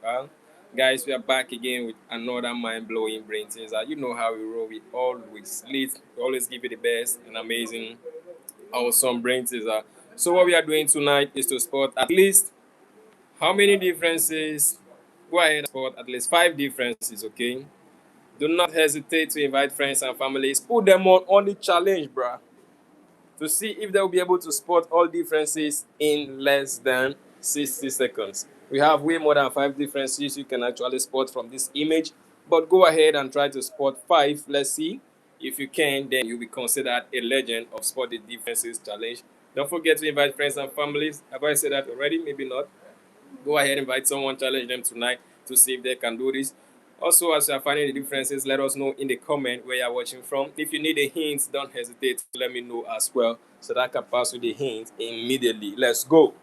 are. Guys, we are back again with another mind-blowing brain teaser. You know how we roll. We always give you the best and amazing, awesome brain teaser. So what we are doing tonight is to spot at least how many differences. Go ahead and spot at least 5 differences. Okay. Do not hesitate to invite friends and families. Put them on the challenge, bruh, to see if they'll be able to spot all differences in less than 60 seconds. We have way more than 5 differences you can actually spot from this image, but go ahead and try to spot 5. Let's see. If you can, then you'll be considered a legend of Spot the Differences Challenge. Don't forget to invite friends and families. Have I said that already? Maybe not. Go ahead, invite someone, challenge them tonight to see if they can do this. Also, as you are finding the differences, let us know in the comment where you are watching from. If you need a hint, don't hesitate to let me know as well so that I can pass you the hint immediately. Let's go.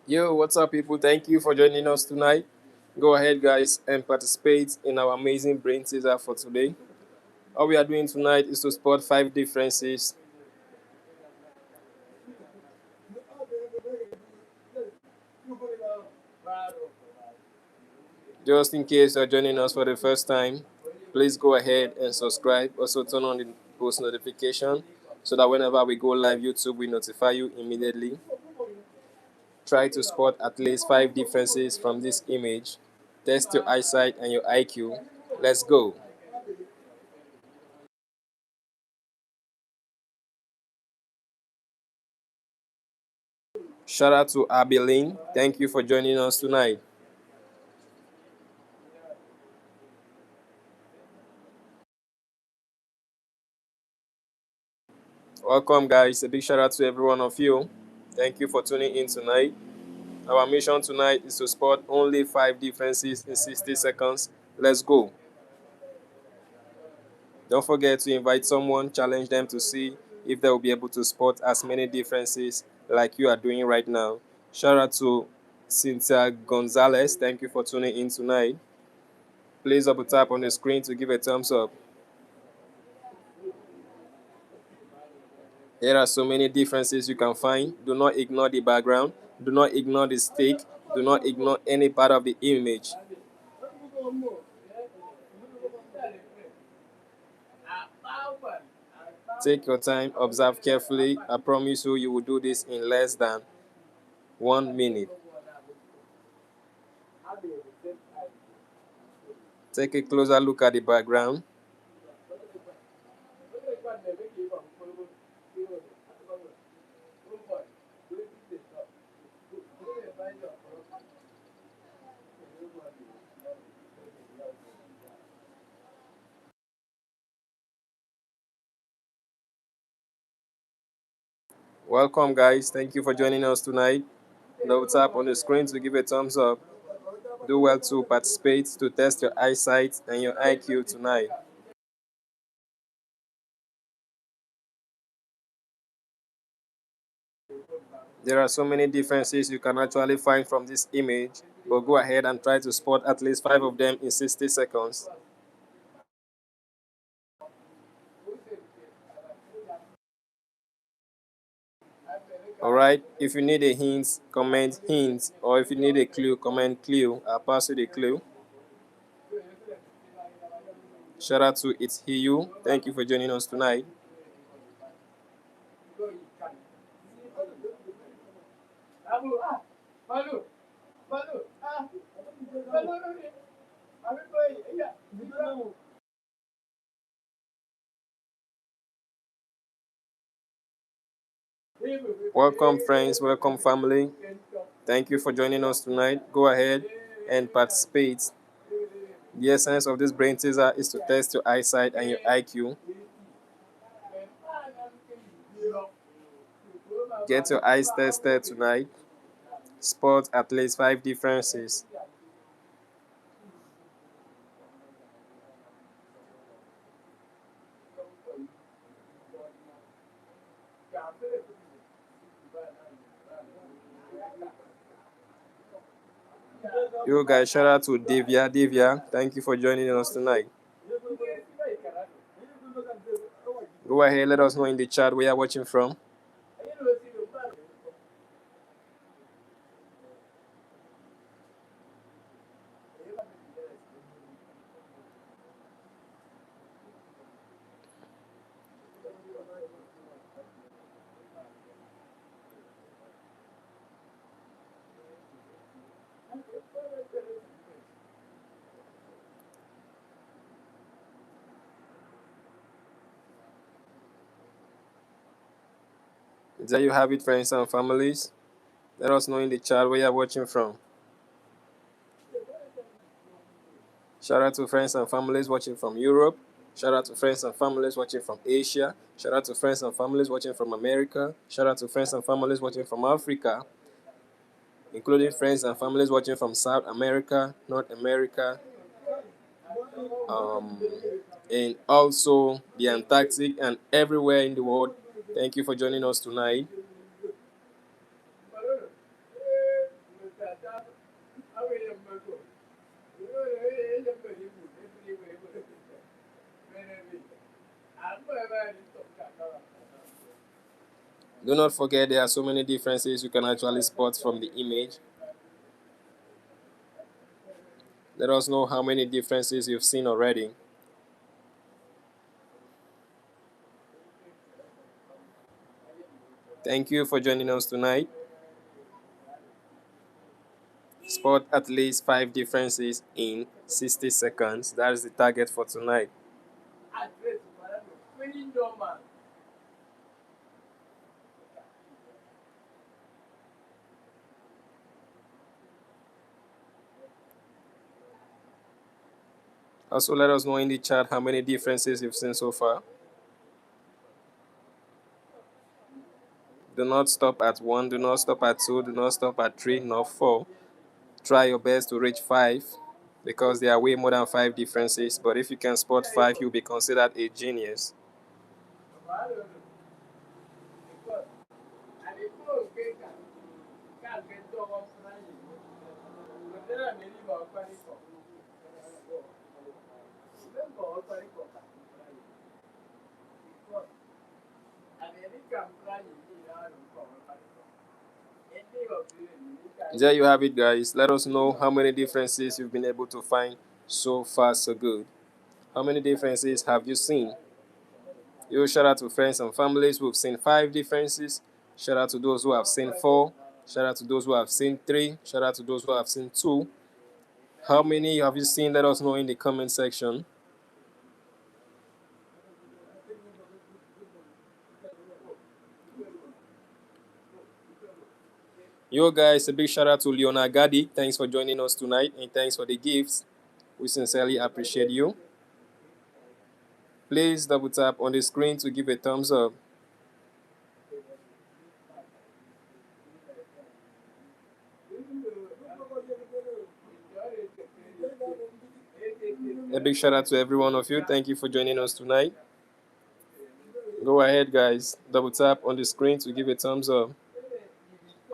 Yo, what's up, people? Thank you for joining us tonight. Go ahead, guys, and participate in our amazing brain teaser for today. All we are doing tonight is to spot 5 differences. Just in case you're joining us for the first time, please go ahead and subscribe. Also, turn on the post notification so that whenever we go live, YouTube will notify you immediately. Try to spot at least 5 differences from this image. Test your eyesight and your IQ. Let's go. Shout out to Abilene. Thank you for joining us tonight. Welcome, guys. A big shout out to every one of you. Thank you for tuning in tonight. Our mission tonight is to spot only 5 differences in 60 seconds. Let's go. Don't forget to invite someone, challenge them to see if they will be able to spot as many differences like you are doing right now. Shout out to Cynthia Gonzalez. Thank you for tuning in tonight. Please double tap on the screen to give a thumbs up. There are so many differences you can find. Do not ignore the background. Do not ignore the stick. Do not ignore any part of the image. Take your time, observe carefully. I promise you, you will do this in less than 1 minute. Take a closer look at the background. Welcome, guys. Thank you for joining us tonight. Double tap on the screen to give a thumbs up. Do well to participate to test your eyesight and your IQ tonight. There are so many differences you can actually find from this image, but go ahead and try to spot at least 5 of them in 60 seconds. Alright, if you need a hint, comment hint, or if you need a clue, comment clue. I'll pass you the clue. Shout out to It's You. Thank you for joining us tonight. Welcome, friends. Welcome, family. Thank you for joining us tonight. Go ahead and participate. The essence of this brain teaser is to test your eyesight and your IQ. Get your eyes tested tonight. Spot at least 5 differences. Yo guys, shout out to Divya. Divya, thank you for joining us tonight. Go ahead, let us know in the chat where you're watching from. There you have it, friends and families. Let us know in the chat where you're watching from. Shout out to friends and families watching from Europe. Shout out to friends and families watching from Asia. Shout out to friends and families watching from America. Shout out to friends and families watching from Africa, including friends and families watching from South America, North America, um, and also the Antarctic and everywhere in the world. Thank you for joining us tonight. Do not forget there are so many differences you can actually spot from the image. Let us know how many differences you've seen already. Thank you for joining us tonight. Spot at least 5 differences in 60 seconds. That is the target for tonight. Also, let us know in the chat how many differences you've seen so far. Do not stop at 1, do not stop at 2, do not stop at 3, nor 4. Try your best to reach 5 because there are way more than 5 differences. But if you can spot 5, you'll be considered a genius. There you have it, guys. Let us know how many differences you've been able to find so far, so good. How many differences have you seen? You shout out to friends and families who've seen 5 differences. Shout out to those who have seen 4. Shout out to those who have seen 3. Shout out to those who have seen 2. How many have you seen? Let us know in the comment section. Yo guys, a big shout out to Leona Gadi. Thanks for joining us tonight and thanks for the gifts. We sincerely appreciate you. Please double tap on the screen to give a thumbs up. A big shout out to every one of you. Thank you for joining us tonight. Go ahead, guys. Double tap on the screen to give a thumbs up.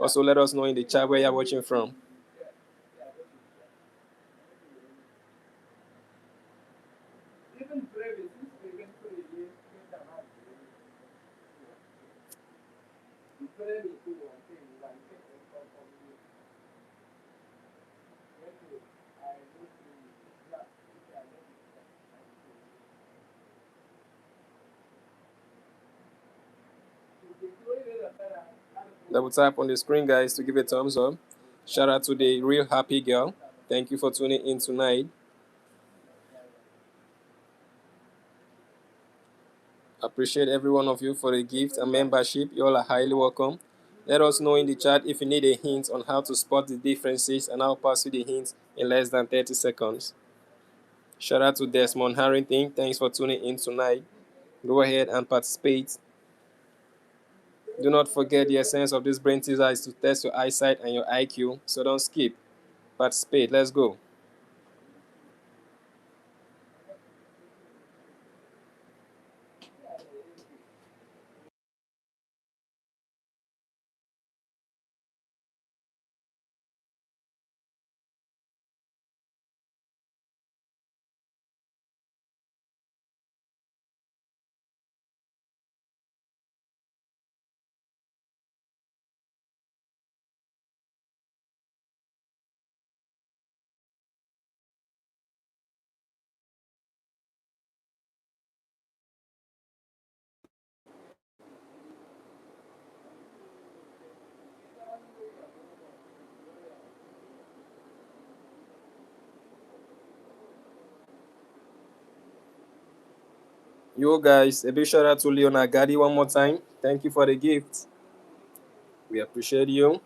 Also, let us know in the chat where you're watching from. Double tap on the screen, guys, to give a thumbs up. Shout out to the real happy girl. Thank you for tuning in tonight. Appreciate every one of you for the gift and membership. You all are highly welcome. Let us know in the chat if you need a hint on how to spot the differences, and I'll pass you the hints in less than 30 seconds. Shout out to Desmond Harrington. Thanks for tuning in tonight. Go ahead and participate. Do not forget the essence of this brain teaser is to test your eyesight and your IQ, so don't skip. Participate. Let's go. Yo guys, a big shout out to Leonard Gadi one more time. Thank you for the gift. We appreciate you.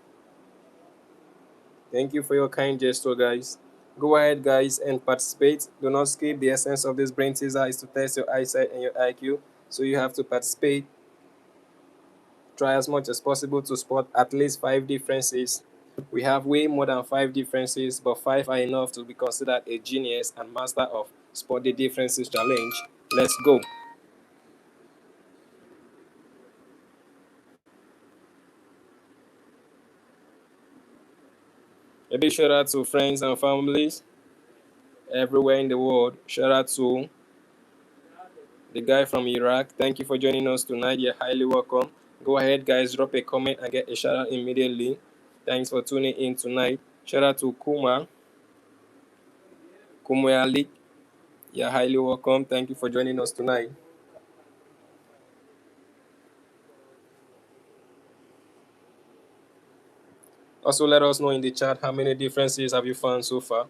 Thank you for your kind gesture, guys. Go ahead, guys, and participate. Do not skip. The essence of this brain teaser is to test your eyesight and your IQ, so you have to participate. Try as much as possible to spot at least 5 differences. We have way more than 5 differences, but 5 are enough to be considered a genius and master of spot the differences challenge. Let's go. A big shout out to friends and families everywhere in the world. Shout out to the guy from Iraq. Thank you for joining us tonight. You're highly welcome. Go ahead, guys, drop a comment and get a shout out immediately. Thanks for tuning in tonight. Shout out to Kumuyali. You're highly welcome. Thank you for joining us tonight. Also, let us know in the chat how many differences have you found so far.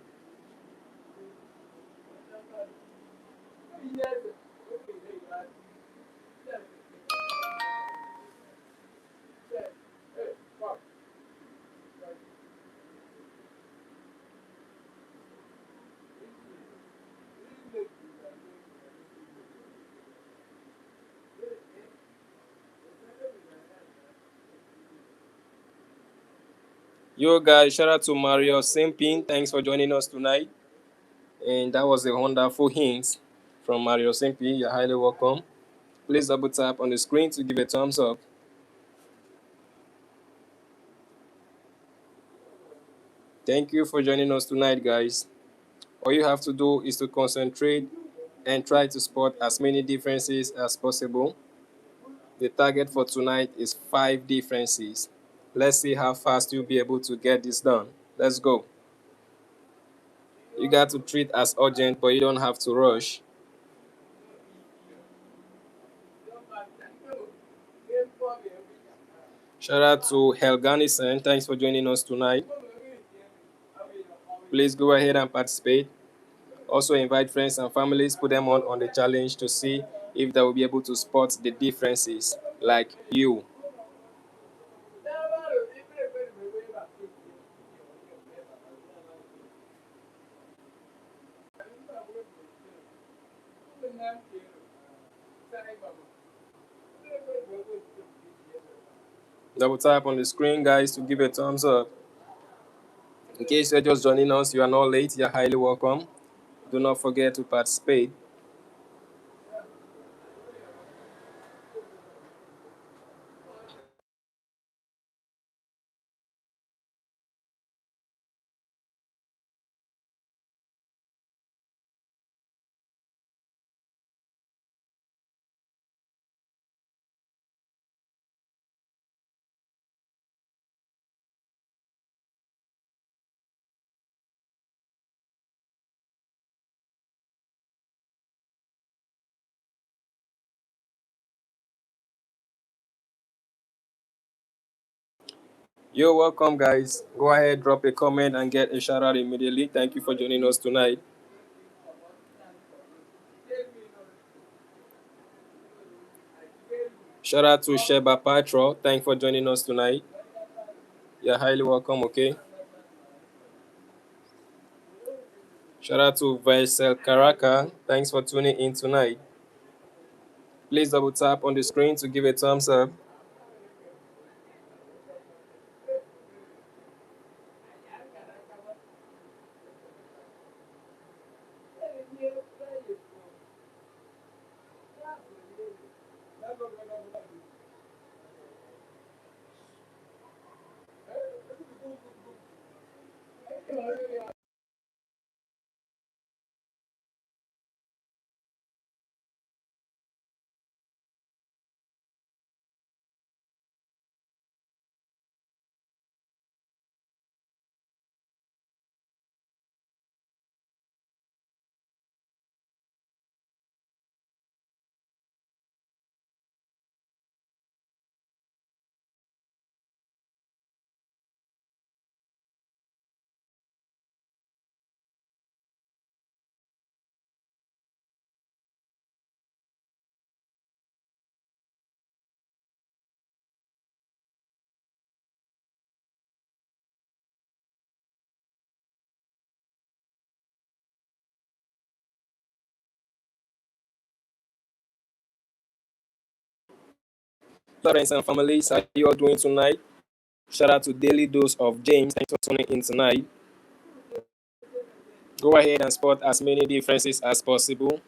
Yo, guys, shout out to Mario Simpin. Thanks for joining us tonight. And that was a wonderful hint from Mario Simpin. You're highly welcome. Please double tap on the screen to give a thumbs up. Thank you for joining us tonight, guys. All you have to do is to concentrate and try to spot as many differences as possible. The target for tonight is 5 differences. Let's see how fast you'll be able to get this done. Let's go. You got to treat as urgent, but you don't have to rush. Shout out to Helganison. Thanks for joining us tonight. Please go ahead and participate. Also invite friends and families, put them on the challenge to see if they will be able to spot the differences like you. Double tap on the screen, guys, to give a thumbs up. In case you're just joining us, you are not late, you're highly welcome. Do not forget to participate. You're welcome, guys. Go ahead, drop a comment, and get a shout out immediately. Thank you for joining us tonight. Shout out to Sheba Patro. Thanks for joining us tonight. You're highly welcome, okay? Shout out to Vaisel Karaka. Thanks for tuning in tonight. Please double tap on the screen to give a thumbs up. Friends and families, how you all doing tonight? Shout out to Daily Dose of James. Thanks for tuning in tonight. Go ahead and spot as many differences as possible.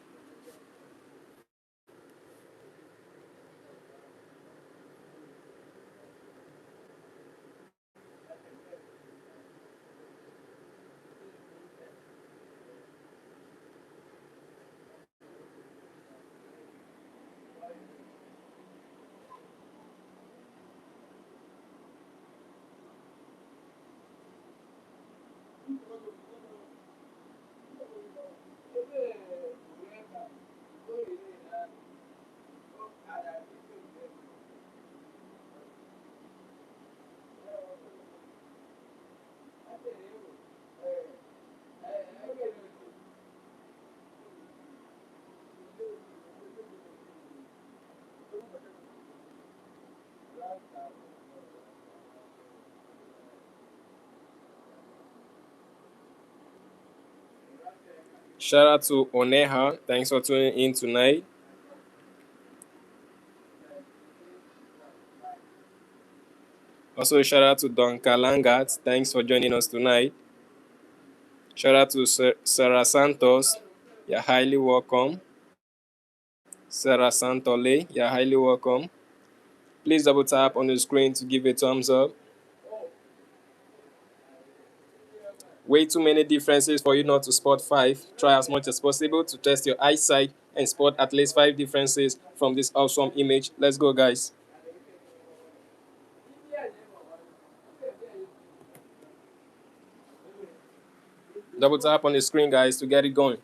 Shout out to Oneha. Thanks for tuning in tonight. Also, shout out to Don Kalangat. Thanks for joining us tonight. Shout out to Sarah Santos. You're highly welcome. Sarah Santole, you're highly welcome. Please double tap on the screen to give a thumbs up. Way too many differences for you not to spot five. Try as much as possible to test your eyesight and spot at least five differences from this awesome image. Let's go, guys. Double tap on the screen, guys, to get it going.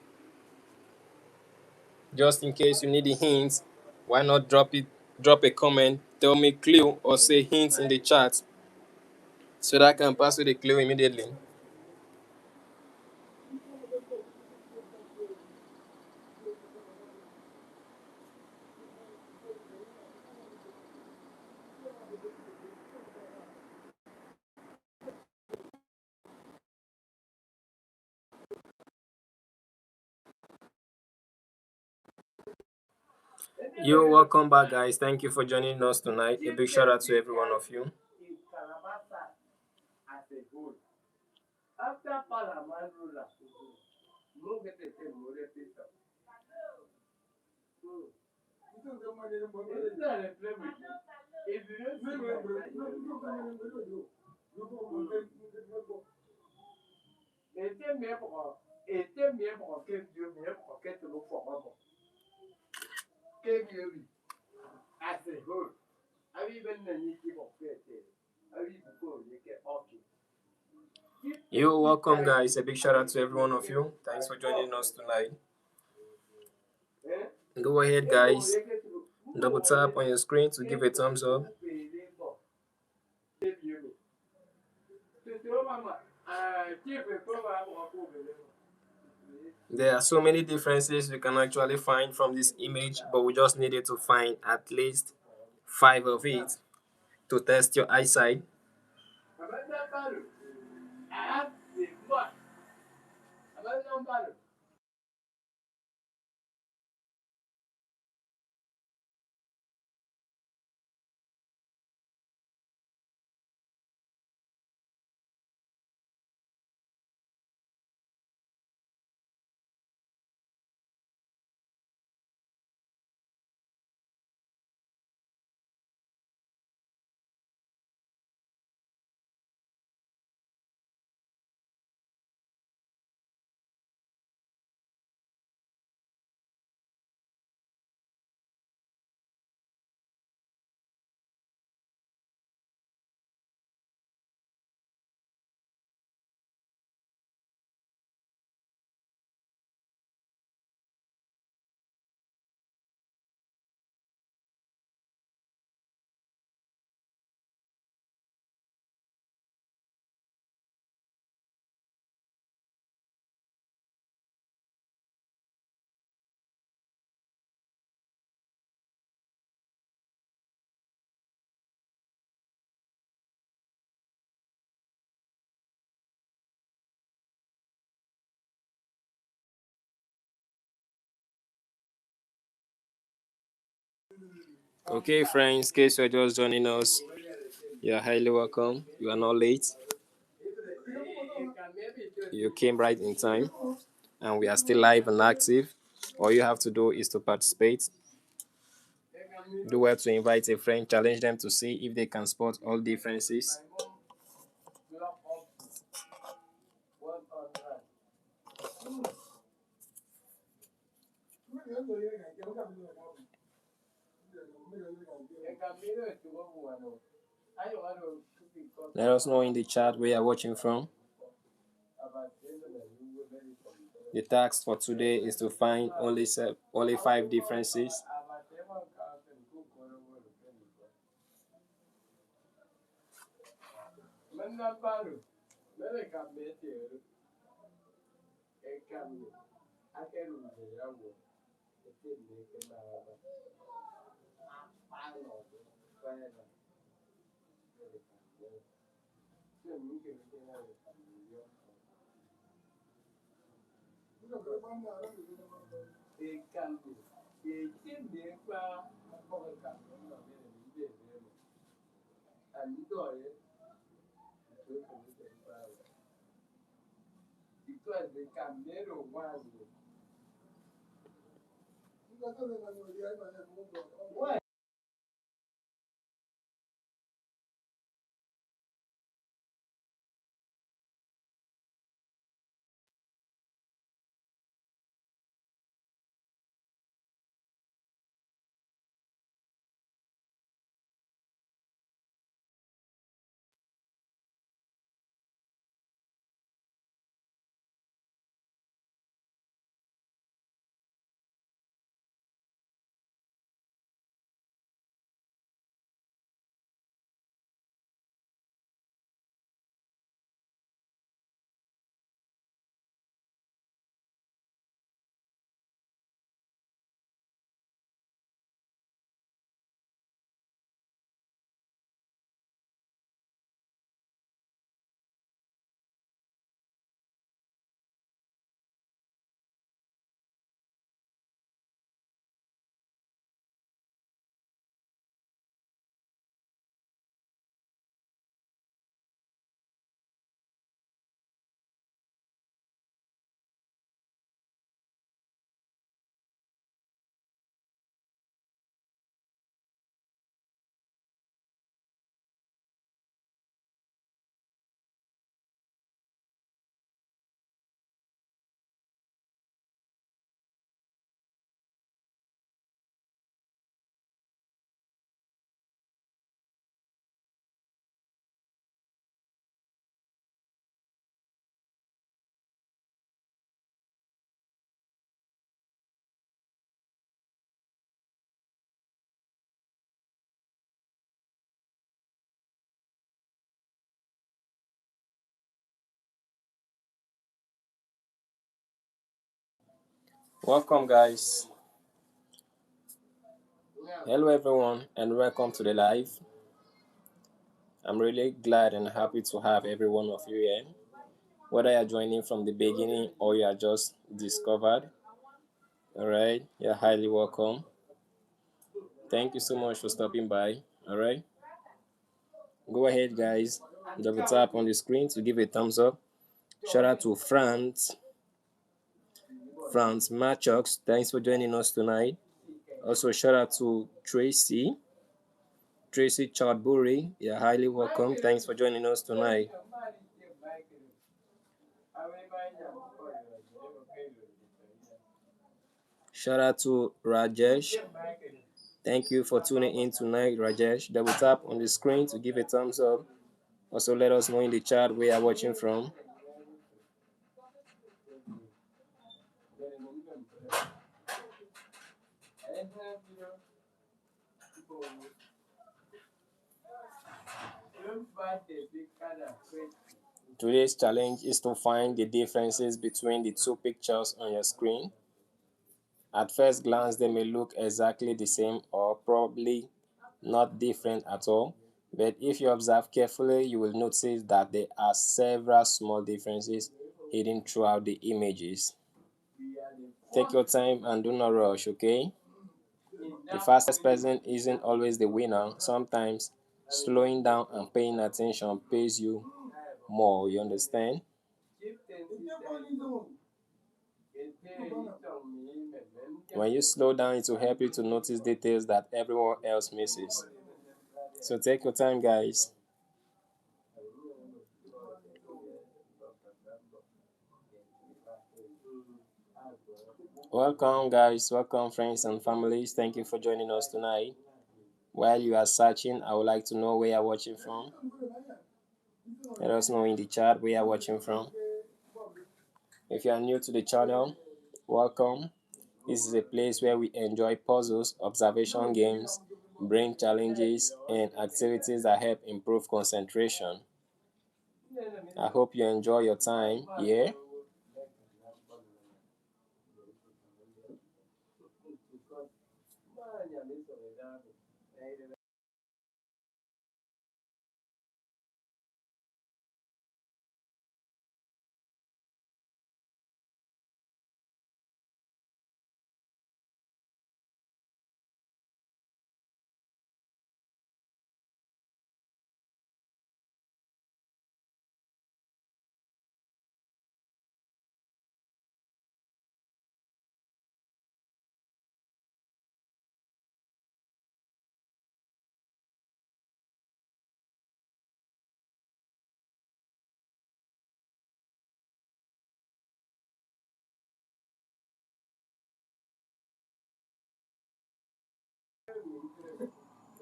Just in case you need the hints, why not drop a comment, tell me clue, or say hints in the chat so that I can pass you the clue immediately. You're welcome back, guys. Thank you for joining us tonight. A big shout out to every one of you. You're welcome, guys. A big shout out to every one of you. Thanks for joining us tonight. Go ahead, guys. Double tap on your screen to give a thumbs up. There are so many differences we can actually find from this image, but we just needed to find at least five of it to test your eyesight. Okay, friends, in case you're just joining us, you're highly welcome. You are not late. You came right in time, and we are still live and active. All you have to do is to participate. Do well to invite a friend, challenge them to see if they can spot all differences. Let us know in the chat where you're watching from. The task for today is to find only five differences. Welcome, guys. Hello, everyone, and welcome to the live. I'm really glad and happy to have every one of you here. Whether you're joining from the beginning or you are just discovered, all right, you're highly welcome. Thank you so much for stopping by. All right, go ahead, guys. Double tap on the screen to give a thumbs up. Shout out to France Machox. Thanks for joining us tonight. Also, shout out to Tracy Chardbury. You're highly welcome. Thanks for joining us tonight. Shout out to Rajesh. Thank you for tuning in tonight, Rajesh. Double tap on the screen to give a thumbs up. Also, let us know in the chat where you are watching from. Today's challenge is to find the differences between the two pictures on your screen. At first glance, they may look exactly the same or probably not different at all. But if you observe carefully, you will notice that there are several small differences hidden throughout the images. Take your time and do not rush, okay? The fastest person isn't always the winner. Sometimes slowing down and paying attention pays you more, you understand? When you slow down, it will help you to notice details that everyone else misses. So take your time, guys. Welcome, guys. Welcome, friends and families. Thank you for joining us tonight. While you are searching, I would like to know where you're watching from. Let us know in the chat where you're watching from. If you are new to the channel, welcome. This is a place where we enjoy puzzles, observation games, brain challenges, and activities that help improve concentration. I hope you enjoy your time here.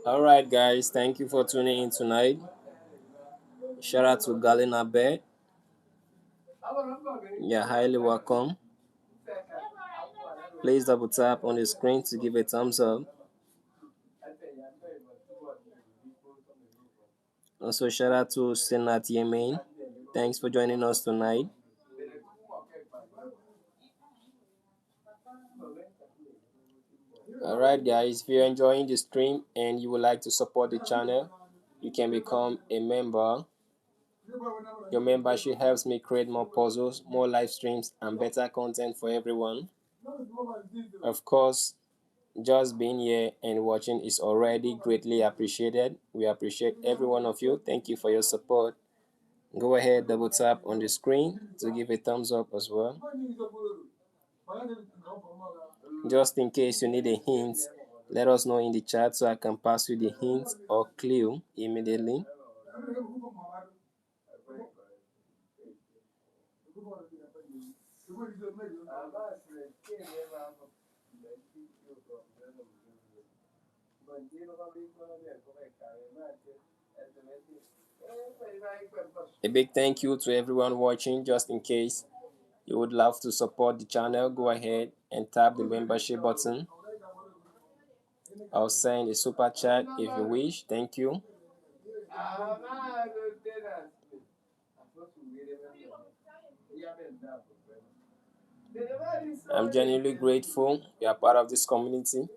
Alright, guys, thank you for tuning in tonight. Shout out to Galina Bear. You're highly welcome. Please double tap on the screen to give a thumbs up. Also, shout out to Senat Yemen. Thanks for joining us tonight. Alright, guys, if you're enjoying the stream and you would like to support the channel, you can become a member. Your membership helps me create more puzzles, more live streams, and better content for everyone. Of course, just being here and watching is already greatly appreciated. We appreciate every one of you. Thank you for your support. Go ahead, double tap on the screen to give a thumbs up as well. Just in case you need a hint, let us know in the chat so I can pass you the hint or clue immediately. A big thank you to everyone watching. Just in case you would love to support the channel, go ahead and tap the membership button. I'll send a super chat if you wish. Thank you. I'm genuinely grateful you are part of this community.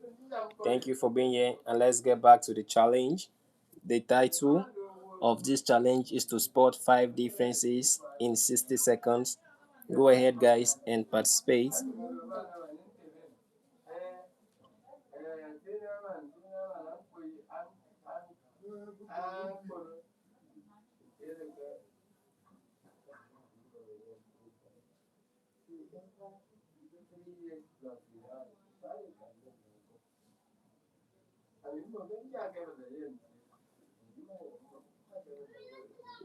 Thank you for being here, and let's get back to the challenge. The title of this challenge is to spot five differences in 60 seconds. Go ahead, guys, and participate.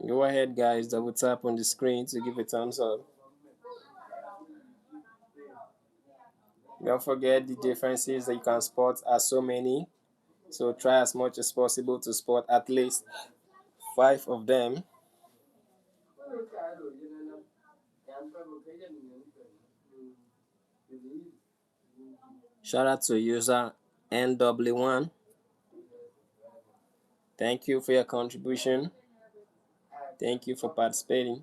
Go ahead, guys, double tap on the screen to give a thumbs up. Don't forget the differences that you can spot are so many, so try as much as possible to spot at least five of them. Shout out to user NW1. Thank you for your contribution. Thank you for participating.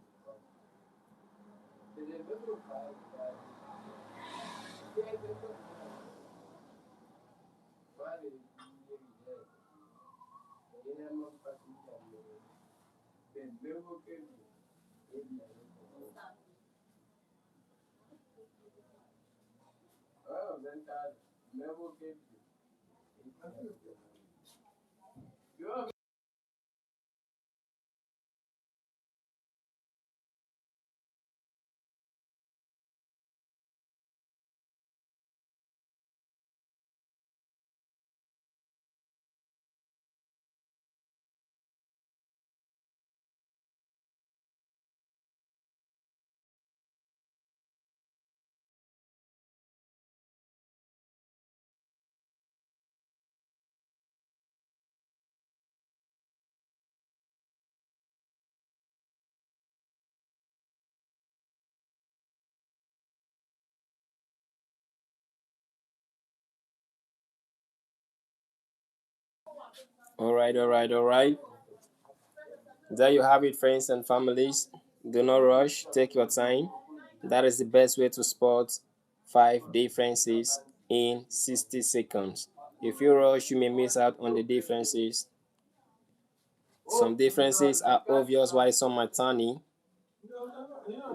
All right. There you have it, friends and families. Do not rush, take your time. That is the best way to spot five differences in 60 seconds. If you rush, you may miss out on the differences. Some differences are obvious why some are tiny.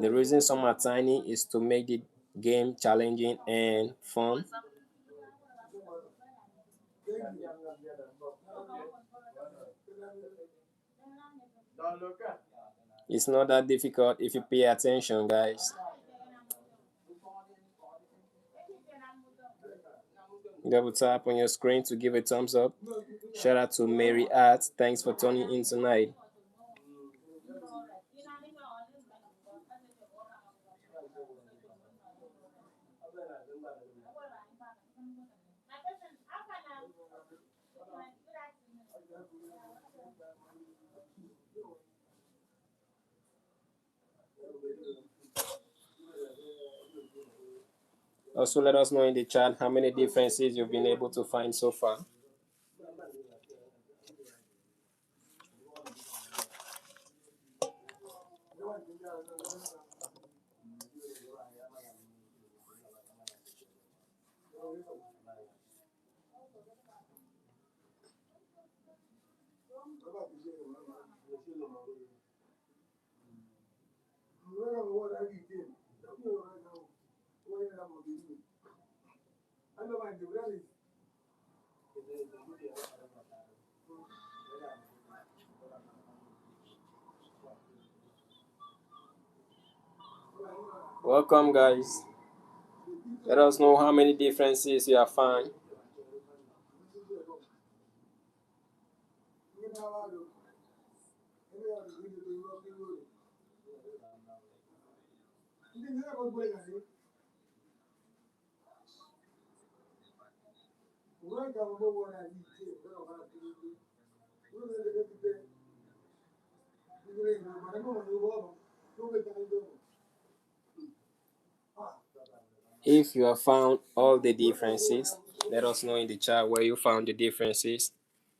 The reason some are tiny is to make the game challenging and fun. It's not that difficult if you pay attention, guys. Double tap on your screen to give a thumbs up. Shout out to Mary Art. Thanks for tuning in tonight. Also, let us know in the chat how many differences you've been able to find so far. Welcome, guys. Let us know how many differences you have found. If you have found all the differences, let us know in the chat where you found the differences.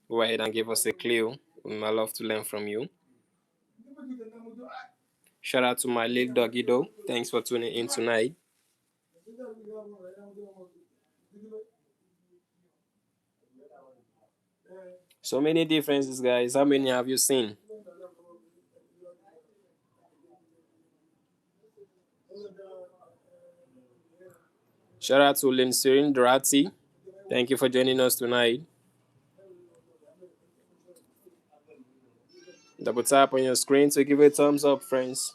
Go ahead and give us a clue. We might love to learn from you. Shout out to my little doggy though. Thanks for tuning in tonight. So many differences, guys. How many have you seen? Shout out to Linserin Dorati. Thank you for joining us tonight. Double tap on your screen to give it a thumbs up, friends.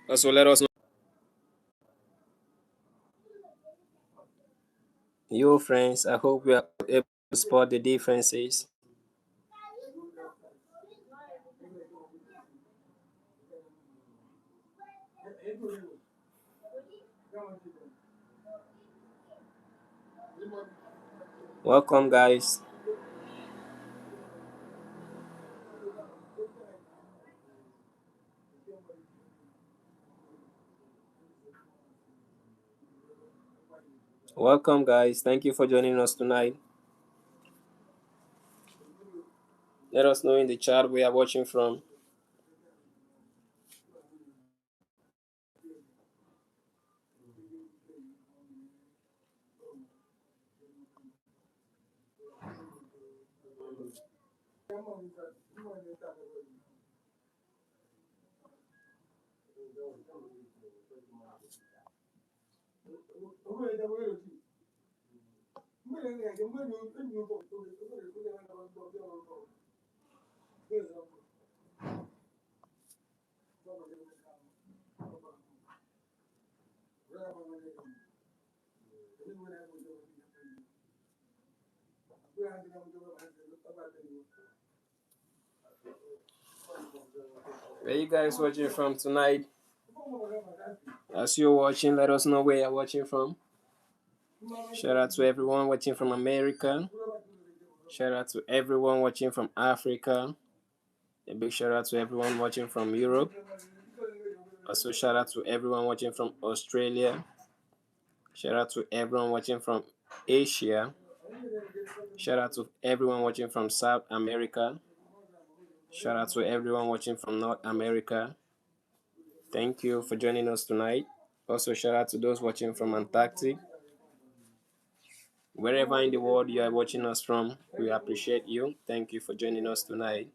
Also, let us know. Yo, friends, I hope we are able to spot the differences. Welcome, guys. Welcome, guys. Thank you for joining us tonight. Let us know in the chat where you are watching from. Where you guys watching from tonight? As you're watching, let us know where you're watching from. Shout out to everyone watching from America. Shout out to everyone watching from Africa. A big shout out to everyone watching from Europe. Also, shout out to everyone watching from Australia. Shout out to everyone watching from Asia. Shout out to everyone watching from South America. Shout out to everyone watching from North America. Thank you for joining us tonight. Also, shout out to those watching from Antarctica. Wherever in the world you are watching us from, we appreciate you. Thank you for joining us tonight.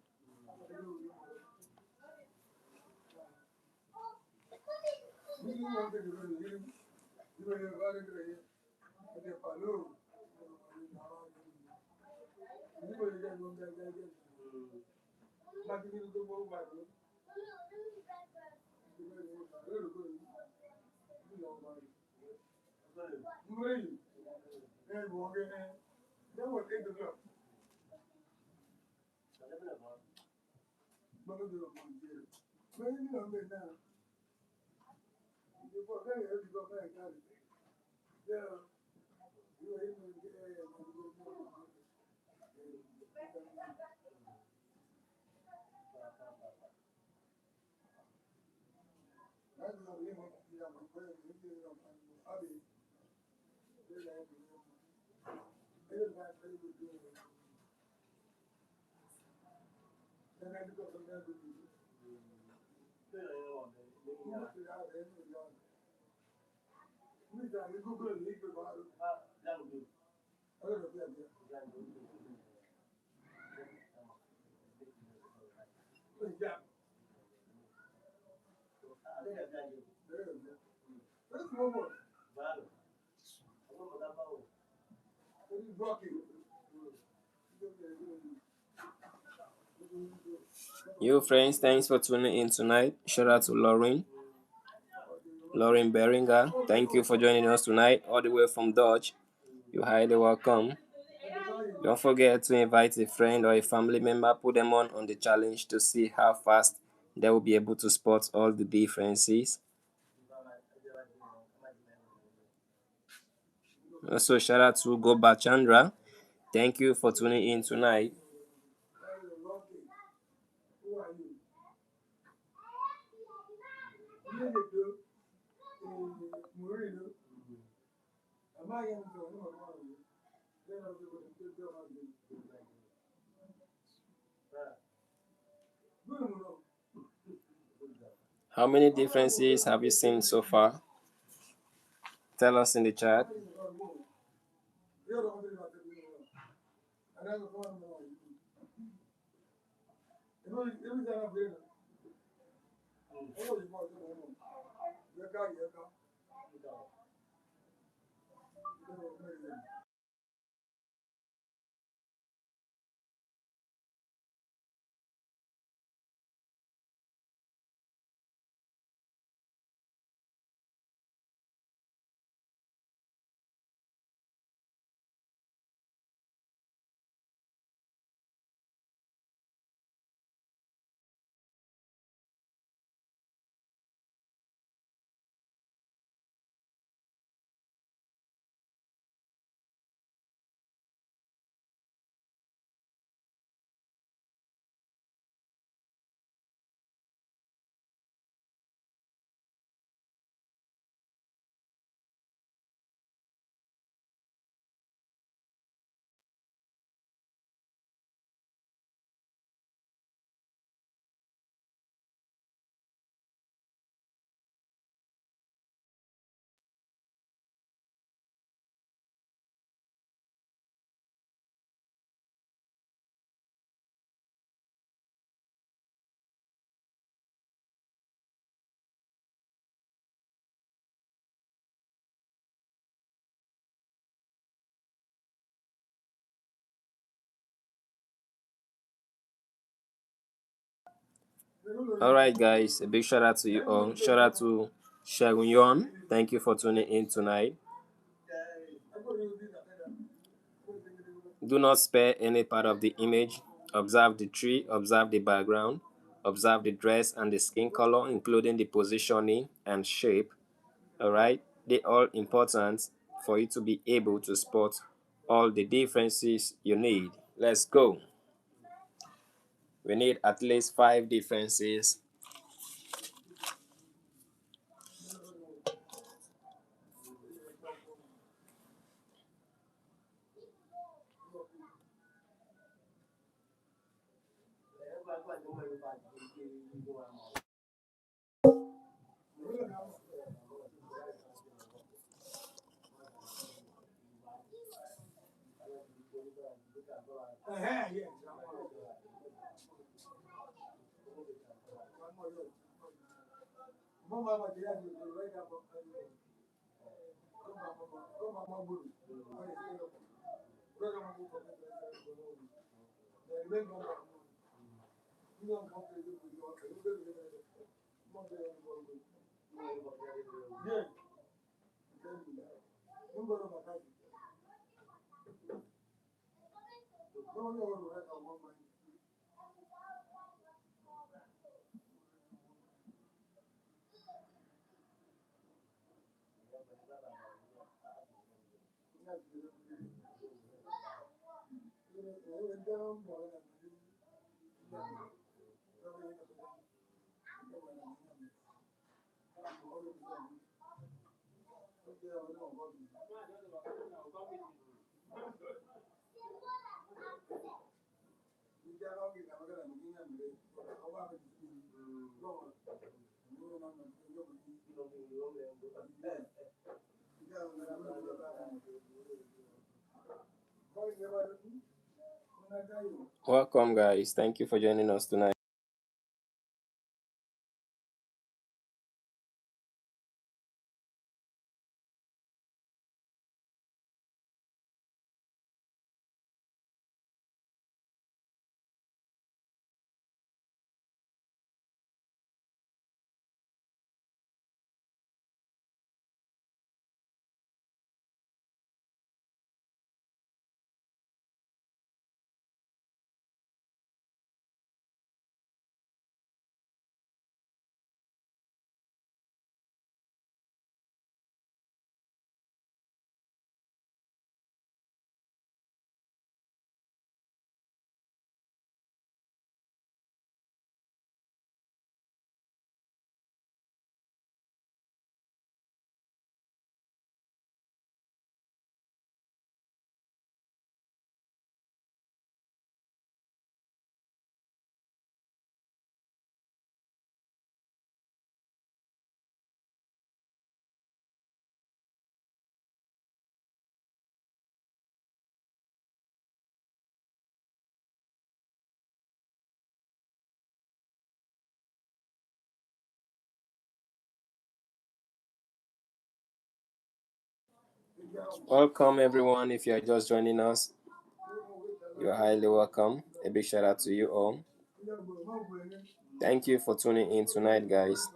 You friends, thanks for tuning in tonight. Shout out to Lauren Beringer. Thank you for joining us tonight, all the way from Dutch. You're highly welcome. Don't forget to invite a friend or a family member, put them on the challenge to see how fast they will be able to spot all the differences. Also, shout out to Goba Chandra. Thank you for tuning in tonight. How many differences have you seen so far? Tell us in the chat. All right, guys, a big shout out to you all. Shout out to Shagun Yon. Thank you for tuning in tonight. Do not spare any part of the image. Observe the tree, observe the background, observe the dress and the skin color, including the positioning and shape. All right, they all important for you to be able to spot all the differences you need. Let's go. We need at least 5 differences. Welcome, guys. Thank you for joining us tonight. Welcome everyone. If you are just joining us, you are highly welcome. A big shout out to you all. Thank you for tuning in tonight, guys.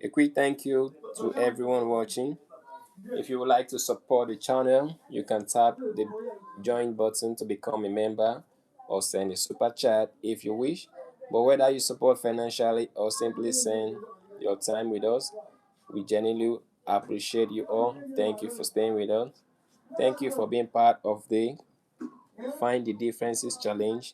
A quick thank you to everyone watching. If you would like to support the channel, you can tap the join button to become a member or send a super chat if you wish. But whether you support financially or simply send your time with us, we genuinely appreciate you all. Thank you for staying with us. Thank you for being part of the Find the Differences Challenge.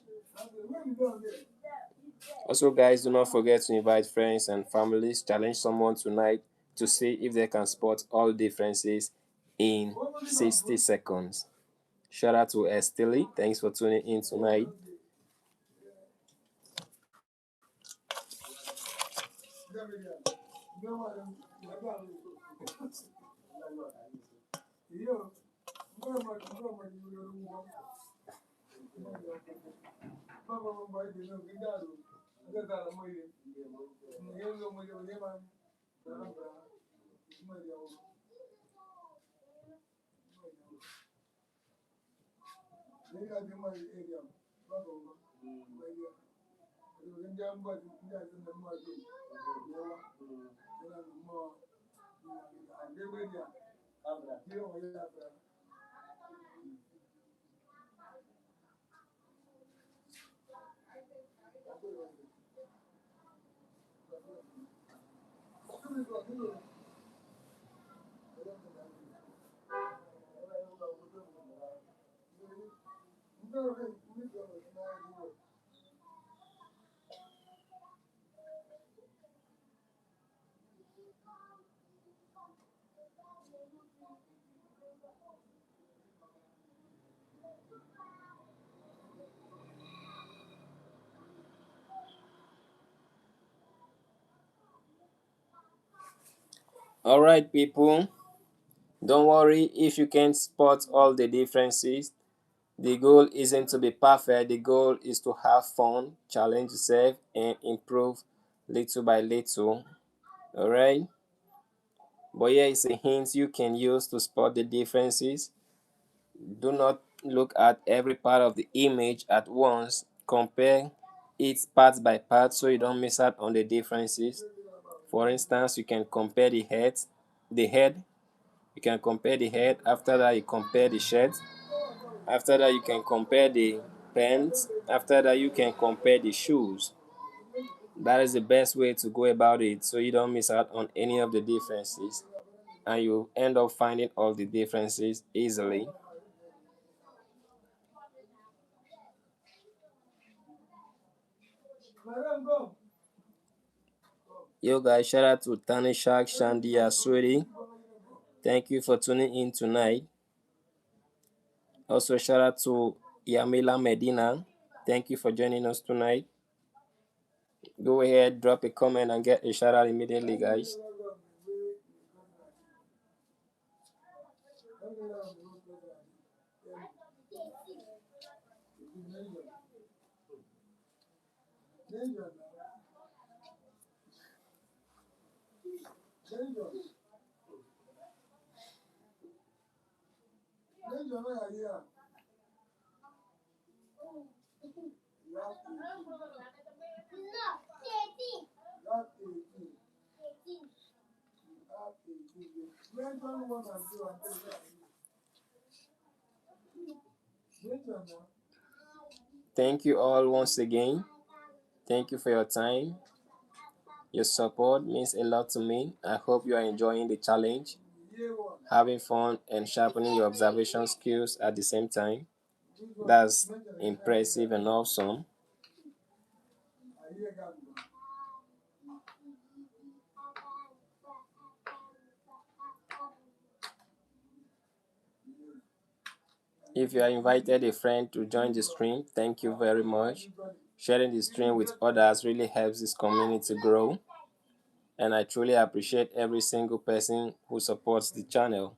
Also, guys, do not forget to invite friends and families. Challenge someone tonight to see if they can spot all differences in 60 seconds. Shout out to Esteli. Thanks for tuning in tonight. All right, people. Don't worry if you can't spot all the differences. The goal isn't to be perfect. The goal is to have fun, challenge yourself, and improve little by little. All right. But here is a hint you can use to spot the differences. Do not look at every part of the image at once. Compare it part by part so you don't miss out on the differences. For instance, you can compare the head. You can compare the head. After that, you compare the shirt. After that, you can compare the pants. After that, you can compare the shoes. That is the best way to go about it so you don't miss out on any of the differences and you end up finding all the differences easily. Yo guys, shout out to Tanishak, Shandia, Sweetie. Thank you for tuning in tonight. Also, shout out to Yamila Medina. Thank you for joining us tonight. Go ahead, drop a comment and get a shout out immediately, guys. Thank you all once again. Thank you for your time. Your support means a lot to me. I hope you are enjoying the challenge, having fun, and sharpening your observation skills at the same time. That's impressive and awesome. If you are invited a friend to join the stream, thank you very much. Sharing the stream with others really helps this community grow, and I truly appreciate every single person who supports the channel.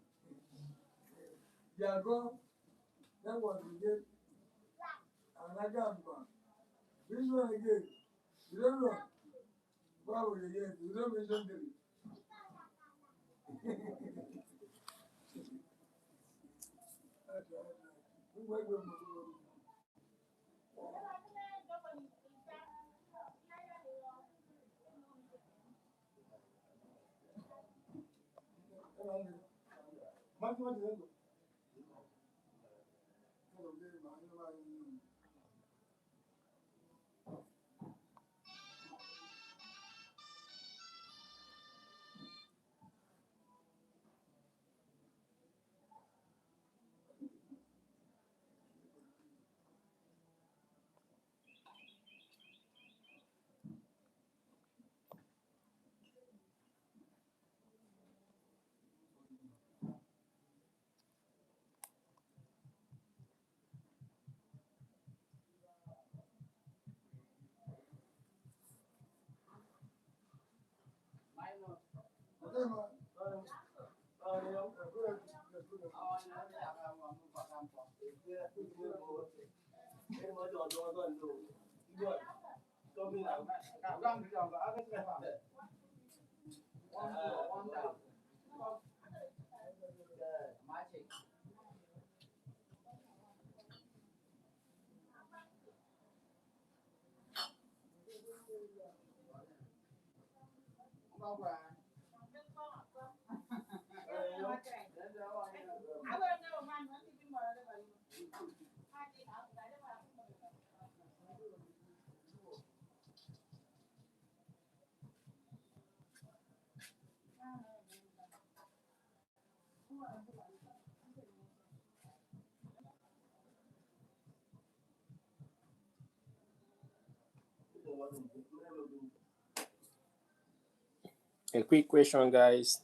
A quick question, guys.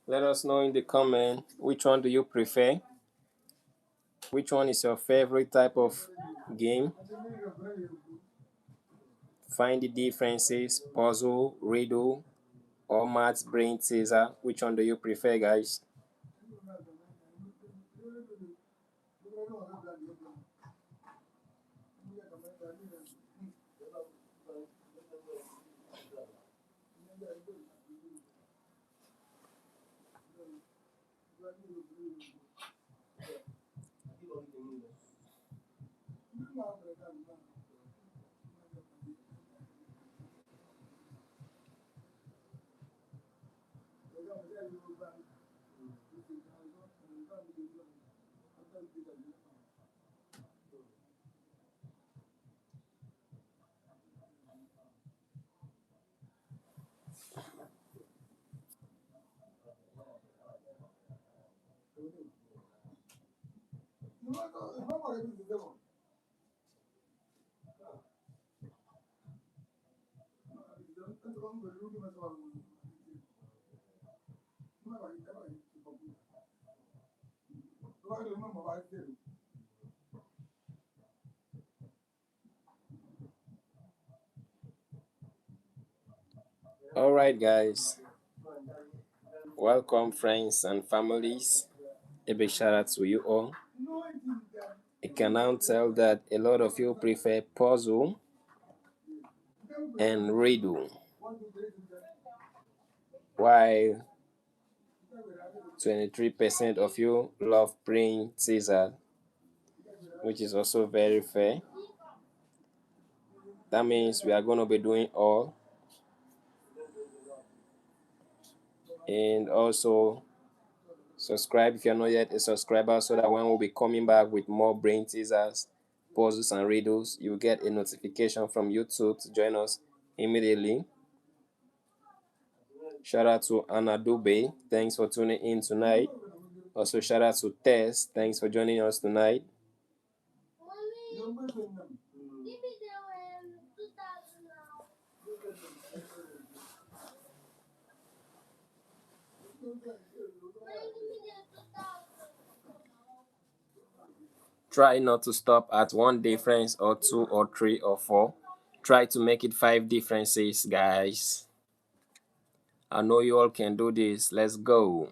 Let us know in the comment which one do you prefer? Which one is your favorite type of game? Find the differences, puzzle, riddle, or maths brain teaser. Which one do you prefer, guys? All right, guys. Welcome, friends and families. A big shout out to you all. I can now tell that a lot of you prefer puzzle and riddle, while 23% of you love brain teaser, which is also very fair. That means we are going to be doing all. And also subscribe if you're not yet a subscriber, so that when we'll be coming back with more brain teasers, puzzles, and riddles, you'll get a notification from YouTube to join us immediately. Shout out to Anna Dube. Thanks for tuning in tonight. Also, shout out to Tess. Thanks for joining us tonight. Try not to stop at one difference or two or three or four. Try to make it 5 differences, guys. I know you all can do this. Let's go.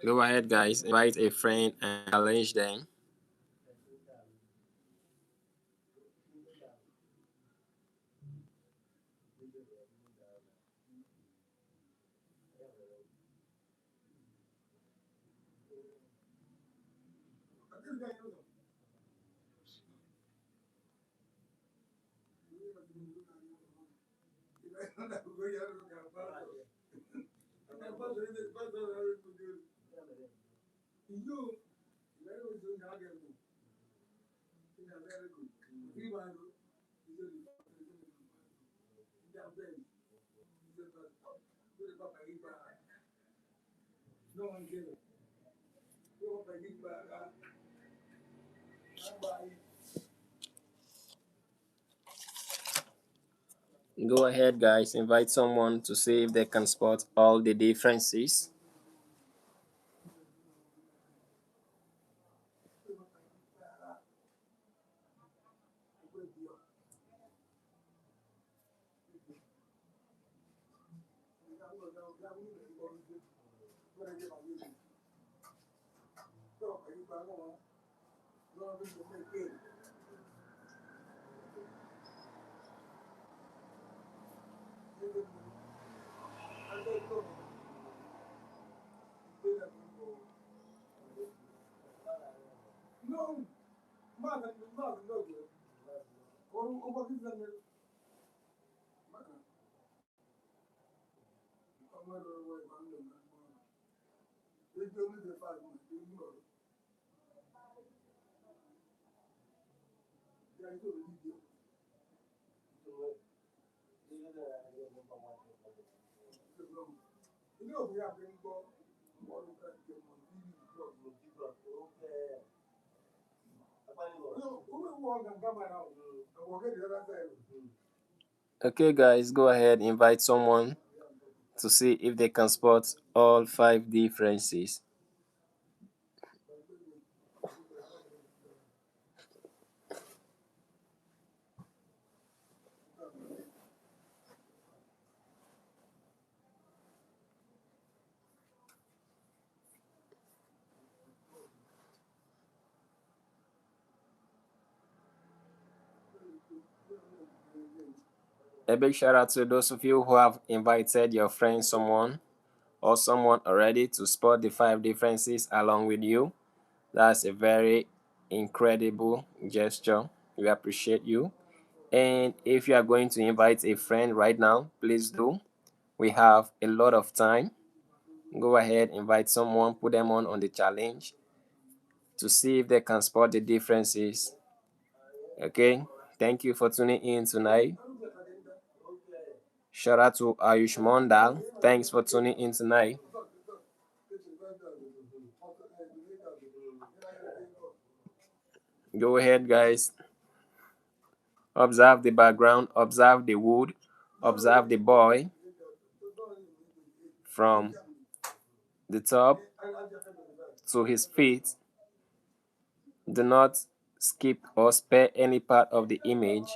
Go ahead, guys. Invite a friend and challenge them. Go ahead, guys. Invite someone to see if they can spot all the differences. Okay, guys, go ahead, invite someone to see if they can spot all five differences. A big shout out to those of you who have invited your friend, someone, or someone already to spot the five differences along with you. That's a very incredible gesture. We appreciate you. And if you are going to invite a friend right now, please do. We have a lot of time. Go ahead, invite someone, put them on the challenge to see if they can spot the differences. Okay, thank you for tuning in tonight. Shout out to Ayush Mondal. Thanks for tuning in tonight. Go ahead, guys. Observe the background, observe the wood, observe the boy from the top to his feet. Do not skip or spare any part of the image.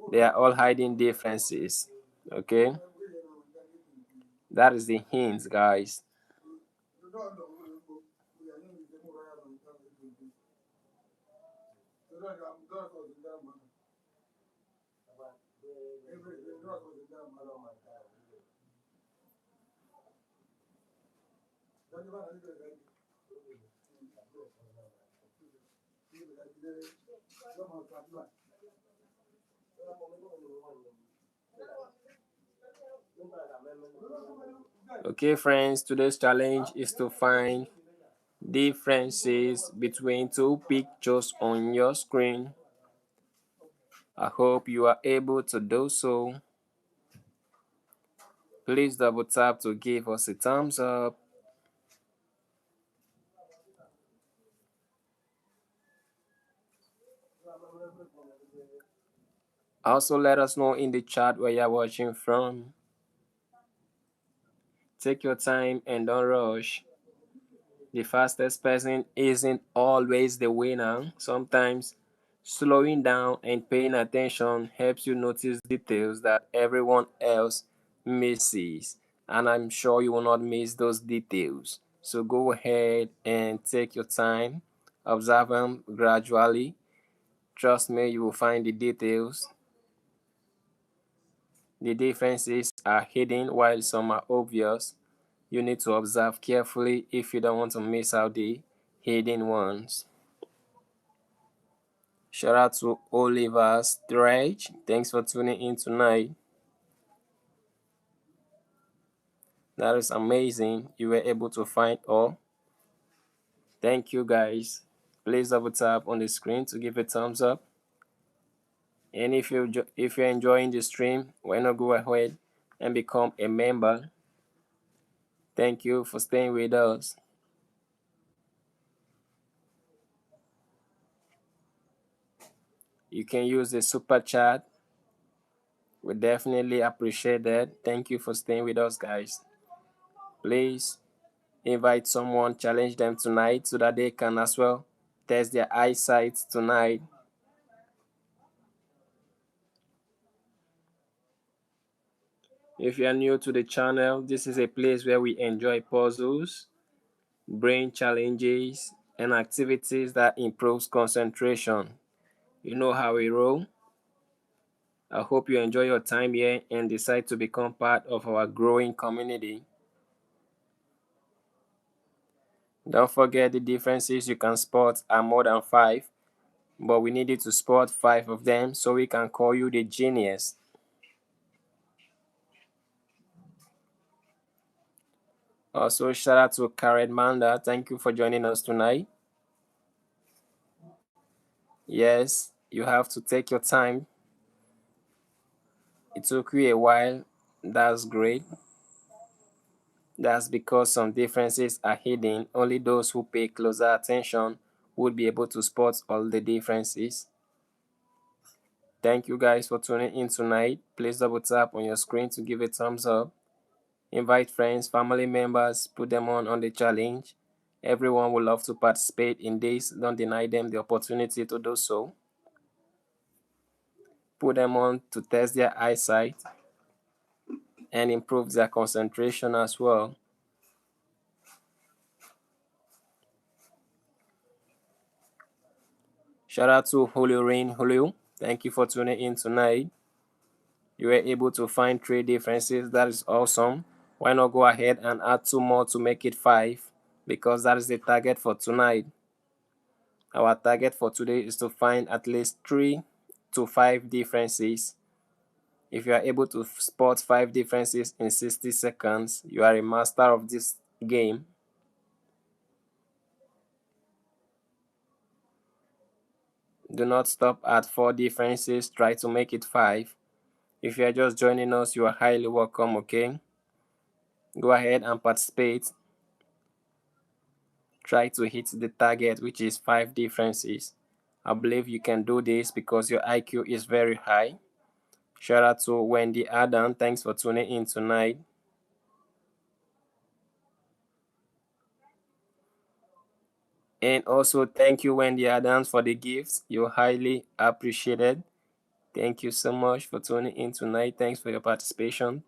They are all hiding differences. Okay? That is the hint, guys. Okay, friends, today's challenge is to find differences between two pictures on your screen. I hope you are able to do so. Please double tap to give us a thumbs up. Also, let us know in the chat where you're watching from. Take your time and don't rush. The fastest person isn't always the winner. Sometimes slowing down and paying attention helps you notice details that everyone else misses. And I'm sure you will not miss those details. So go ahead and take your time, observe them gradually. Trust me, you will find the details. The differences are hidden while some are obvious. You need to observe carefully if you don't want to miss out the hidden ones. Shout out to Oliver Stretch. Thanks for tuning in tonight. That is amazing. You were able to find all. Thank you guys. Please double tap on the screen to give a thumbs up. And if you're enjoying the stream, why not go ahead and become a member? Thank you for staying with us. You can use the super chat. We definitely appreciate that. Thank you for staying with us, guys. Please invite someone, challenge them tonight so that they can as well test their eyesight tonight. If you are new to the channel, this is a place where we enjoy puzzles, brain challenges, and activities that improves concentration. You know how we roll. I hope you enjoy your time here and decide to become part of our growing community. Don't forget the differences you can spot are more than 5, but we need you to spot 5 of them so we can call you the genius. Also, shout out to Karen Manda. Thank you for joining us tonight. Yes, you have to take your time. It took you a while. That's great. That's because some differences are hidden. Only those who pay closer attention would be able to spot all the differences. Thank you guys for tuning in tonight. Please double tap on your screen to give a thumbs up. Invite friends, family members, put them on the challenge. Everyone would love to participate in this. Don't deny them the opportunity to do so. Put them on to test their eyesight and improve their concentration as well. Shout out to Julio Rain Julio. Thank you for tuning in tonight. You were able to find 3 differences. That is awesome. Why not go ahead and add 2 more to make it 5? Because that is the target for tonight. Our target for today is to find at least 3 to 5 differences. If you are able to spot 5 differences in 60 seconds, you are a master of this game. Do not stop at 4 differences, try to make it 5. If you are just joining us, you are highly welcome, okay? Go ahead and participate. Try to hit the target, which is 5 differences. I believe you can do this because your IQ is very high. Shout out to Wendy Adam. Thanks for tuning in tonight. And also, thank you, Wendy Adams, for the gifts. You're highly appreciated. Thank you so much for tuning in tonight. Thanks for your participation.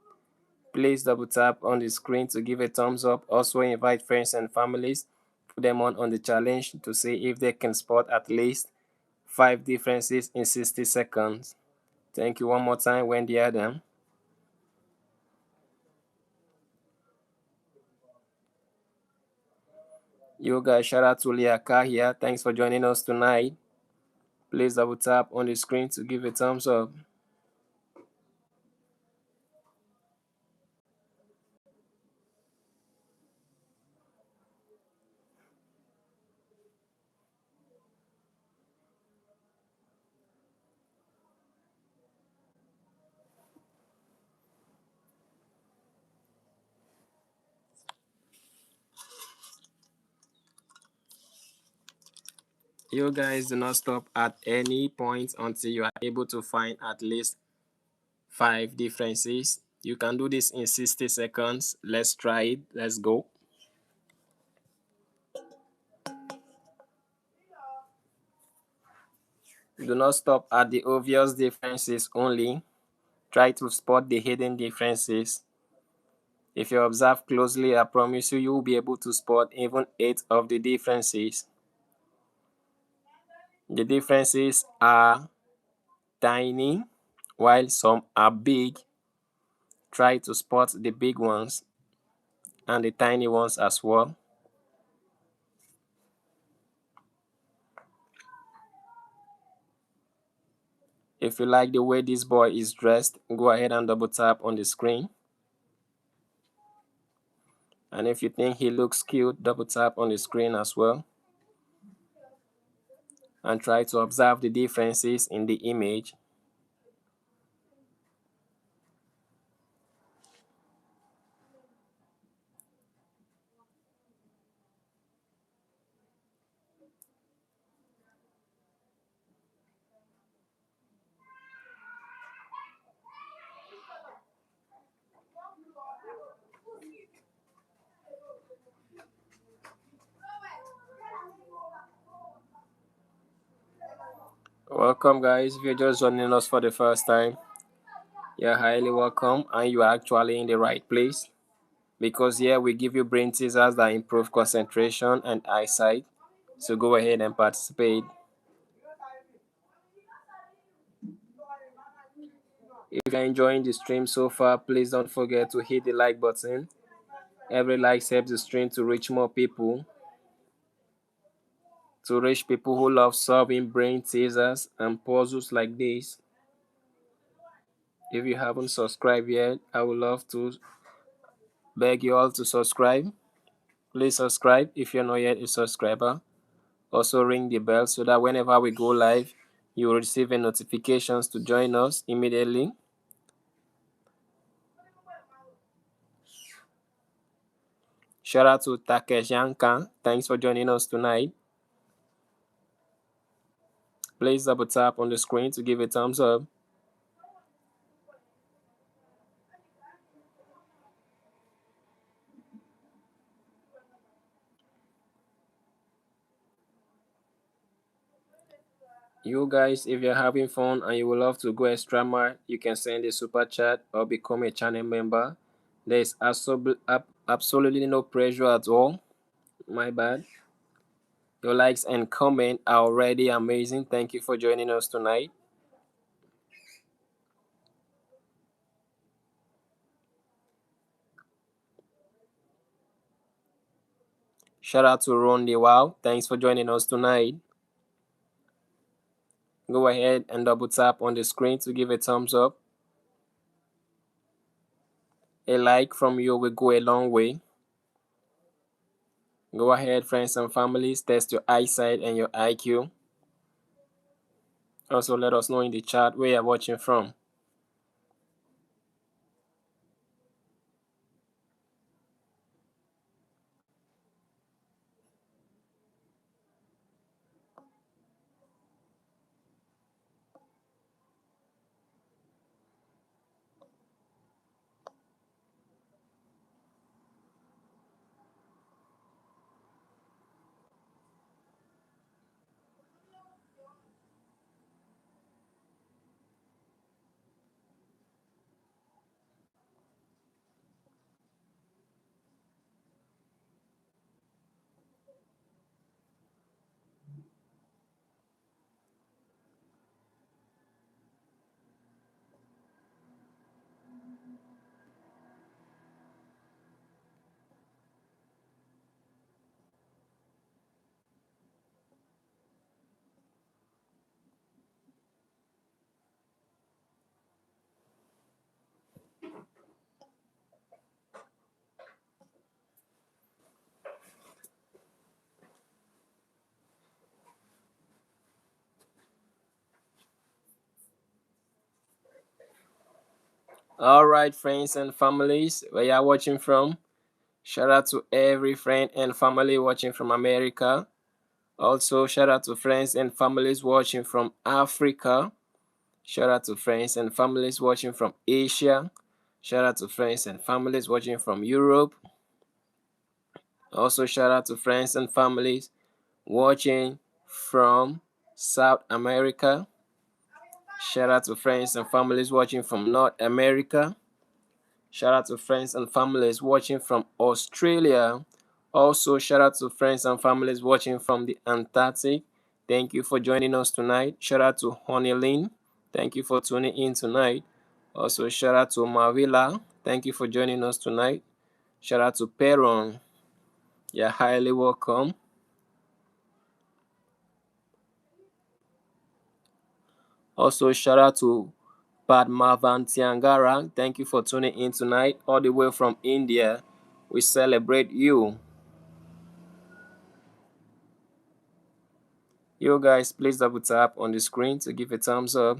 Please double tap on the screen to give a thumbs up. Also, invite friends and families. Put them on the challenge to see if they can spot at least 5 differences in 60 seconds. Thank you one more time, Wendy Adam. You guys, shout out to Liaka here. Thanks for joining us tonight. Please double tap on the screen to give a thumbs up. You guys do not stop at any point until you are able to find at least 5 differences. You can do this in 60 seconds. Let's try it. Let's go. Do not stop at the obvious differences only. Try to spot the hidden differences. If you observe closely, I promise you, you will be able to spot even 8 of the differences. The differences are tiny, while some are big. Try to spot the big ones and the tiny ones as well. If you like the way this boy is dressed, go ahead and double tap on the screen. And if you think he looks cute, double tap on the screen as well. And try to observe the differences in the image. Welcome guys, if you're just joining us for the first time, you're highly welcome and you are actually in the right place, because here we give you brain teasers that improve concentration and eyesight. So go ahead and participate. If you're enjoying the stream so far, please don't forget to hit the like button. Every like helps the stream to reach more people, to reach people who love solving brain teasers and puzzles like this. If you haven't subscribed yet, I would love to beg you all to subscribe. Please subscribe if you're not yet a subscriber. Also ring the bell so that whenever we go live, you will receive a notifications to join us immediately. Shout out to Takeshanka. Thanks for joining us tonight. Please double tap on the screen to give a thumbs up. You guys, if you're having fun and you would love to go extra mile, you can send a super chat or become a channel member. There is absolutely no pressure at all. My bad. Your likes and comment are already amazing. Thank you for joining us tonight. Shout out to Rondy Wow. Thanks for joining us tonight. Go ahead and double tap on the screen to give a thumbs up. A like from you will go a long way. Go ahead, friends and families, test your eyesight and your IQ. Also, let us know in the chat where you're watching from. All right, friends and families, where you're watching from. Shout out to every friend and family watching from America. Also, shout out to friends and families watching from Africa. Shout out to friends and families watching from Asia. Shout out to friends and families watching from Europe. Also, shout out to friends and families watching from South America. Shout out to friends and families watching from North America. Shout out to friends and families watching from Australia. Also, shout out to friends and families watching from the Antarctic. Thank you for joining us tonight. Shout out to Honeylin. Thank you for tuning in tonight. Also, shout out to Marvilla. Thank you for joining us tonight. Shout out to Peron. You're highly welcome. Also, shout out to Padmavan Tiangara. Thank you for tuning in tonight, all the way from India. We celebrate you. You guys, please double tap on the screen to give a thumbs up.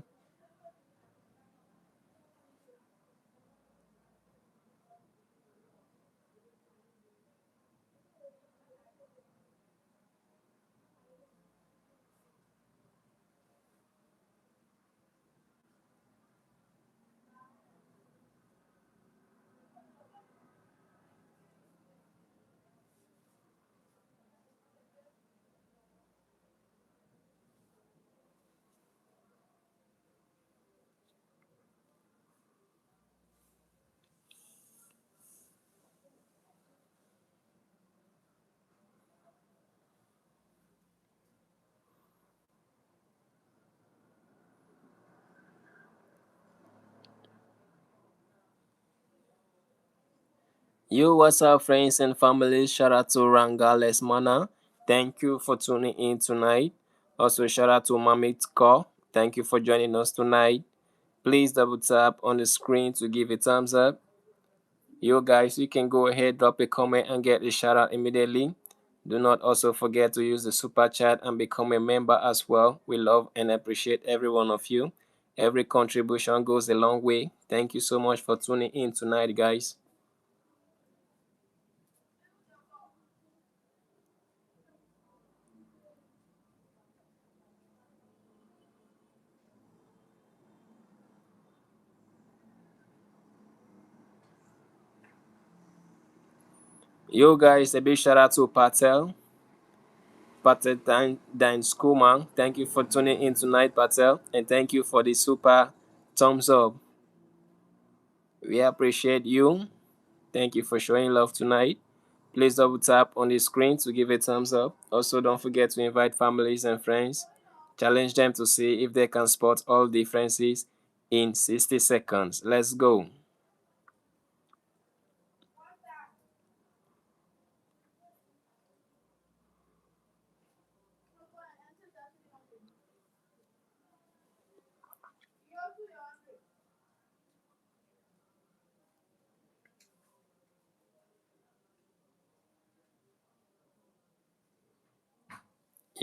Yo, what's up, friends and family? Shout out to Rangales Mana. Thank you for tuning in tonight. Also, shout out to Mamit Ko. Thank you for joining us tonight. Please double tap on the screen to give a thumbs up. Yo, guys, you can go ahead, drop a comment, and get a shout out immediately. Do not also forget to use the super chat and become a member as well. We love and appreciate every one of you. Every contribution goes a long way. Thank you so much for tuning in tonight, guys. Yo, guys, a big shout out to Patel. Patel Dan Schoolman. Thank you for tuning in tonight, Patel. And thank you for the super thumbs up. We appreciate you. Thank you for showing love tonight. Please double tap on the screen to give a thumbs up. Also, don't forget to invite families and friends. Challenge them to see if they can spot all differences in 60 seconds. Let's go.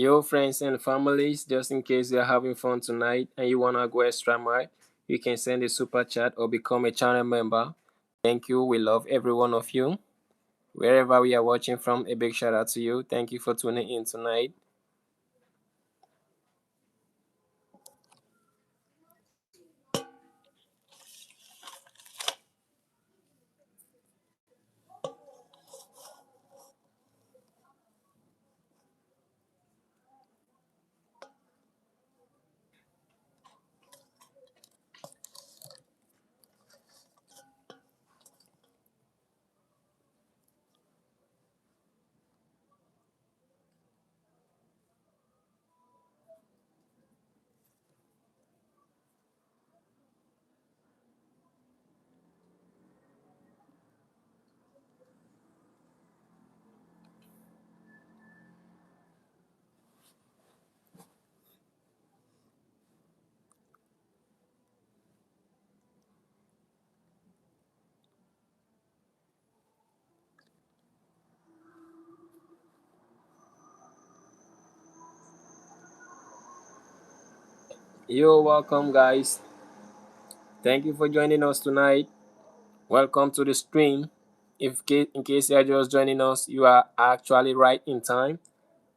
Yo, friends and families, just in case you're having fun tonight and you want to go extra mile, you can send a super chat or become a channel member. Thank you. We love every one of you. Wherever we are watching from, a big shout out to you. Thank you for tuning in tonight. Yo, welcome, guys. Thank you for joining us tonight. Welcome to the stream. In case you are just joining us, you are actually right in time.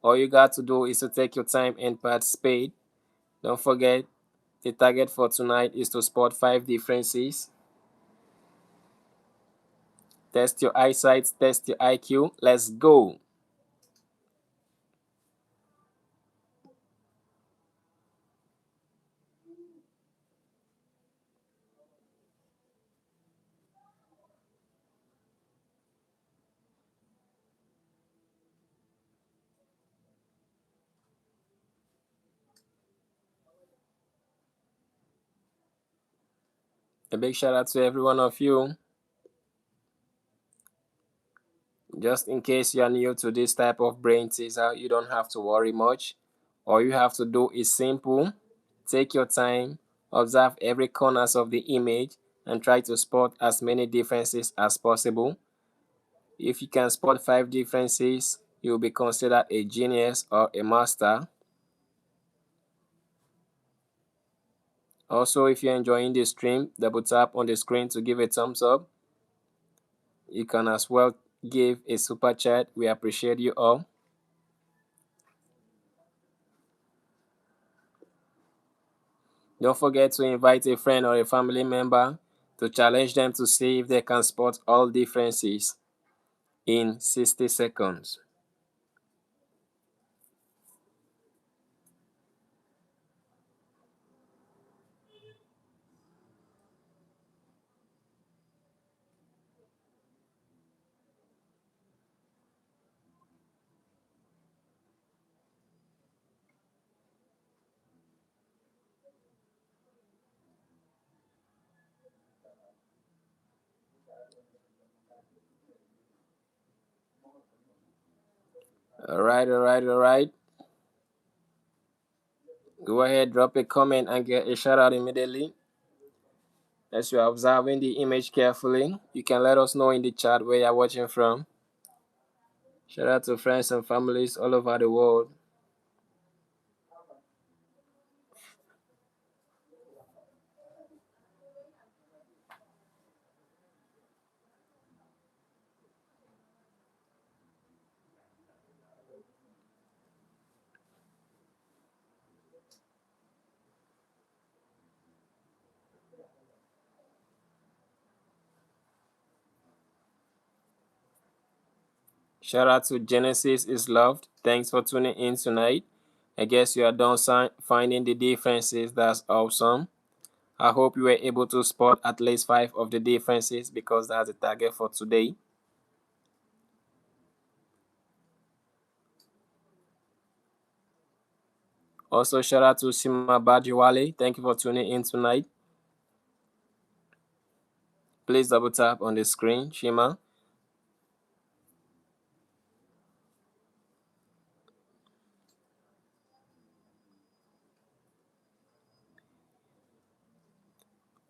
All you got to do is to take your time and participate. Don't forget, the target for tonight is to spot 5 differences. Test your eyesight, test your IQ. Let's go. A big shout out to every one of you. Just in case you are new to this type of brain teaser, you don't have to worry much. All you have to do is simple. Take your time, observe every corners of the image, and try to spot as many differences as possible. If you can spot 5 differences, you'll be considered a genius or a master. Also, if you're enjoying the stream, double tap on the screen to give a thumbs up. You can as well give a super chat. We appreciate you all. Don't forget to invite a friend or a family member to challenge them to see if they can spot all differences in 60 seconds. All right. Go ahead, drop a comment and get a shout out immediately. As you are observing the image carefully, you can let us know in the chat where you're watching from. Shout out to friends and families all over the world. Shout out to Genesis is loved. Thanks for tuning in tonight. I guess you are done finding the differences. That's awesome. I hope you were able to spot at least 5 of the differences because that's the target for today. Also, shout out to Sima Bajiwale. Thank you for tuning in tonight. Please double tap on the screen, Shima.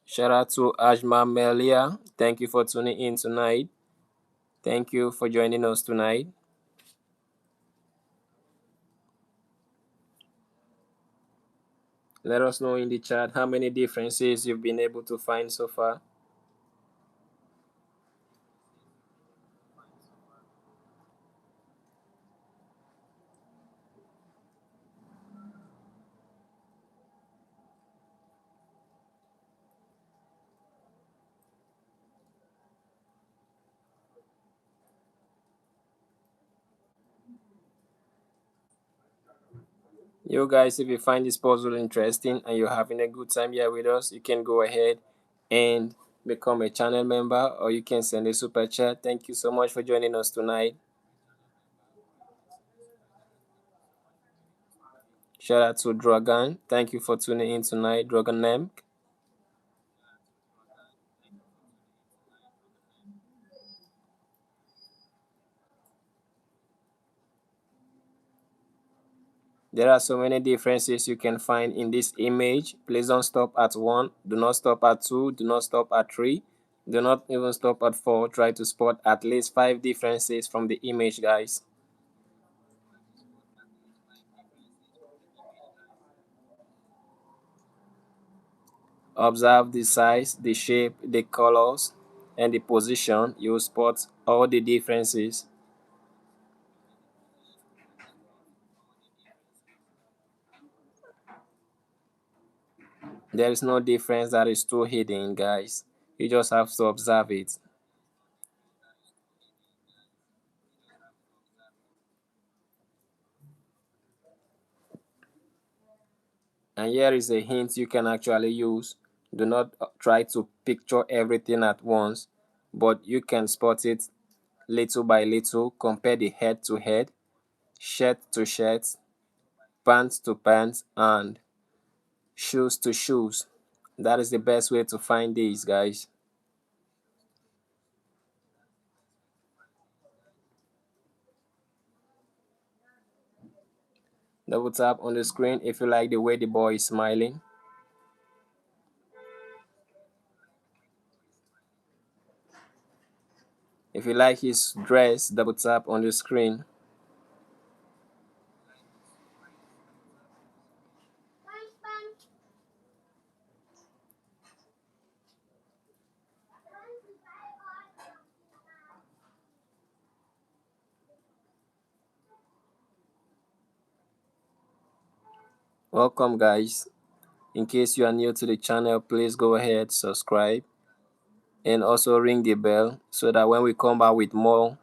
Shout out to Ajma Melia. Thank you for tuning in tonight. Thank you for joining us tonight. Let us know in the chat how many differences you've been able to find so far. You guys, if you find this puzzle interesting and you're having a good time here with us, you can go ahead and become a channel member or you can send a super chat. Thank you so much for joining us tonight. Shout out to Dragon. Thank you for tuning in tonight, Dragon Name. There are so many differences you can find in this image. Please don't stop at 1. Do not stop at 2. Do not stop at 3. Do not even stop at 4. Try to spot at least 5 differences from the image, guys. Observe the size, the shape, the colors, and the position. You will spot all the differences. There is no difference that is too hidden, guys. You just have to observe it. And here is a hint you can actually use. Do not try to picture everything at once, but you can spot it little by little. Compare the head to head, shirt to shirt, pants to pants, and shoes to shoes. That is the best way to find these, guys. Double tap on the screen if you like the way the boy is smiling. If you like his dress, double tap on the screen. Welcome, guys. In case you are new to the channel, please go ahead, subscribe, and also ring the bell so that when we come back with more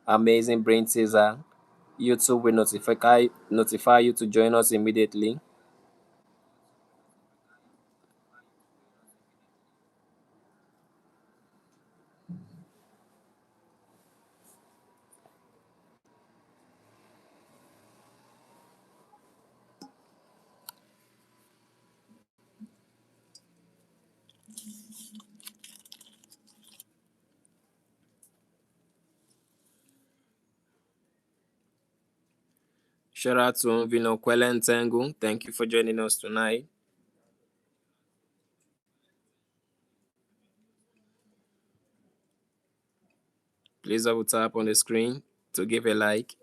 amazing brain teaser, YouTube will notify you to join us immediately. Shout out to Vino Kwelen Tengu. Thank you for joining us tonight. Please double tap on the screen to give a like.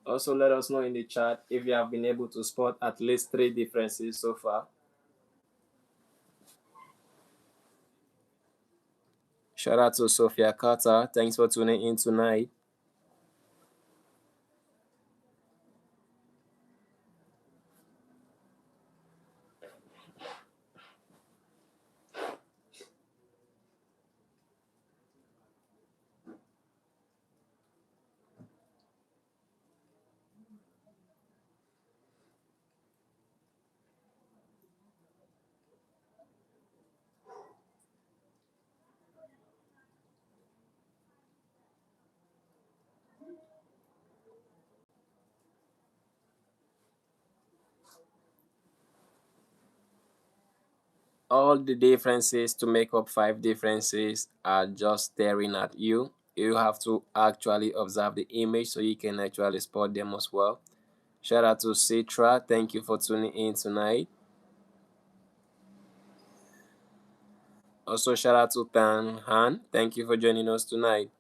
Also, let us know in the chat if you have been able to spot at least 3 differences so far. Shout out to Sophia Carter. Thanks for tuning in tonight. All the differences to make up 5 differences are just staring at you. You have to actually observe the image so you can actually spot them as well. Shout out to Citra. Thank you for tuning in tonight. Also, shout out to Tan Han. Thank you for joining us tonight.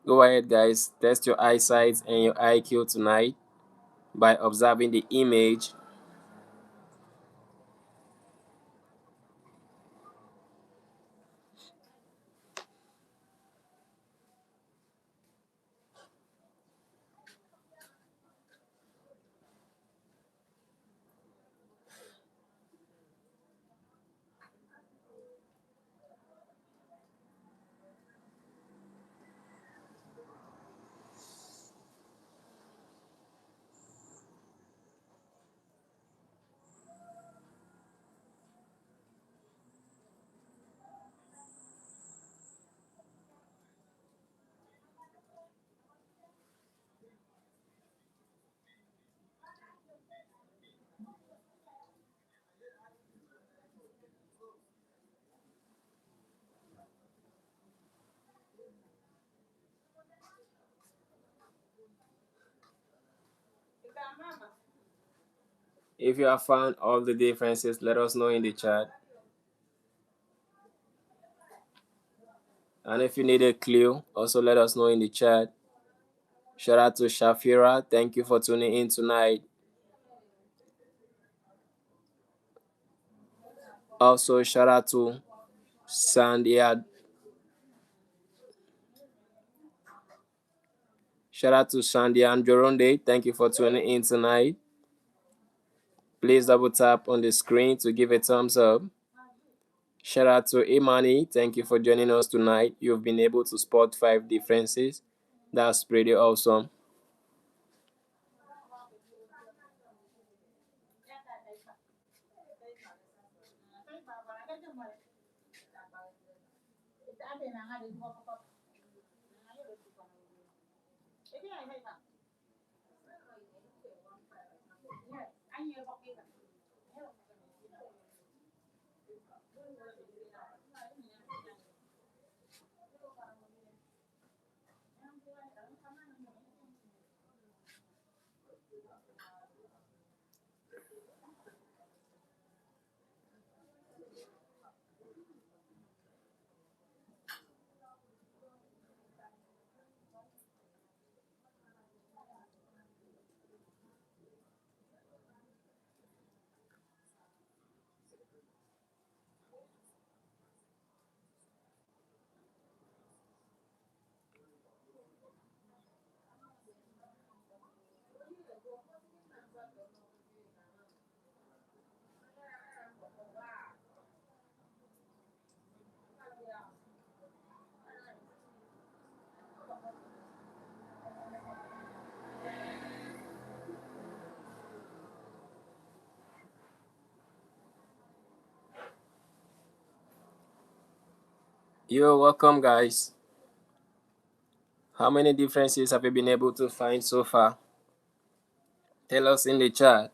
Go ahead, guys. Test your eyesight and your IQ tonight by observing the image. If you have found all the differences, let us know in the chat. And if you need a clue, also let us know in the chat. Shout out to Shafira. Thank you for tuning in tonight. Also, shout out to Sandia. Shout out to Sandia and Joronde. Thank you for tuning in tonight. Please double tap on the screen to give a thumbs up. Shout out to Imani. Thank you for joining us tonight. You've been able to spot 5 differences. That's pretty awesome. You're welcome, guys. How many differences have you been able to find so far? Tell us in the chat.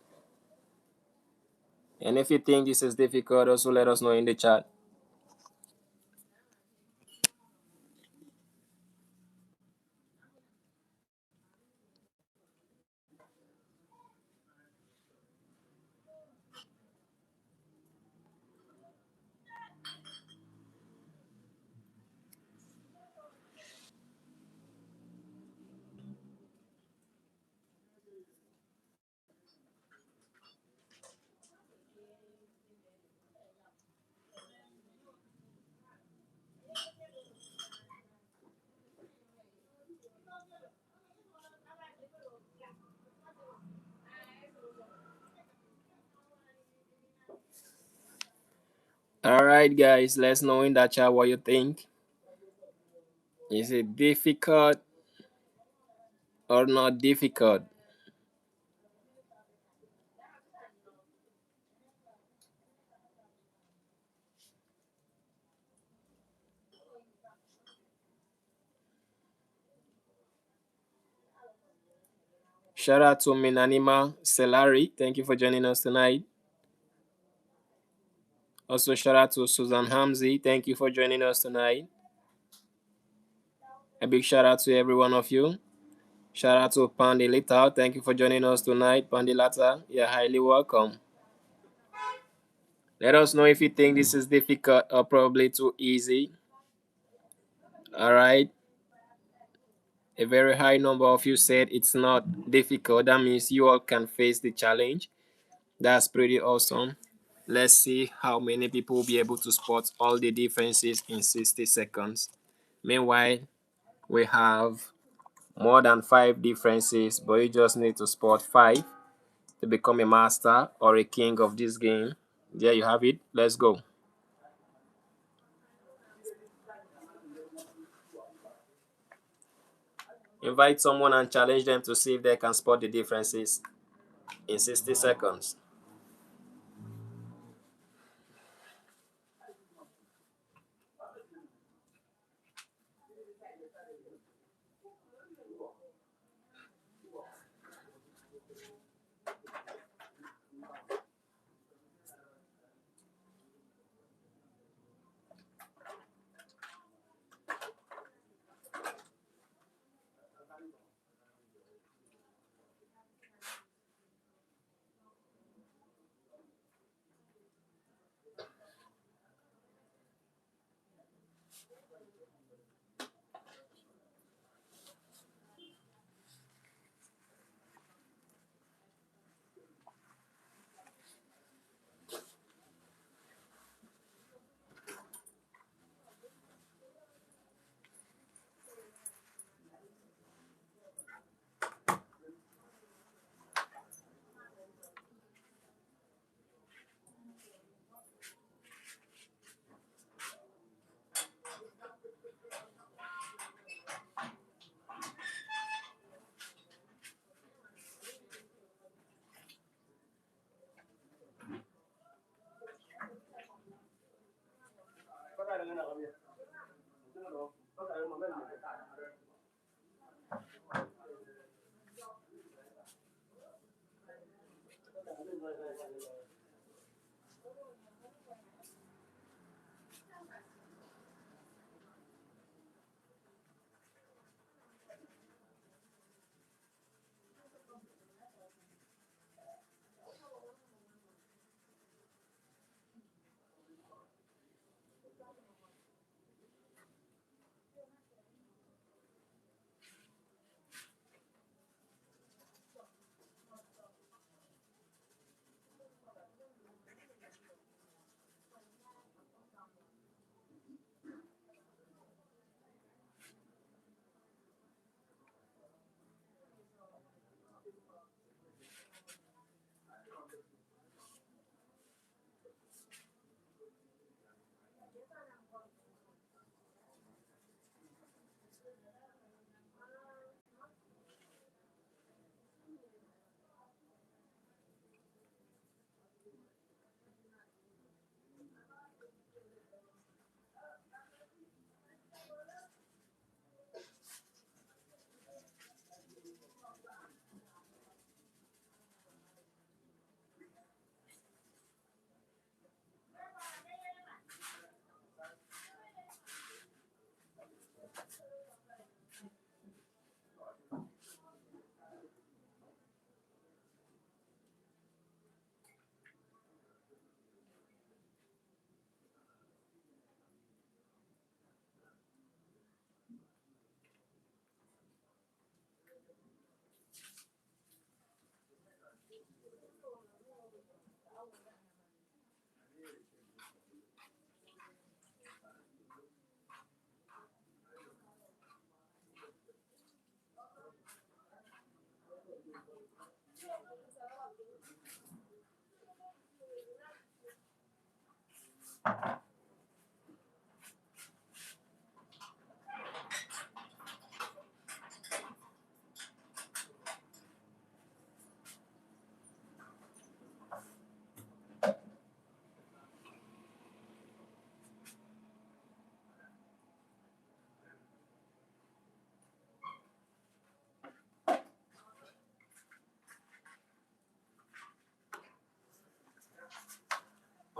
And if you think this is difficult, also let us know in the chat. All right, guys, let's know in the chat what you think. Is it difficult or not difficult? Shout out to Minanima Selari. Thank you for joining us tonight. Also, shout out to Susan Hamzi. Thank you for joining us tonight. A big shout out to every one of you. Shout out to Pandi Lita. Thank you for joining us tonight, Pandi Lata. You're highly welcome. Let us know if you think this is difficult or probably too easy. All right. A very high number of you said it's not difficult. That means you all can face the challenge. That's pretty awesome. Let's see how many people will be able to spot all the differences in 60 seconds. Meanwhile, we have more than 5 differences, but you just need to spot 5 to become a master or a king of this game. There you have it. Let's go. Invite someone and challenge them to see if they can spot the differences in 60 seconds.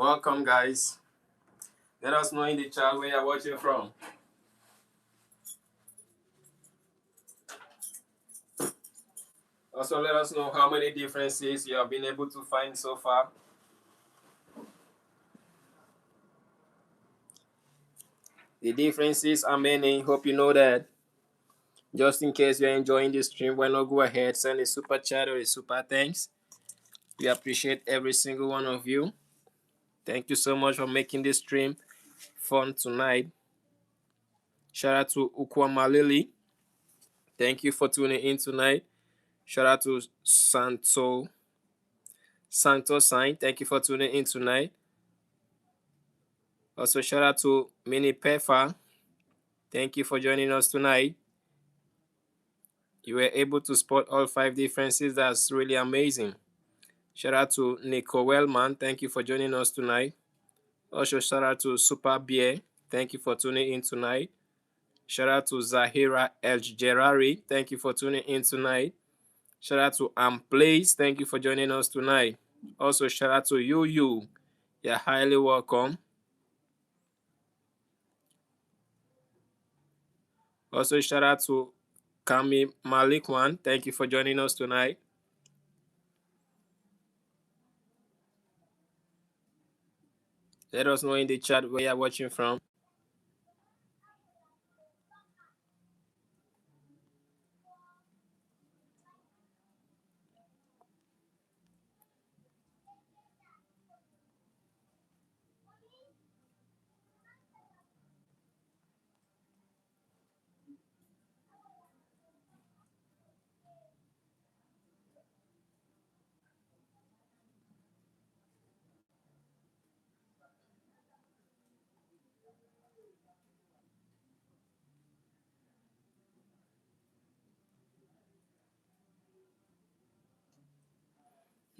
Welcome, guys. Let us know in the chat where you're watching from. Also, let us know how many differences you have been able to find so far. The differences are many. Hope you know that. Just in case you're enjoying the stream, why not go ahead, send a super chat or a super thanks. We appreciate every single one of you. Thank you so much for making this stream fun tonight. Shout out to Ukwamalili. Thank you for tuning in tonight. Shout out to Santo Sign. Thank you for tuning in tonight. Also, shout out to Mini Pefa. Thank you for joining us tonight. You were able to spot all 5 differences. That's really amazing. Shout out to Nico Wellman. Thank you for joining us tonight. Also, shout out to Super Beer. Thank you for tuning in tonight. Shout out to Zahira El Gerari. Thank you for tuning in tonight. Shout out to Amplace. Thank you for joining us tonight. Also, shout out to you. You're highly welcome. Also, shout out to Kami Malikwan. Thank you for joining us tonight. Let us know in the chat where you're watching from.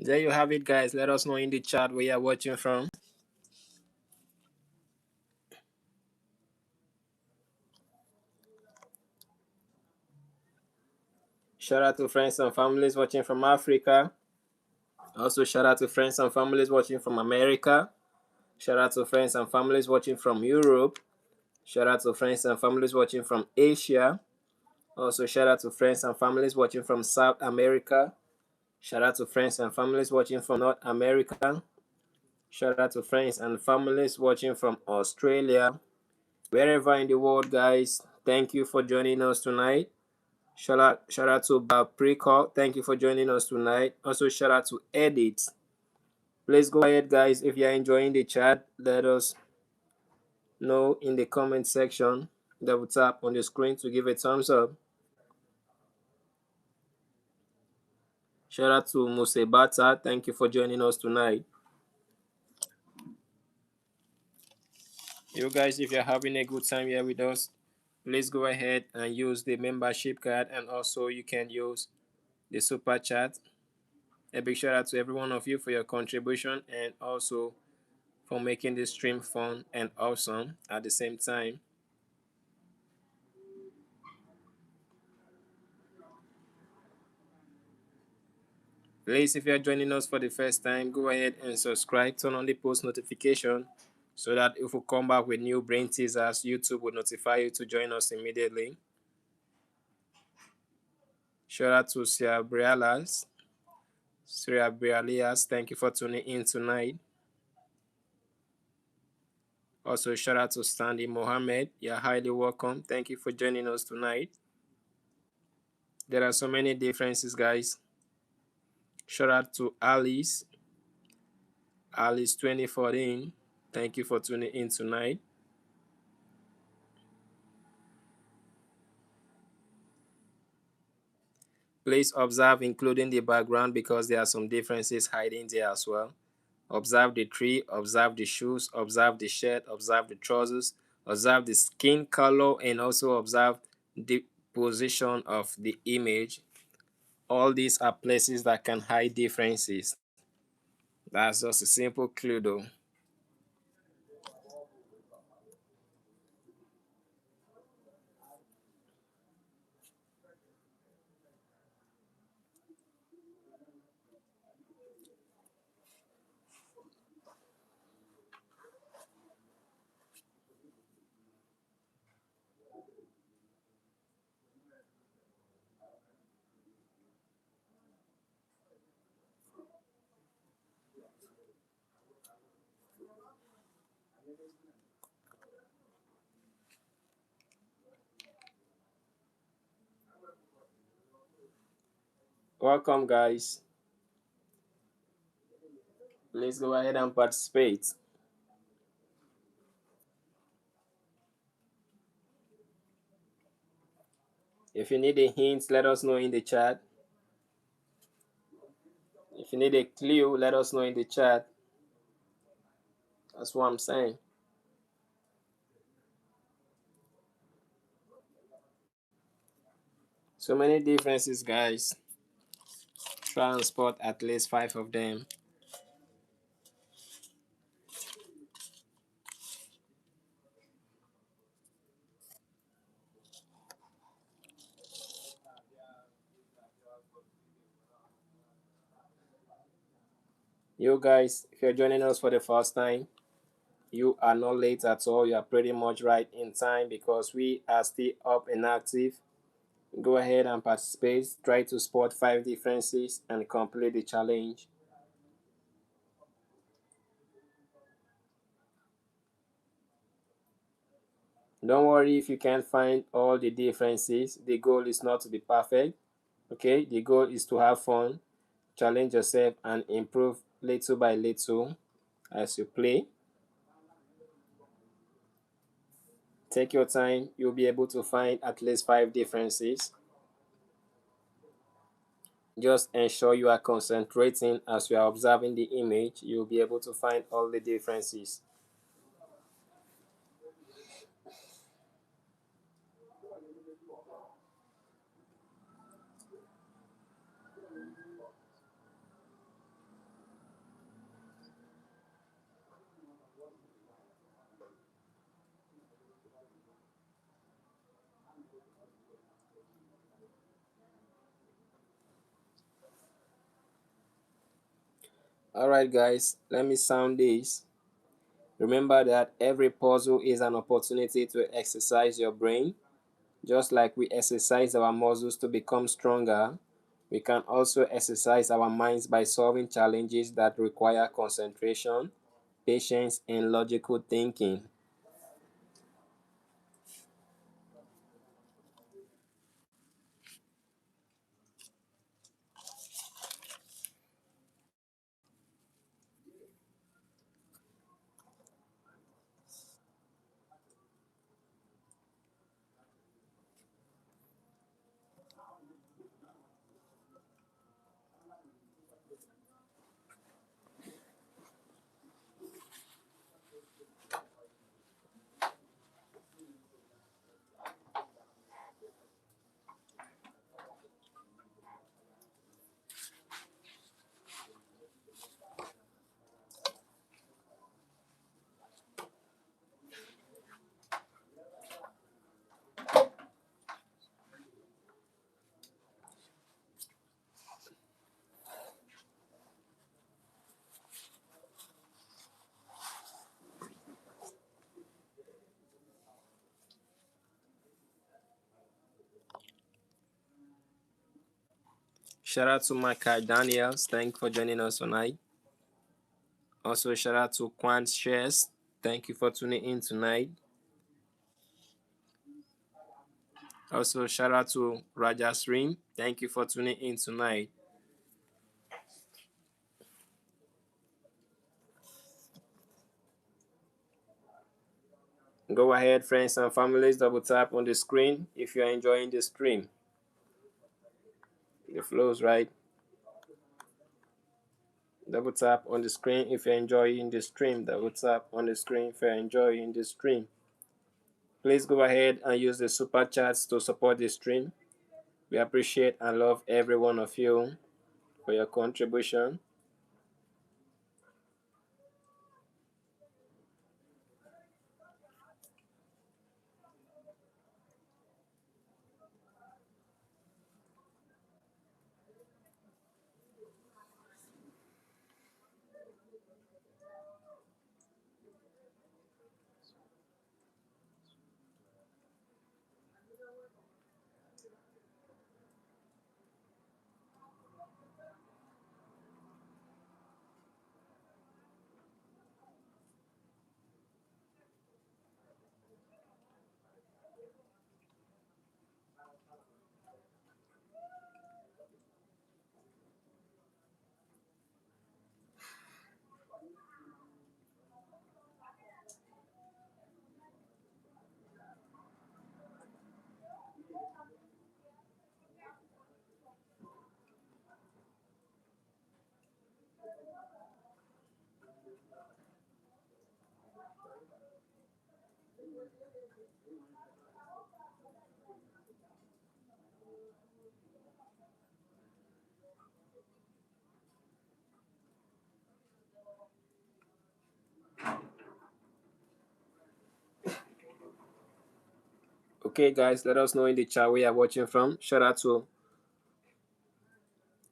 There you have it, guys. Let us know in the chat where you're watching from. Shout out to friends and families watching from Africa. Also, shout out to friends and families watching from America. Shout out to friends and families watching from Europe. Shout out to friends and families watching from Asia. Also, shout out to friends and families watching from South America. Shout out to friends and families watching from North America. Shout out to friends and families watching from Australia. Wherever in the world, guys, thank you for joining us tonight. Shout out to Preco. Thank you for joining us tonight. Also, shout out to Edit. Please go ahead, guys. If you're enjoying the chat, let us know in the comment section. Double tap on the screen to give a thumbs up. Shout out to Musebata. Thank you for joining us tonight. You guys, if you're having a good time here with us, please go ahead and use the membership card, and also you can use the super chat. A big shout out to every one of you for your contribution and also for making this stream fun and awesome at the same time. Please, if you're joining us for the first time, go ahead and subscribe, turn on the post notification so that if we come back with new brain teasers, YouTube will notify you to join us immediately. Shout out to Sia Brialas. Thank you for tuning in tonight. Also, shout out to Sandy Mohammed. You're highly welcome. Thank you for joining us tonight. There are so many differences, guys. Shout out to Alice. Alice 2014. Thank you for tuning in tonight. Please observe, including the background, because there are some differences hiding there as well. Observe the tree, observe the shoes, observe the shirt, observe the trousers, observe the skin color, and also observe the position of the image. All these are places that can hide differences. That's just a simple clue though. Welcome, guys. Please go ahead and participate. If you need a hint, let us know in the chat. If you need a clue, let us know in the chat. That's what I'm saying. So many differences, guys. Try and spot at least 5 of them. You guys, if you're joining us for the first time, you are not late at all. You are pretty much right in time because we are still up and active. Go ahead and participate. Try to spot 5 differences and complete the challenge. Don't worry if you can't find all the differences. The goal is not to be perfect. Okay, the goal is to have fun, challenge yourself, and improve little by little as you play. Take your time, you'll be able to find at least 5 differences. Just ensure you are concentrating as you are observing the image. You'll be able to find all the differences. Alright, guys, let me sound this. Remember that every puzzle is an opportunity to exercise your brain. Just like we exercise our muscles to become stronger, we can also exercise our minds by solving challenges that require concentration, patience, and logical thinking. Shout out to my guy Daniels. Thank you for joining us tonight. Also, shout out to Quan Shares. Thank you for tuning in tonight. Also, shout out to Raja Stream. Thank you for tuning in tonight. Go ahead, friends and families, double tap on the screen if you're enjoying the stream. The flow's right. Double tap on the screen if you're enjoying the stream. Double tap on the screen if you're enjoying the stream. Please go ahead and use the super chats to support the stream. We appreciate and love every one of you for your contribution. Okay, guys, let us know in the chat where you're watching from. Shout out to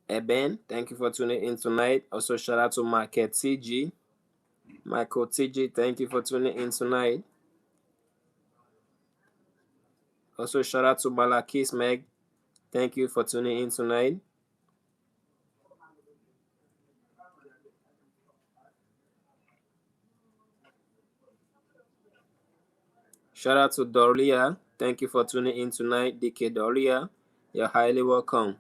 Eben. Thank you for tuning in tonight. Also, shout out to Market TG. Michael TG, thank you for tuning in tonight. Also, shout out to Balakis Meg. Thank you for tuning in tonight. Shout out to Doria. Thank you for tuning in tonight, DK Doria. You're highly welcome.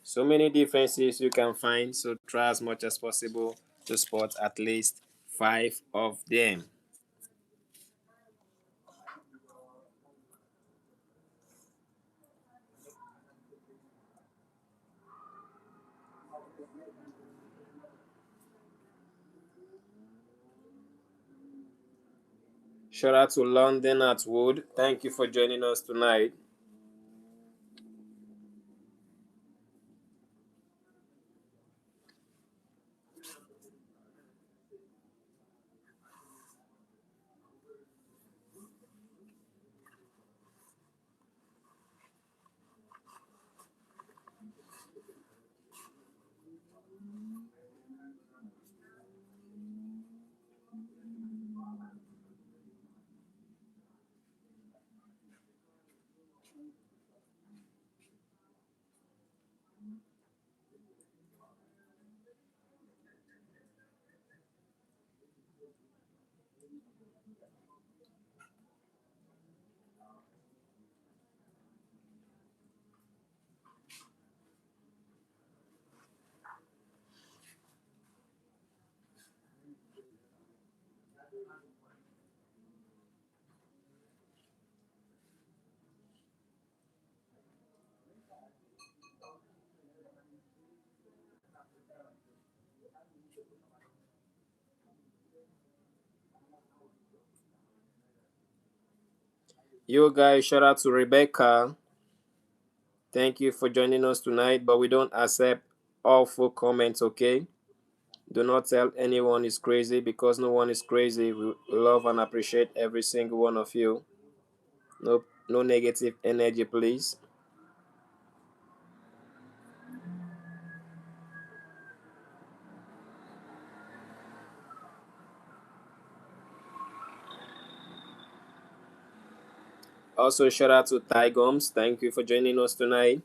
So many differences you can find, so try as much as possible to spot at least 5 of them. Shout out to London Atwood. Thank you for joining us tonight. You guys, shout out to Rebecca. Thank you for joining us tonight, but we don't accept awful comments, okay? Do not tell anyone is crazy because no one is crazy. We love and appreciate every single one of you. No, no negative energy, please. Also, shout out to Ty Gums. Thank you for joining us tonight.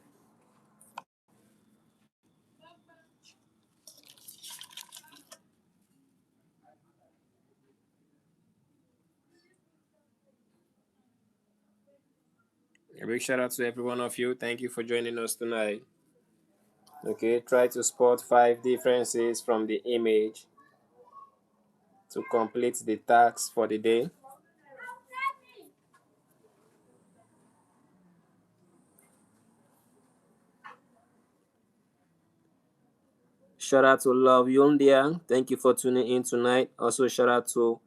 A big shout out to every one of you. Thank you for joining us tonight. Okay, try to spot 5 differences from the image to complete the task for the day. Shout out to Love Yundia. Thank you for tuning in tonight. Also, shout out to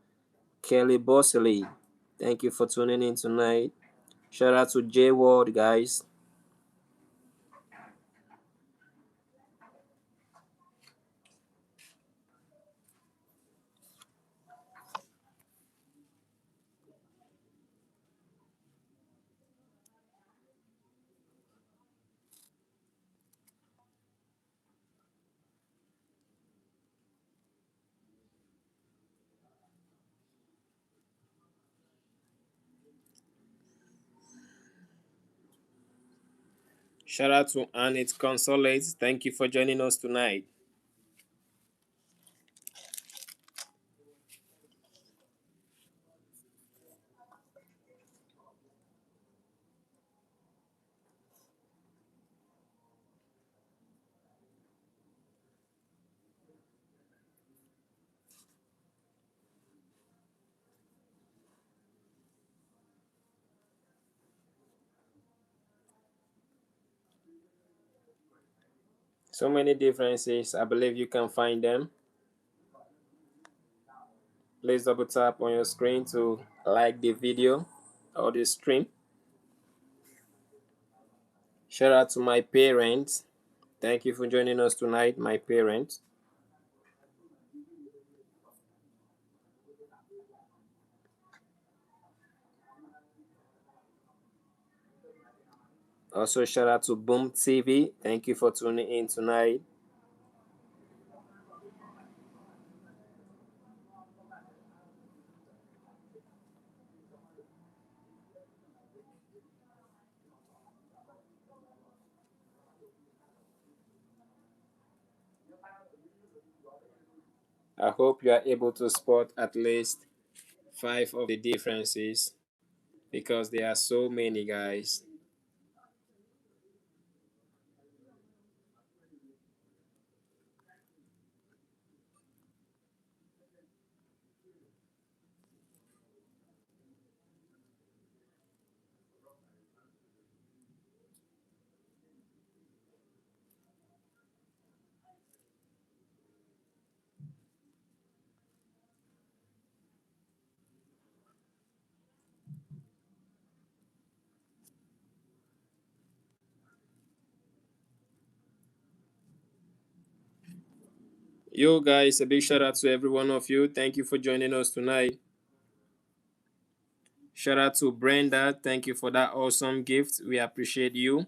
Kelly Bosley. Thank you for tuning in tonight. Shout out to J Ward, guys. Shout out to Annette Consolate. Thank you for joining us tonight. So many differences. I believe you can find them. Please double tap on your screen to like the video or the stream. Shout out to my parents. Thank you for joining us tonight, my parents. Also, shout out to Boom TV. Thank you for tuning in tonight. I hope you are able to spot at least 5 of the differences because there are so many, guys. Yo, guys, a big shout out to every one of you. Thank you for joining us tonight. Shout out to Brenda. Thank you for that awesome gift. We appreciate you.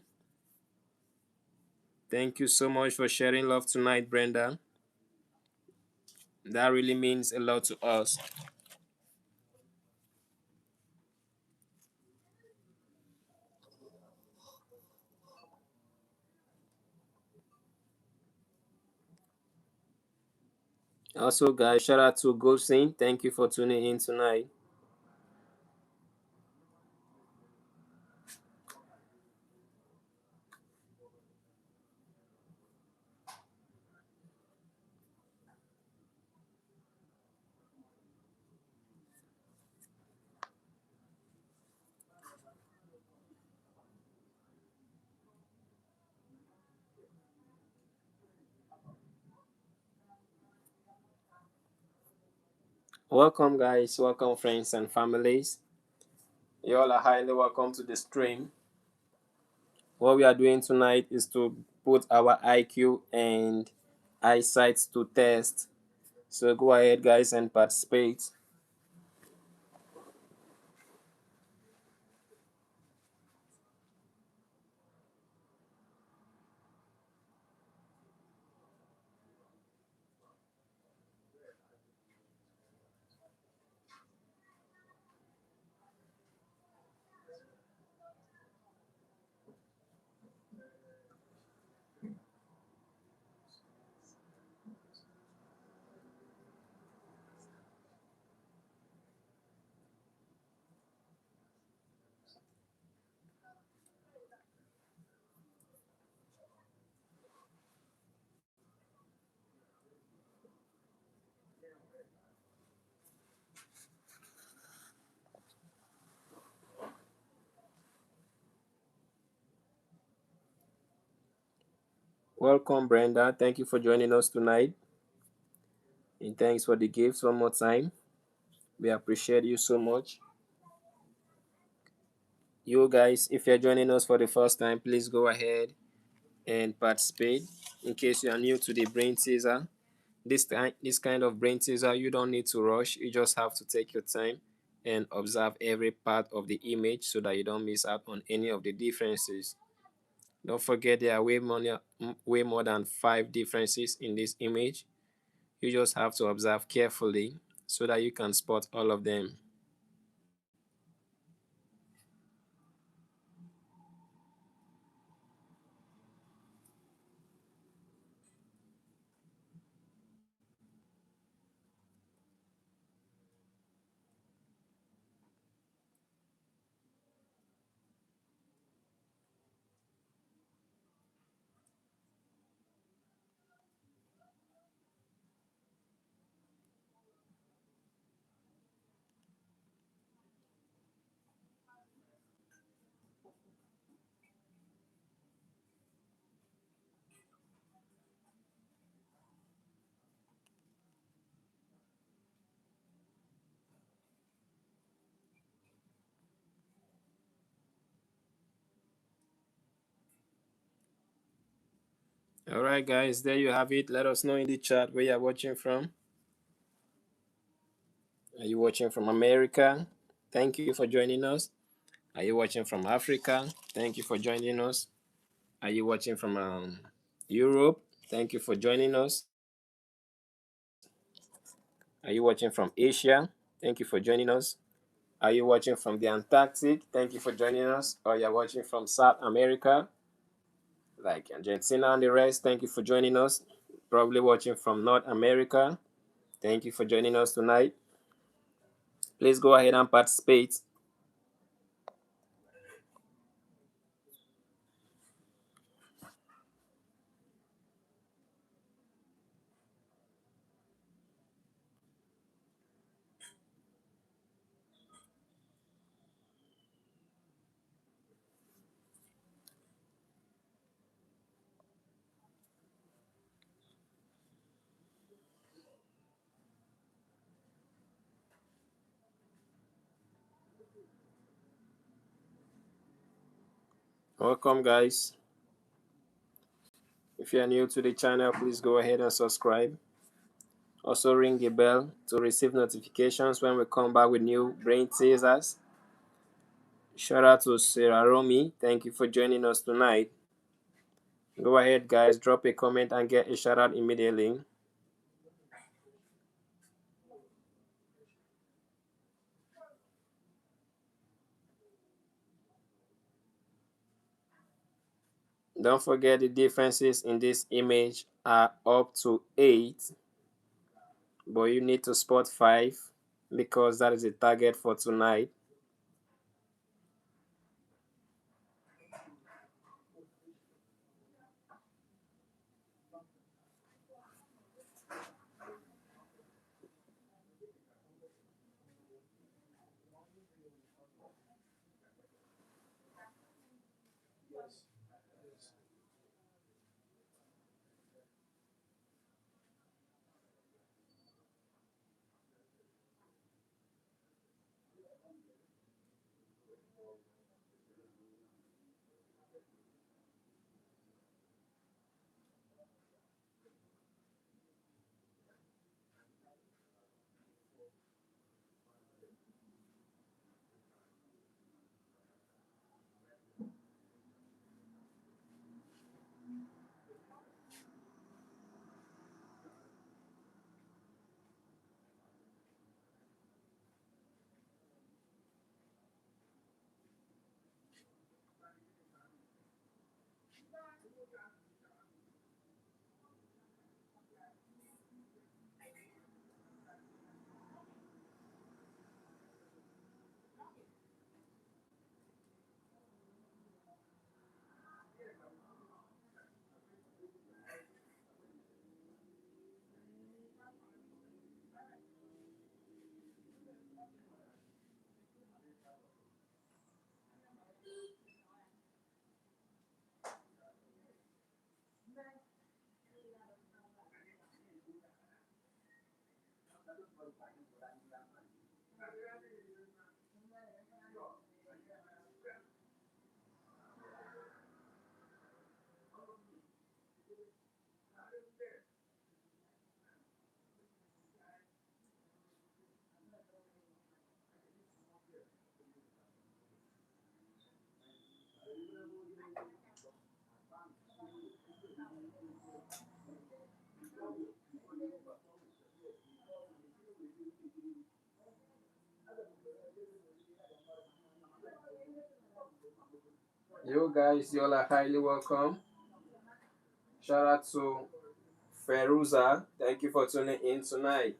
Thank you so much for sharing love tonight, Brenda. That really means a lot to us. Also, guys, shout out to Gosin. Thank you for tuning in tonight. Welcome, guys. Welcome, friends and families. You all are highly welcome to the stream. What we are doing tonight is to put our IQ and eyesight to test. So go ahead, guys, and participate. Welcome, Brenda. Thank you for joining us tonight. And thanks for the gifts one more time. We appreciate you so much. You guys, if you're joining us for the first time, please go ahead and participate. In case you are new to the brain teaser, this kind of brain teaser, you don't need to rush. You just have to take your time and observe every part of the image so that you don't miss out on any of the differences. Don't forget there are way more than 5 differences in this image. You just have to observe carefully so that you can spot all of them. All right, guys, there you have it. Let us know in the chat where you're watching from. Are you watching from America? Thank you for joining us. Are you watching from Africa? Thank you for joining us. Are you watching from Europe? Thank you for joining us. Are you watching from Asia? Thank you for joining us. Are you watching from the Antarctic? Thank you for joining us. Or you're watching from South America, like Argentina and the rest? Thank you for joining us. Probably watching from North America. Thank you for joining us tonight. Please go ahead and participate. Welcome, guys. If you are new to the channel, please go ahead and subscribe. Also, ring the bell to receive notifications when we come back with new brain teasers. Shout out to Sarah Romy. Thank you for joining us tonight. Go ahead, guys, drop a comment and get a shout out immediately. Don't forget the differences in this image are up to 8. but you need to spot 5 because that is the target for tonight. You guys, you all are highly welcome. Shout out to Feruza. Thank you for tuning in tonight.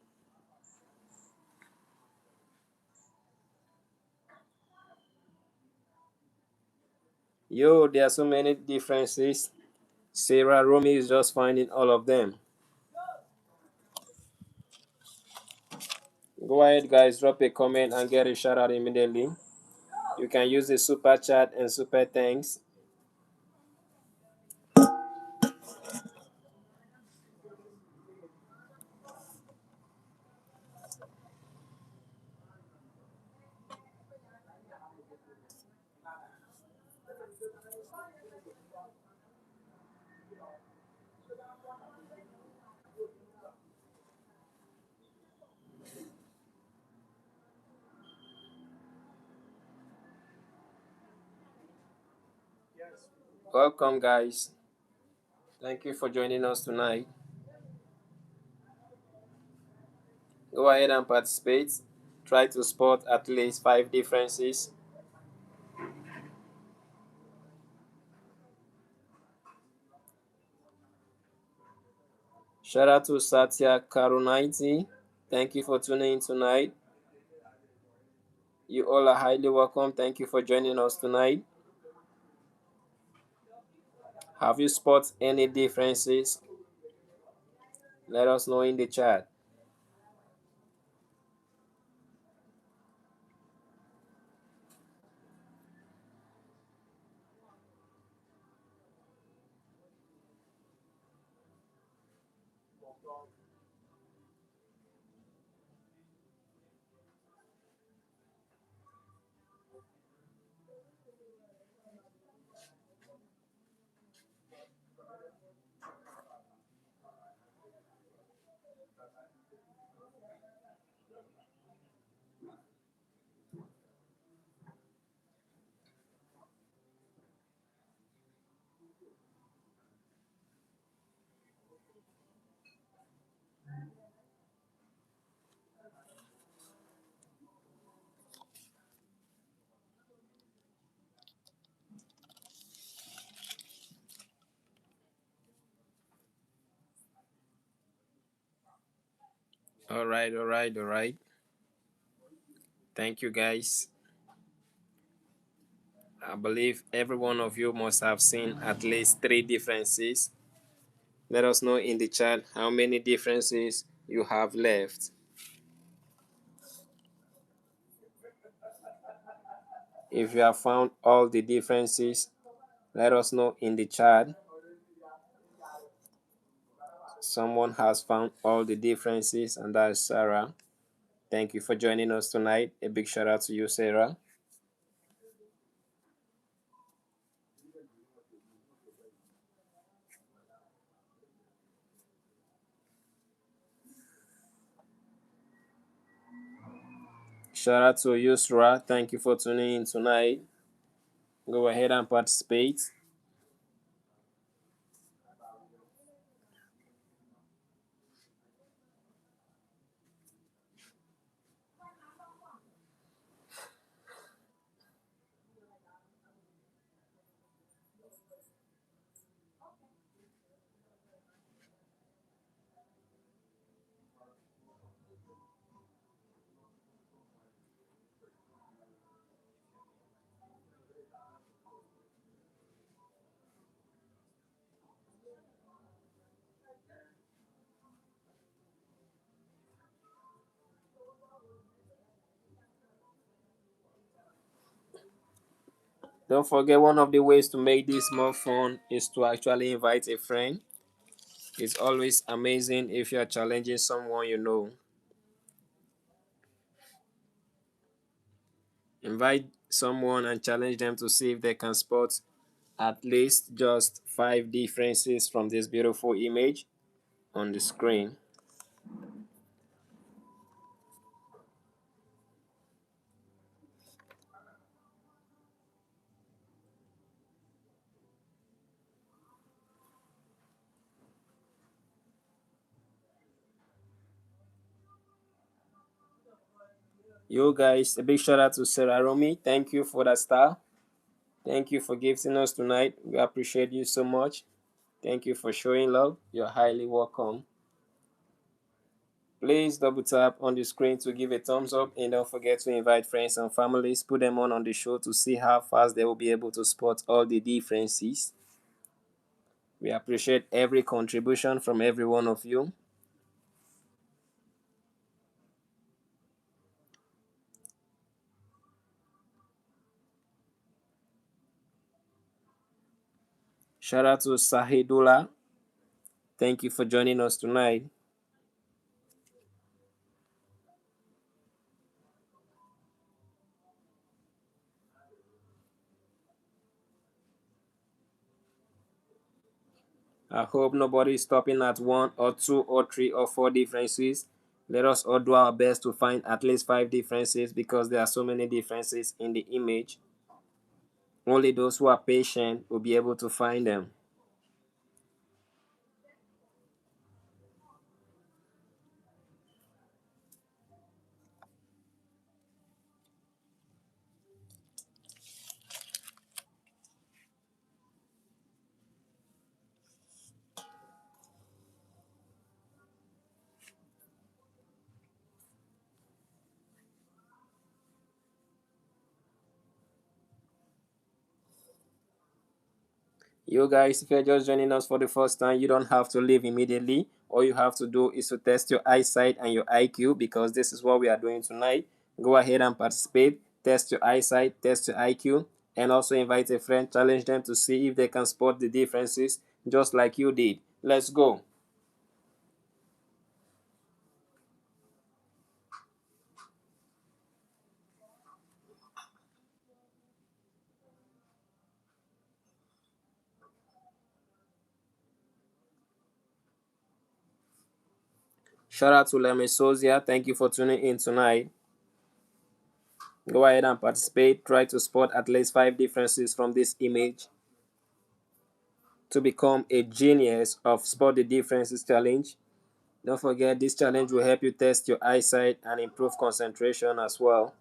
Yo, there are so many differences. Sarah Romy is just finding all of them. Go ahead, guys, drop a comment and get a shout out immediately. You can use the super chat and super thanks. Welcome, guys. Thank you for joining us tonight. Go ahead and participate. Try to spot at least 5 differences. Shout out to Satya Karuniti. Thank you for tuning in tonight. You all are highly welcome. Thank you for joining us tonight. Have you spotted any differences? Let us know in the chat. All right, all right, all right. Thank you, guys. I believe every one of you must have seen at least three differences. Let us know in the chat how many differences you have left. If you have found all the differences, let us know in the chat. Someone has found all the differences, and that is Sarah. Thank you for joining us tonight. A big shout out to you, Sarah. Shout out to Yusra. Thank you for tuning in tonight. Go ahead and participate. Don't forget, one of the ways to make this more fun is to actually invite a friend. It's always amazing if you're challenging someone you know. Invite someone and challenge them to see if they can spot at least just five differences from this beautiful image on the screen. You guys, a big shout out to Sarah Romy. Thank you for that star. Thank you for gifting us tonight. We appreciate you so much. Thank you for showing love. You're highly welcome. Please double tap on the screen to give a thumbs up, and don't forget to invite friends and families. Put them on the show to see how fast they will be able to spot all the differences. We appreciate every contribution from every one of you. Shout out to Sahidullah. Thank you for joining us tonight. I hope nobody is stopping at one or two or three or four differences. Let us all do our best to find at least five differences because there are so many differences in the image. Only those who are patient will be able to find them. You guys, if you're just joining us for the first time, you don't have to leave immediately. All you have to do is to test your eyesight and your IQ because this is what we are doing tonight. Go ahead and participate. Test your eyesight, test your IQ, and also invite a friend. Challenge them to see if they can spot the differences just like you did. Let's go. Shout out to Lemesozia. Thank you for tuning in tonight. Go ahead and participate. Try to spot at least five differences from this image to become a genius of Spot the Differences challenge. Don't forget, this challenge will help you test your eyesight and improve concentration as well.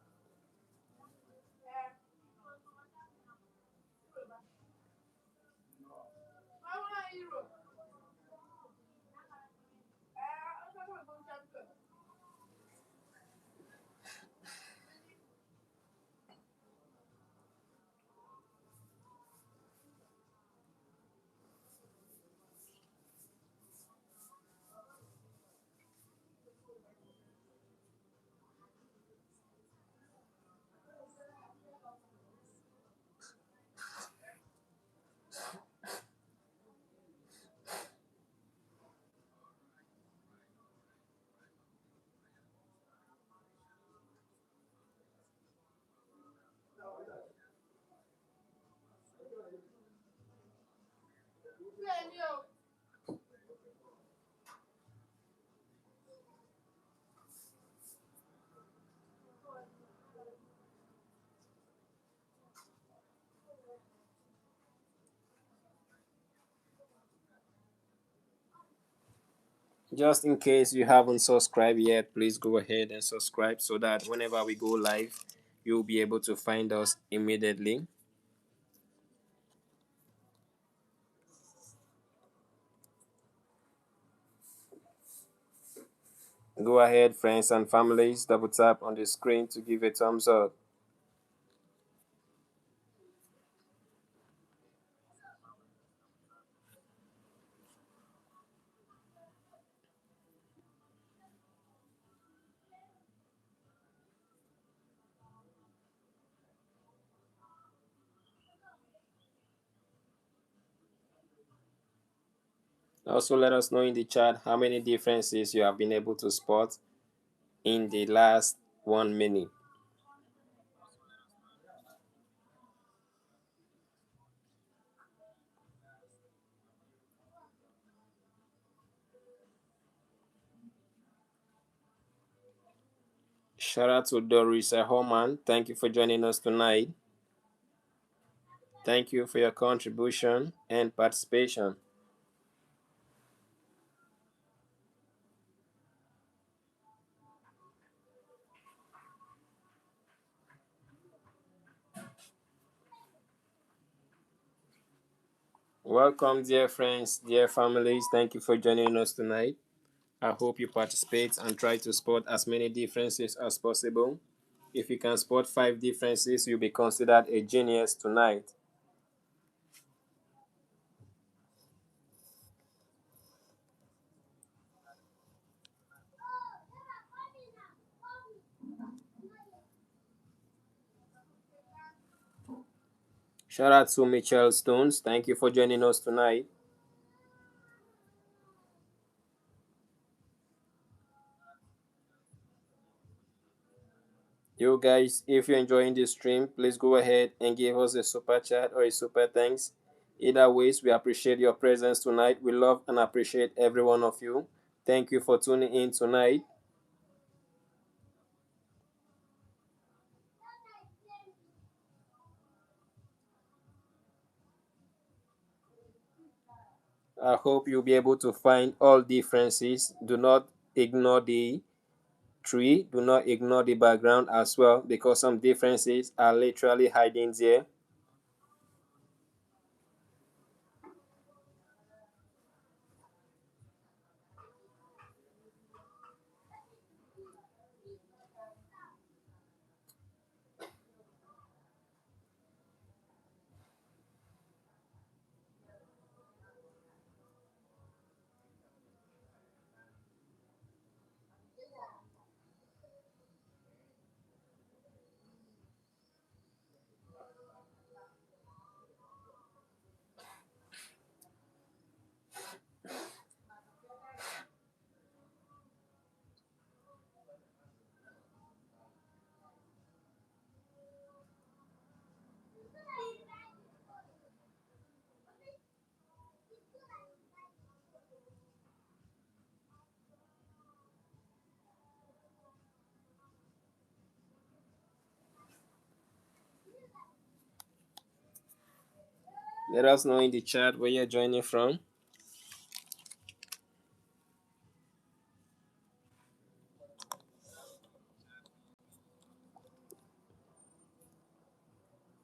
Just in case you haven't subscribed yet, please go ahead and subscribe so that whenever we go live, you'll be able to find us immediately. Go ahead, friends and families, double tap on the screen to give a thumbs up. Also, let us know in the chat how many differences you have been able to spot in the last 1 minute. Shout out to Doris Homan. Thank you for joining us tonight. Thank you for your contribution and participation. Welcome, dear friends, dear families. Thank you for joining us tonight. I hope you participate and try to spot as many differences as possible. If you can spot 5 differences, you'll be considered a genius tonight. Shout out to Michelle Stones. Thank you for joining us tonight. You guys, if you're enjoying this stream, please go ahead and give us a super chat or a super thanks. Either ways, we appreciate your presence tonight. We love and appreciate every one of you. Thank you for tuning in tonight. I hope you'll be able to find all differences. Do not ignore the tree. Do not ignore the background as well because some differences are literally hiding there. Let us know in the chat where you're joining from.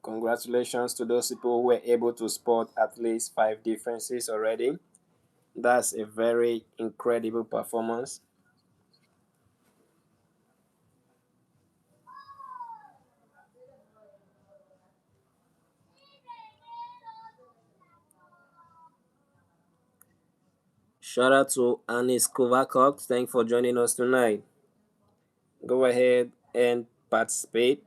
Congratulations to those people who were able to spot at least 5 differences already. That's a very incredible performance. Shout out to Anis Kovakok. Thanks for joining us tonight. Go ahead and participate.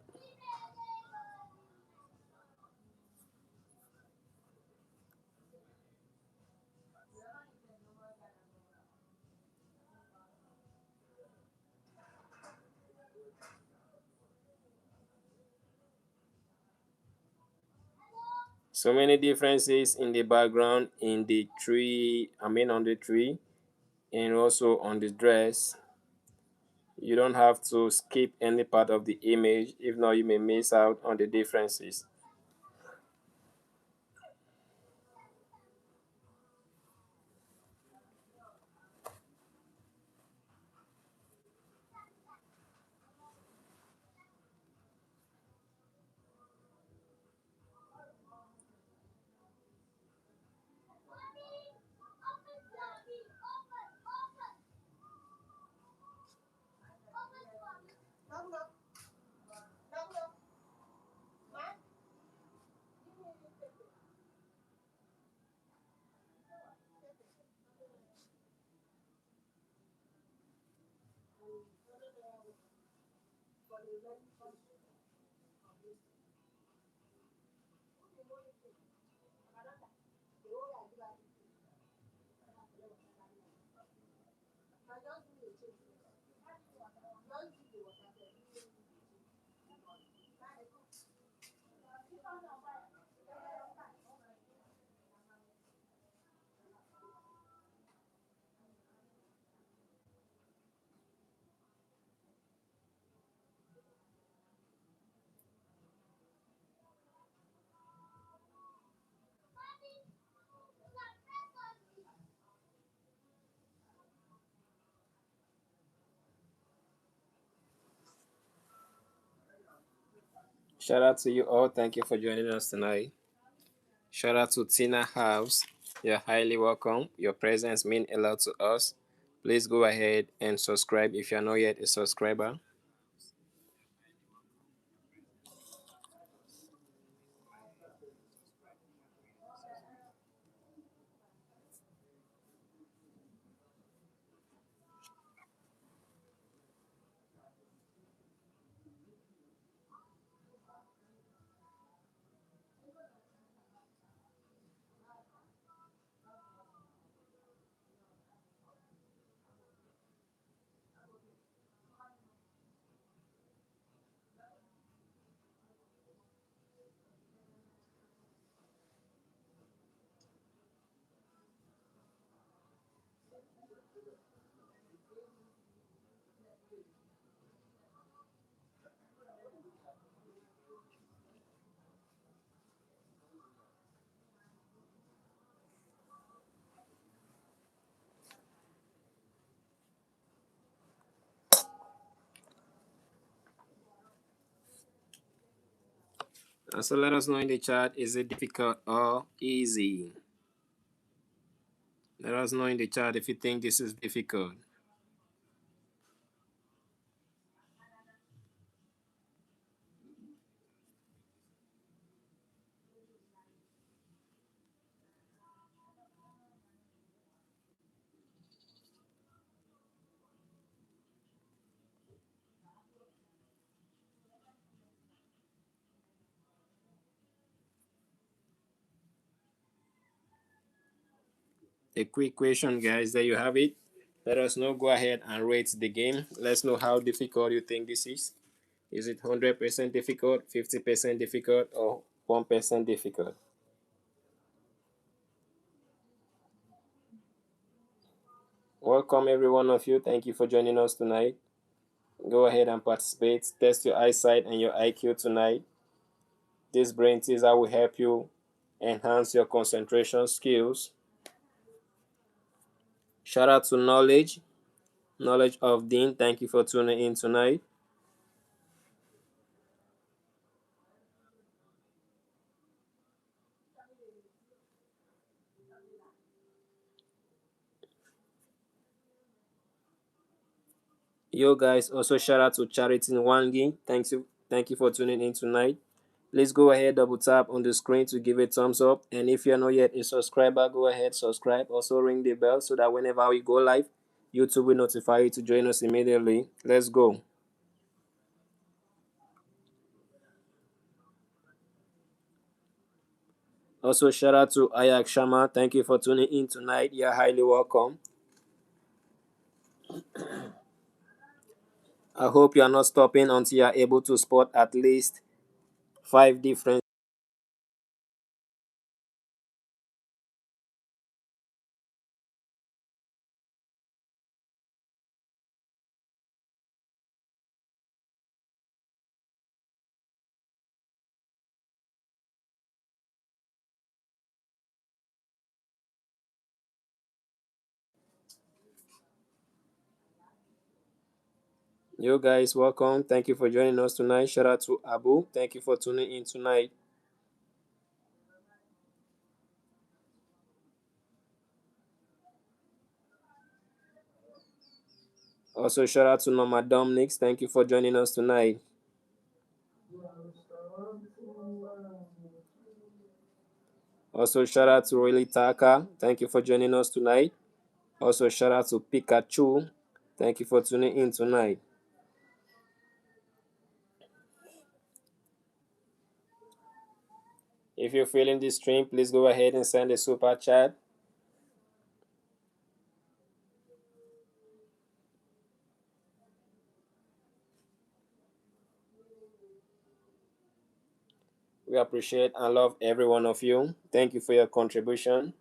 So many differences in the background, in the tree, on the tree, and also on the dress. You don't have to skip any part of the image, if not you may miss out on the differences. Shout out to you all. Thank you for joining us tonight. Shout out to Tina House. You're highly welcome. Your presence means a lot to us. Please go ahead and subscribe if you're not yet a subscriber. So let us know in the chat, is it difficult or easy? Let us know in the chat if you think this is difficult. A quick question, guys. There you have it. Let us know. Go ahead and rate the game. Let's know how difficult you think this is. Is it 100% difficult, 50% difficult, or 1% difficult? Welcome, every one of you. Thank you for joining us tonight. Go ahead and participate. Test your eyesight and your IQ tonight. This brain teaser will help you enhance your concentration skills. Shout out to Knowledge of Dean. Thank you for tuning in tonight. Yo guys, also shout out to Charity Nwangi. Thank you for tuning in tonight. Please go ahead, double tap on the screen to give a thumbs up. And if you're not yet a subscriber, go ahead, subscribe. Also ring the bell so that whenever we go live, YouTube will notify you to join us immediately. Let's go. Also shout out to Ayak Shama. Thank you for tuning in tonight. You're highly welcome. I hope you are not stopping until you are able to spot at least 5 different You guys, welcome. Thank you for joining us tonight. Shout out to Abu. Thank you for tuning in tonight. Also, shout out to Mama Dominics. Thank you for joining us tonight. Also, shout out to Really Taka. Thank you for joining us tonight. Also, shout out to Pikachu. Thank you for tuning in tonight. If you're feeling this stream, please go ahead and send a super chat. We appreciate and love every one of you. Thank you for your contribution.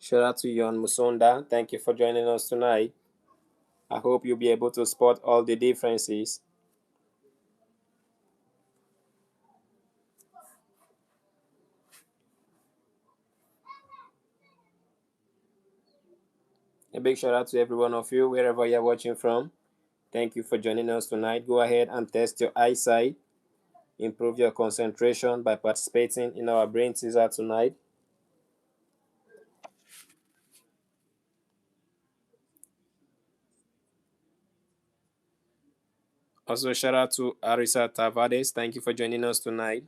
Shout out to Yon Musonda. Thank you for joining us tonight. I hope you'll be able to spot all the differences. A big shout out to every one of you, wherever you're watching from. Thank you for joining us tonight. Go ahead and test your eyesight. Improve your concentration by participating in our brain teaser tonight. Also, shout out to Arisa Tavares. Thank you for joining us tonight.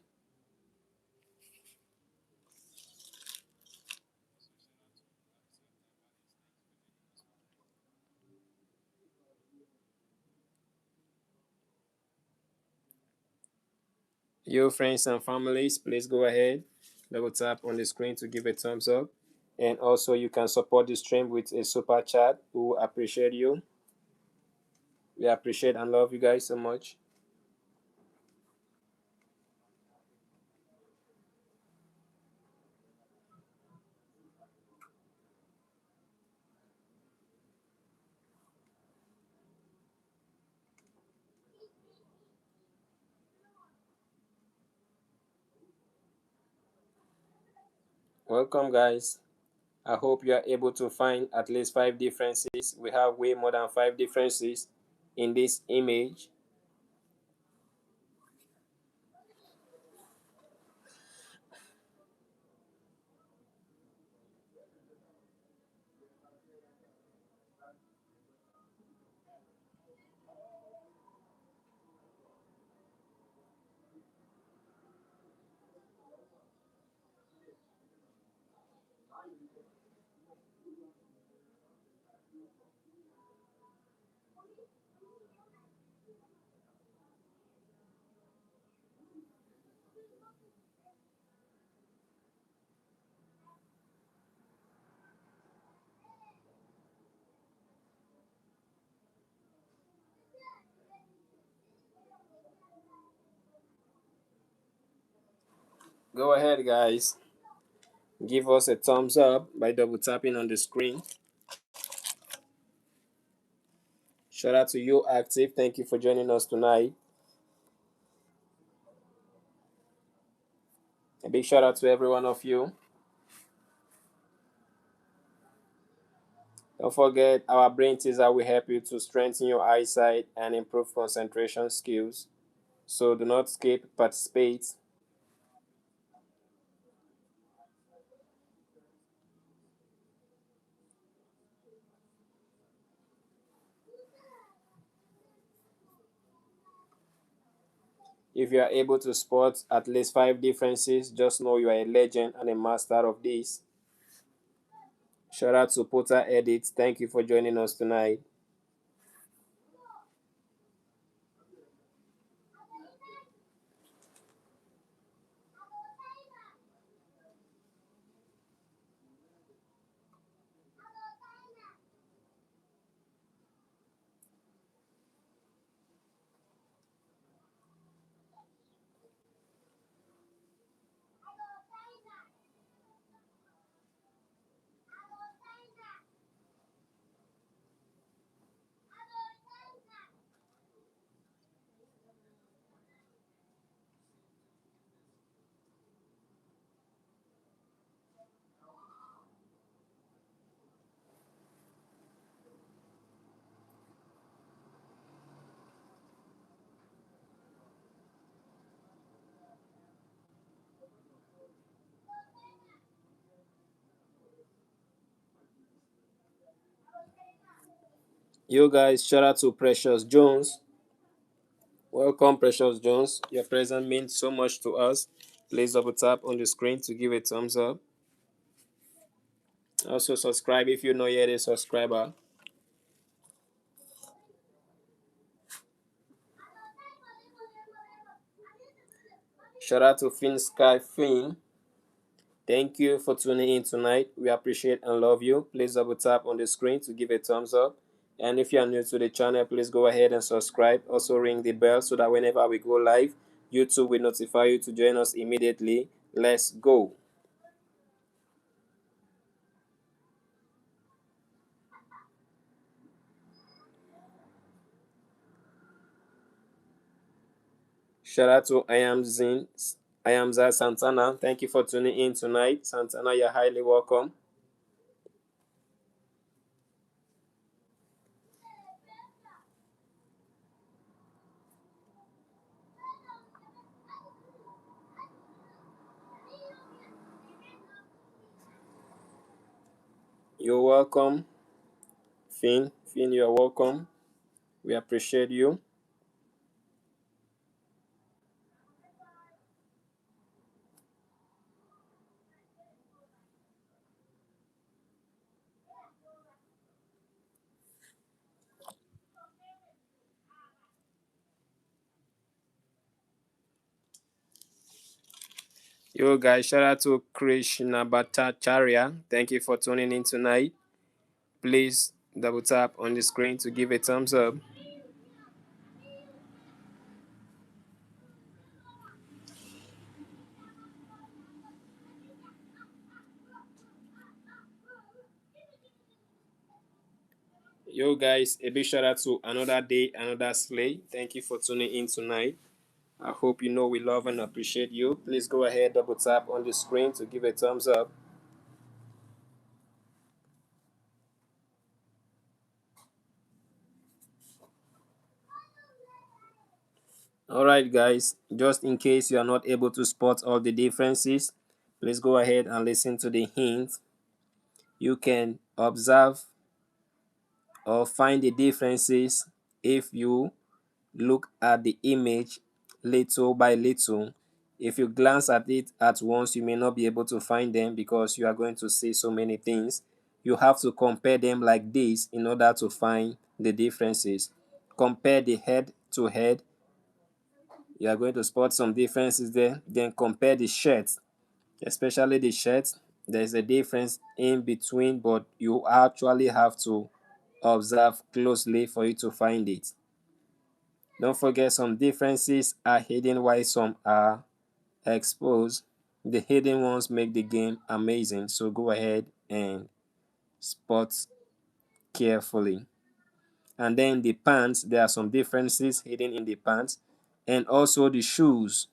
Your friends and families, please go ahead. Double tap on the screen to give a thumbs up. And also, you can support the stream with a super chat. We will appreciate you. We appreciate and love you guys so much. Welcome, guys. I hope you are able to find at least 5 differences. We have way more than 5 differences in this image. Go ahead, guys. Give us a thumbs up by double tapping on the screen. Shout out to you, Active. Thank you for joining us tonight. A big shout out to every one of you. Don't forget, our brain teaser will help you to strengthen your eyesight and improve concentration skills. So do not skip, participate. If you are able to spot at least 5 differences, just know you are a legend and a master of this. Shout out to Potter Edit. Thank you for joining us tonight. You guys, shout out to Precious Jones. Welcome, Precious Jones. Your presence means so much to us. Please double tap on the screen to give a thumbs up. Also, subscribe if you're not yet a subscriber. Shout out to Finn Sky Finn. Thank you for tuning in tonight. We appreciate and love you. Please double tap on the screen to give a thumbs up. And if you are new to the channel, please go ahead and subscribe. Also ring the bell so that whenever we go live, YouTube will notify you to join us immediately. Let's go. Shout out to I am Zai Santana. Thank you for tuning in tonight. Santana, you're highly welcome. You're welcome. Finn, you're welcome. We appreciate you. Yo guys, shout out to Krishna Bhattacharya. Thank you for tuning in tonight. Please double tap on the screen to give a thumbs up. Yo guys, a big shout out to another day, another slay. Thank you for tuning in tonight. I hope you know we love and appreciate you. Please go ahead, double tap on the screen to give a thumbs up. Alright guys, just in case you are not able to spot all the differences, please go ahead and listen to the hint. You can observe or find the differences if you look at the image little by little. If you glance at it at once, you may not be able to find them because you are going to see so many things. You have to compare them like this in order to find the differences. Compare the head to head. You are going to spot some differences there. Then compare the shirts, especially the shirts. There's a difference in between, but you actually have to observe closely for you to find it. Don't forget some differences are hidden while some are exposed. The hidden ones make the game amazing, so go ahead and spot carefully. And then the pants, there are some differences hidden in the pants. And also the shoes.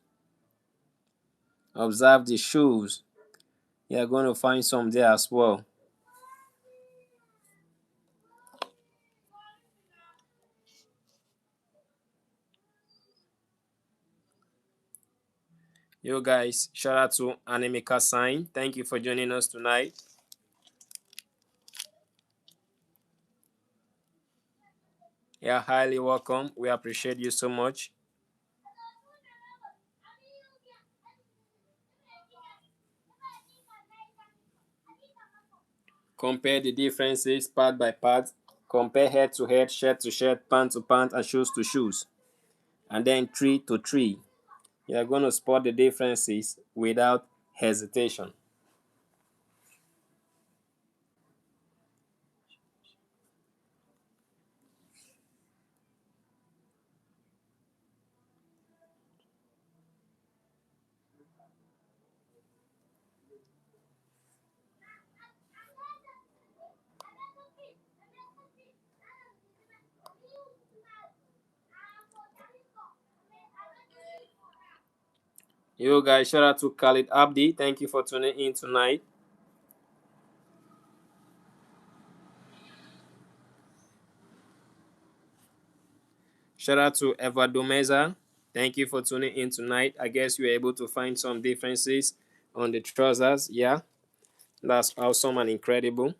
Observe the shoes. You are going to find some there as well. Yo guys, shout out to Anemika Sign. Thank you for joining us tonight. You're highly welcome. We appreciate you so much. Compare the differences part by part. Compare head to head, shirt to shirt, pant to pant, and shoes to shoes. And then tree to tree. You are going to spot the differences without hesitation. Yo guys, shout out to Khalid Abdi. Thank you for tuning in tonight. Shout out to Eva Domeza. Thank you for tuning in tonight. I guess you were able to find some differences on the trousers. Yeah, that's awesome and incredible.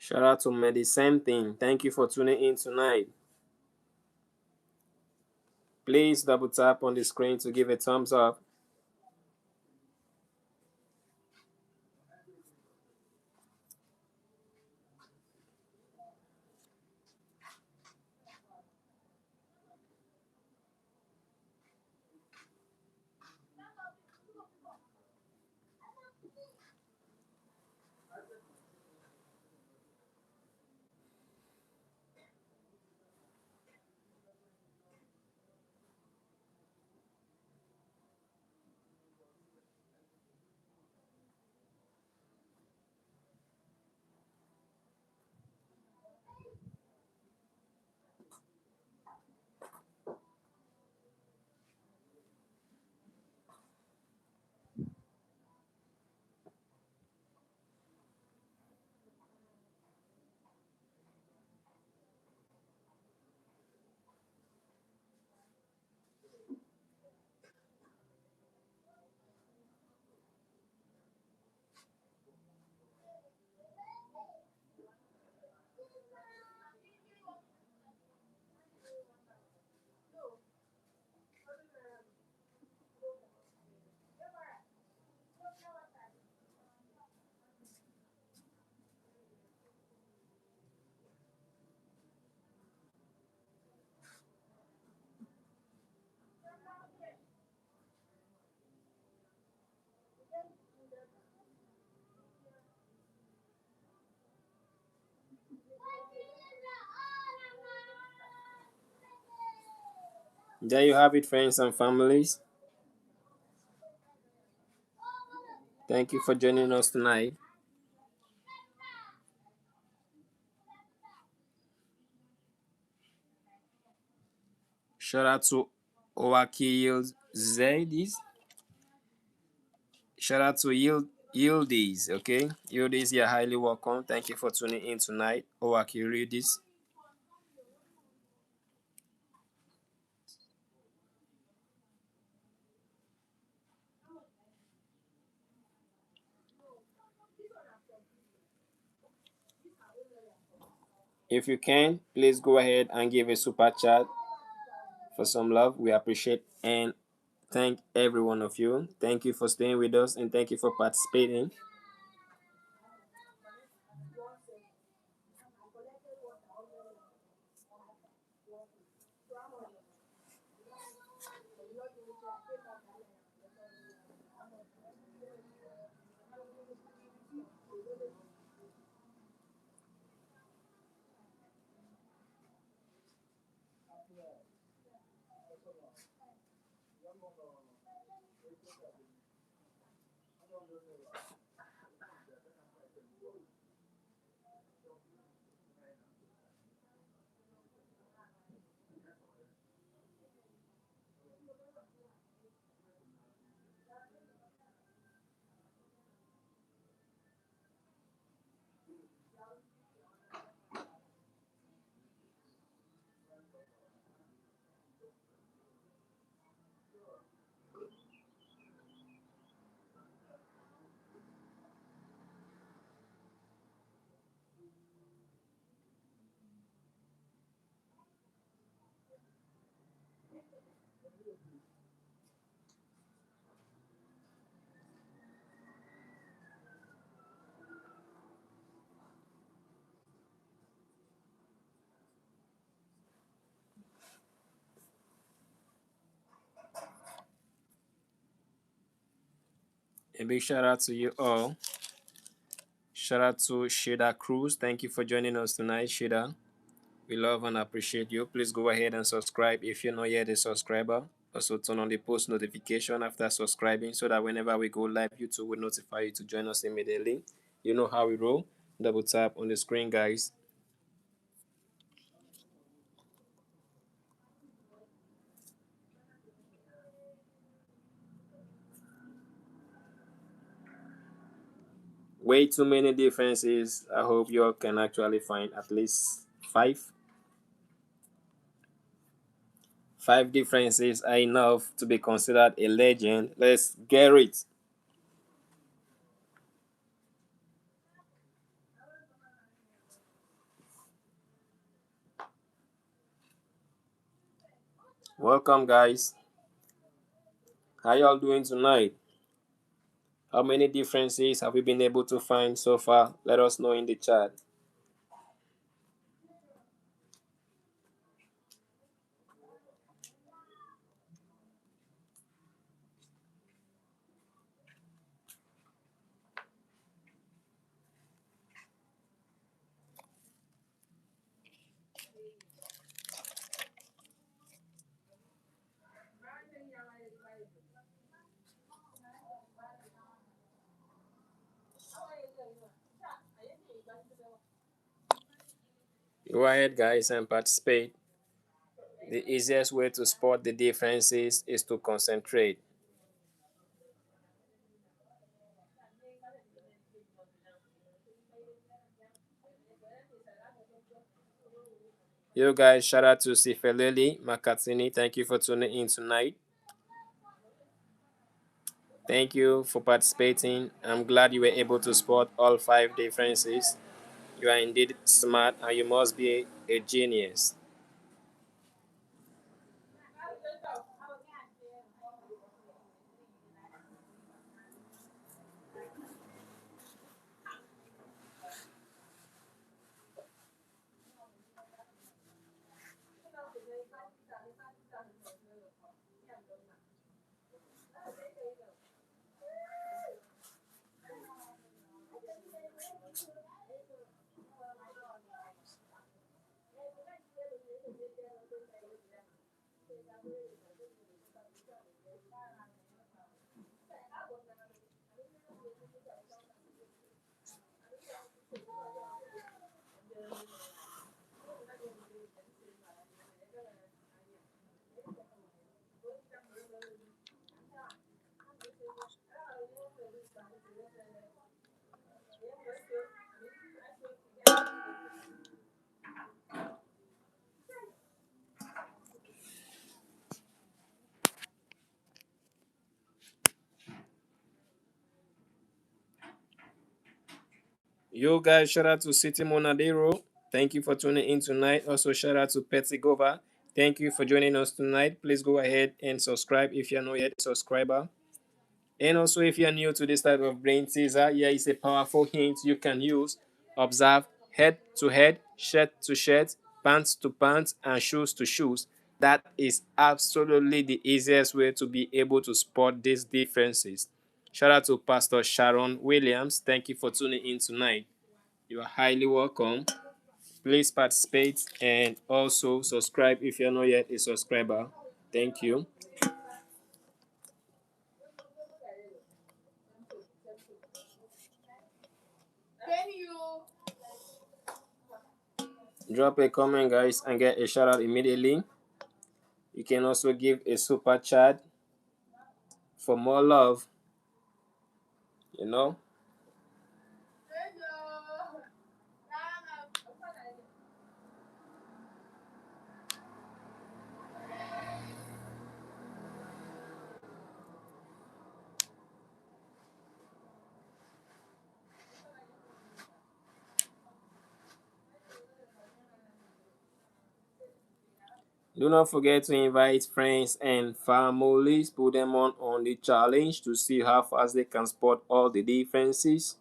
Shout out to Medi, same thing. Thank you for tuning in tonight. Please double tap on the screen to give a thumbs up. There you have it, friends and families. Thank you for joining us tonight. Shout out to Owaki Zedis. Shout out to Yildiz, okay? Yildiz, you're highly welcome. Thank you for tuning in tonight. Owaki Yildiz. If you can, please go ahead and give a super chat for some love. We appreciate and thank every one of you. Thank you for staying with us and thank you for participating. A big shout out to you all. Shout out to Shida Cruz. Thank you for joining us tonight, Shida. We love and appreciate you. Please go ahead and subscribe if you're not yet a subscriber. Also, turn on the post notification after subscribing so that whenever we go live, YouTube will notify you to join us immediately. You know how we roll. Double tap on the screen, guys. Way too many differences. I hope you all can actually find at least five. Five differences are enough to be considered a legend. Let's get it. Welcome, guys. How y'all doing tonight? How many differences have we been able to find so far? Let us know in the chat. Go ahead, guys, and participate. The easiest way to spot the differences is to concentrate. You guys, shout out to Sifeleli Makatini. Thank you for tuning in tonight. Thank you for participating. I'm glad you were able to spot all 5 differences. You are indeed smart and you must be a genius. You guys, shout out to City Monadero. Thank you for tuning in tonight. Also, shout out to Petsigova. Thank you for joining us tonight. Please go ahead and subscribe if you're not yet a subscriber. And also, if you're new to this type of brain teaser, here is a powerful hint you can use. Observe head to head, shirt to shirt, pants to pants, and shoes to shoes. That is absolutely the easiest way to be able to spot these differences. Shout out to Pastor Sharon Williams. Thank you for tuning in tonight. You are highly welcome. Please participate and also subscribe if you're not yet a subscriber. Thank you. Drop a comment, guys, and get a shout out immediately. You can also give a super chat for more love, you know. Do not forget to invite friends and families, put them on the challenge to see how fast they can spot all the differences.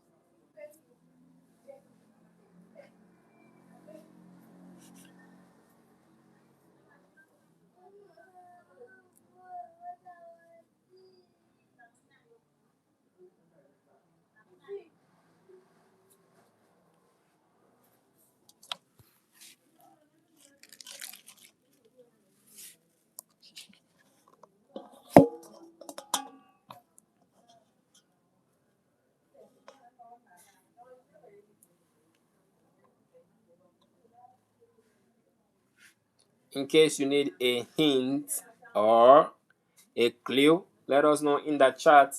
In case you need a hint or a clue, let us know in the chat.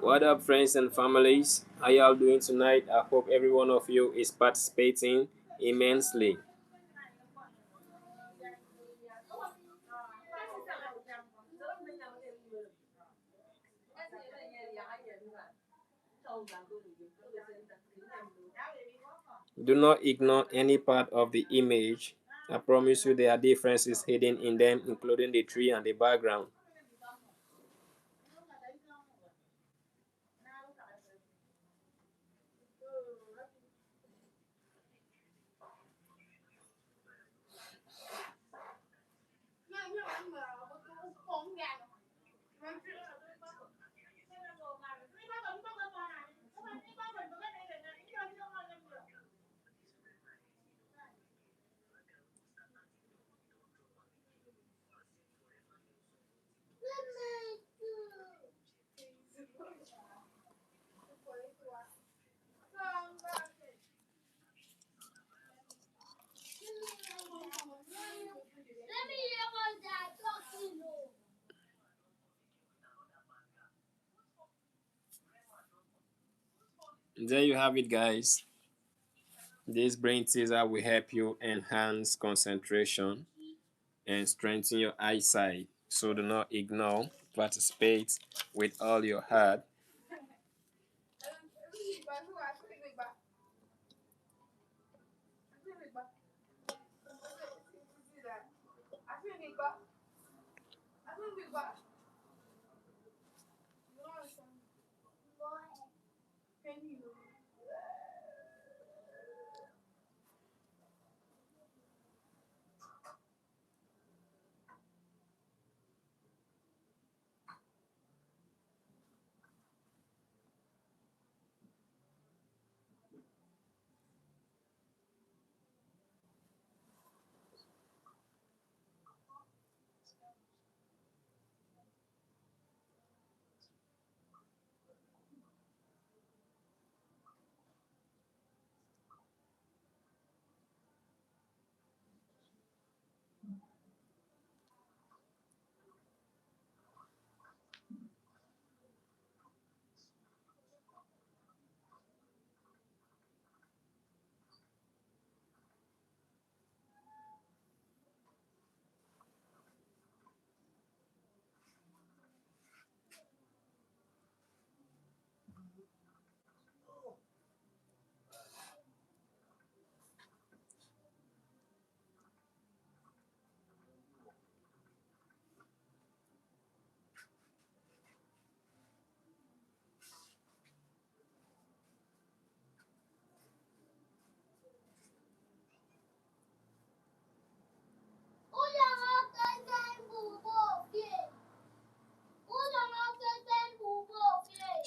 What up, friends and families? How y'all doing tonight? I hope every one of you is participating immensely. Do not ignore any part of the image. I promise you there are differences hidden in them, including the tree and the background. There you have it, guys. This brain teaser will help you enhance concentration and strengthen your eyesight. So do not ignore, participate with all your heart.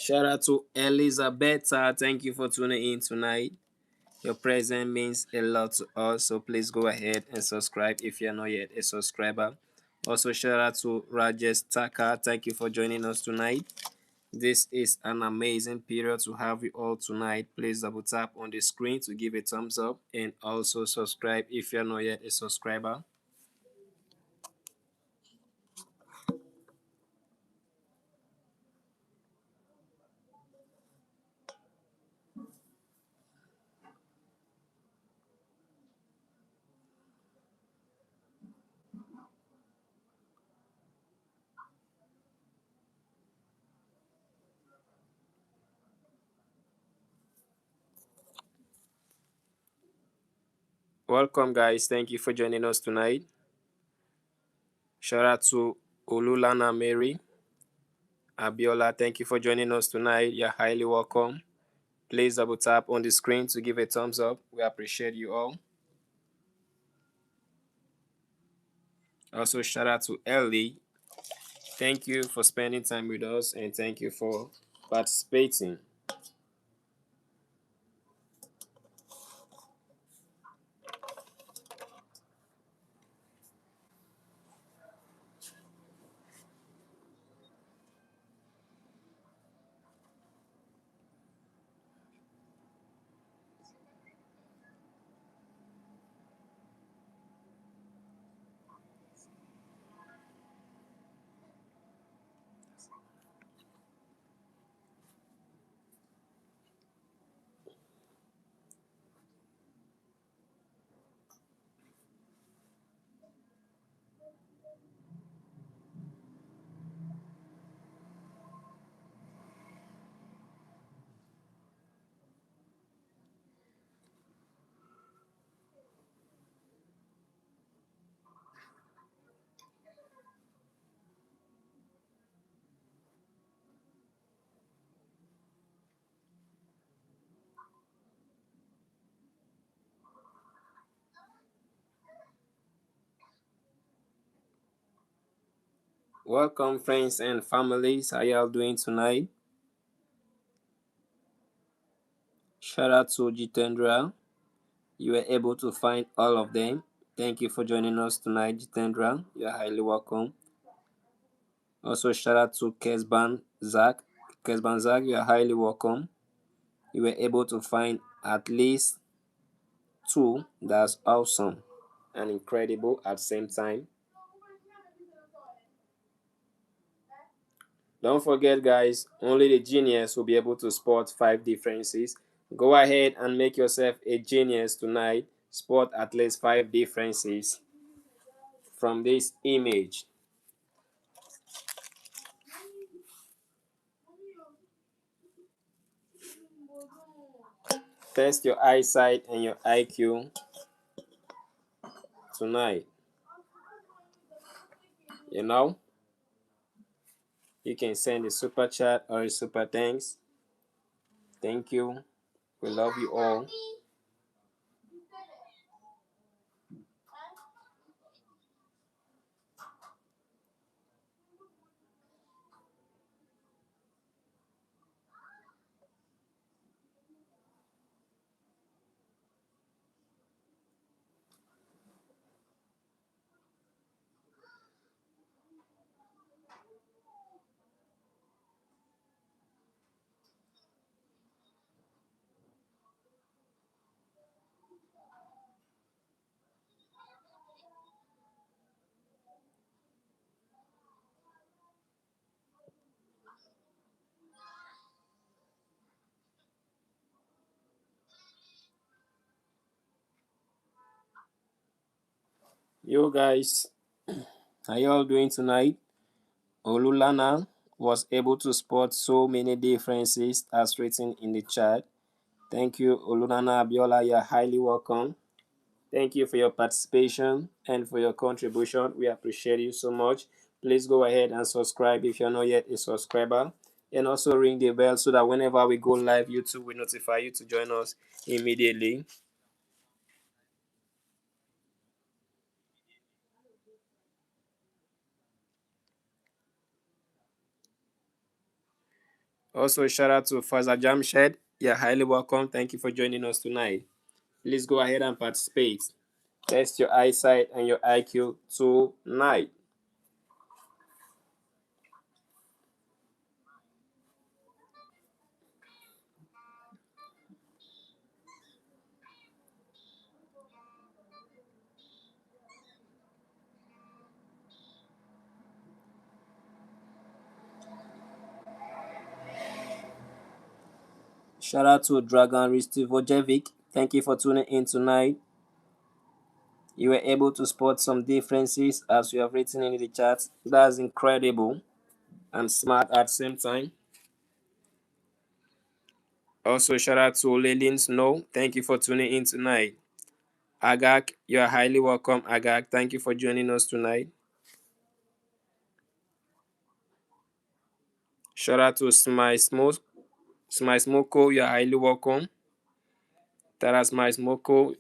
Shout out to Elizabeth. Thank you for tuning in tonight. Your presence means a lot to us, so please go ahead and subscribe if you're not yet a subscriber. Also, shout out to Rajesh Taka. Thank you for joining us tonight. This is an amazing period to have you all tonight. Please double tap on the screen to give a thumbs up and also subscribe if you're not yet a subscriber. Welcome, guys. Thank you for joining us tonight. Shout out to Olulana Mary. Abiola, thank you for joining us tonight. You're highly welcome. Please double tap on the screen to give a thumbs up. We appreciate you all. Also, shout out to Ellie. Thank you for spending time with us and thank you for participating. Welcome, friends and families. How y'all doing tonight? Shout out to Jitendra. You were able to find all of them. Thank you for joining us tonight, Jitendra. You're highly welcome. Also, shout out to Kesban Zach. Kesban Zach, you are highly welcome. You were able to find at least two. That's awesome and incredible at the same time. Don't forget, guys, only the genius will be able to spot 5 differences. Go ahead and make yourself a genius tonight. Spot at least 5 differences from this image. Test your eyesight and your IQ tonight. You know, you can send a super chat or a super thanks. Thank you. We love you all. Yo, guys, how y'all doing tonight? Olulana was able to spot so many differences as written in the chat. Thank you, Olulana Abiola. You're highly welcome. Thank you for your participation and for your contribution. We appreciate you so much. Please go ahead and subscribe if you're not yet a subscriber. And also ring the bell so that whenever we go live, YouTube will notify you to join us immediately. Also, shout out to Faza Jamshed. You're highly welcome. Thank you for joining us tonight. Please go ahead and participate. Test your eyesight and your IQ tonight. Shout out to Dragon Ristivojevic. Thank you for tuning in tonight. You were able to spot some differences as you have written in the chat. That's incredible and smart at the same time. Also, shout out to Lillian Snow. Thank you for tuning in tonight. Agak, you are highly welcome. Agak, thank you for joining us tonight. Shout out to Smile Smoko, you are highly welcome. Taras Smile Smoko,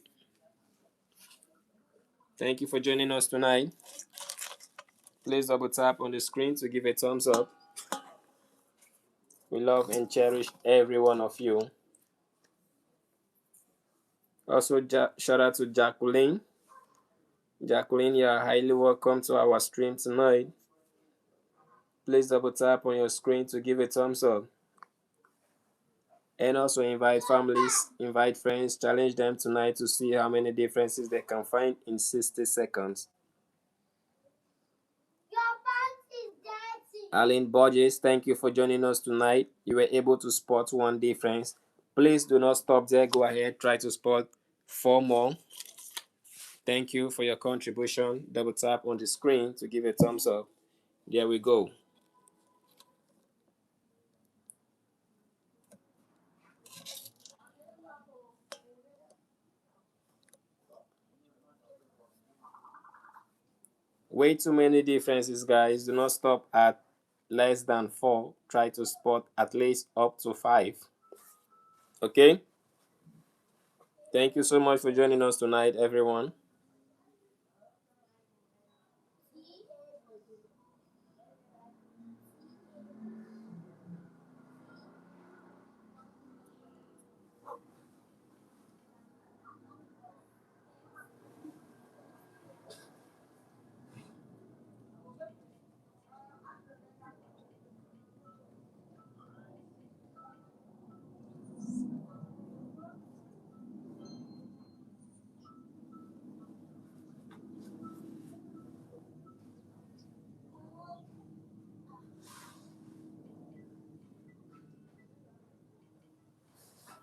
thank you for joining us tonight. Please double tap on the screen to give a thumbs up. We love and cherish every one of you. Also, shout out to Jacqueline. Jacqueline, you are highly welcome to our stream tonight. Please double tap on your screen to give a thumbs up. And also invite families, invite friends, challenge them tonight to see how many differences they can find in 60 seconds. Aline Borges, thank you for joining us tonight. You were able to spot one difference. Please do not stop there. Go ahead, try to spot 4 more. Thank you for your contribution. Double tap on the screen to give a thumbs up. There we go. Way too many differences, guys. Do not stop at less than 4. Try to spot at least up to 5. Okay? Thank you so much for joining us tonight, everyone.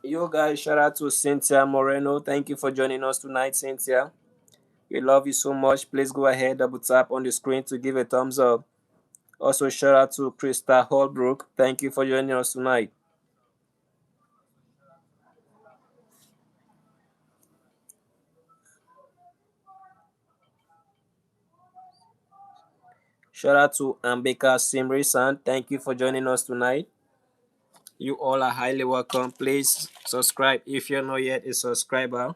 Yo, guys, shout out to Cynthia Moreno. Thank you for joining us tonight, Cynthia. We love you so much. Please go ahead, double tap on the screen to give a thumbs up. Also, shout out to Krista Holbrook. Thank you for joining us tonight. Shout out to Ambeka Simri-san. Thank you for joining us tonight. You all are highly welcome. Please subscribe if you're not yet a subscriber.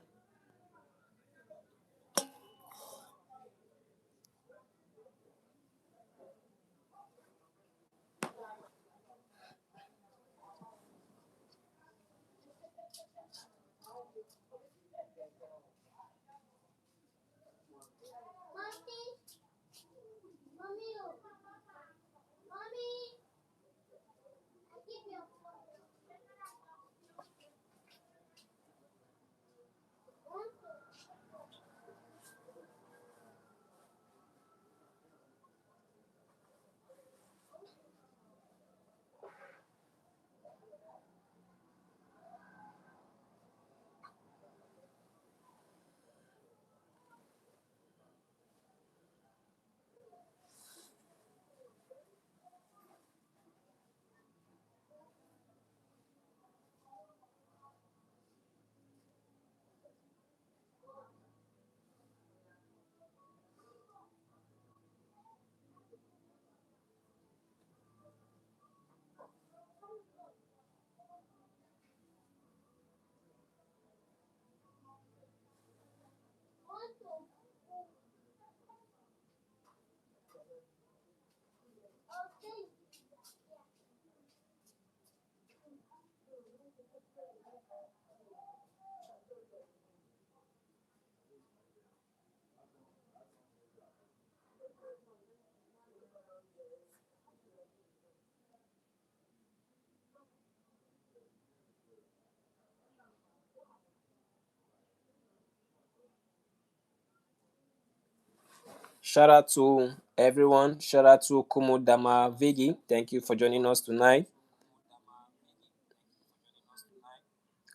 Shout out to everyone. Shout out to Kumudama Vigi. Thank you for joining us tonight.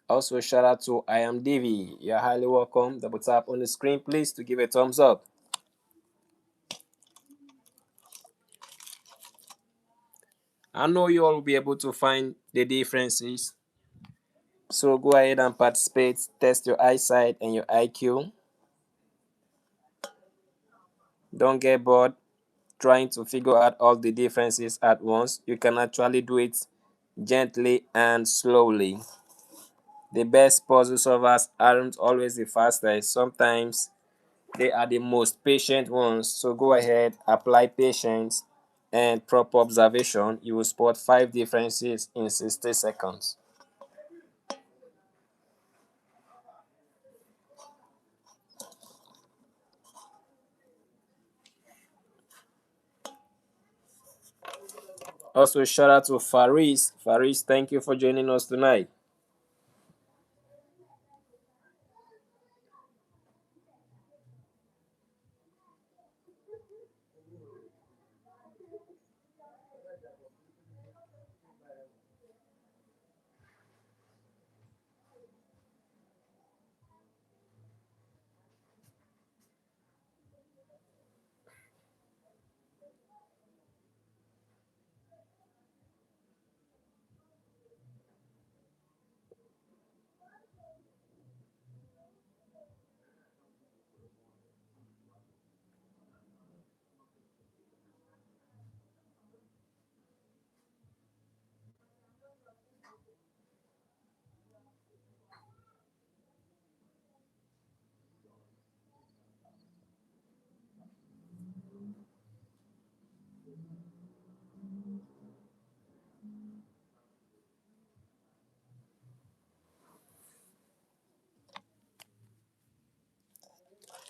Also, shout out to I am Divi. You're highly welcome. Double tap on the screen, please, to give a thumbs up. I know you all will be able to find the differences. So go ahead and participate. Test your eyesight and your IQ. Don't get bored trying to figure out all the differences at once. You can actually do it gently and slowly. The best puzzle solvers aren't always the fastest. Sometimes they are the most patient ones. So go ahead, apply patience and proper observation. You will spot 5 differences in 60 seconds. Also, shout out to Faris. Faris, thank you for joining us tonight.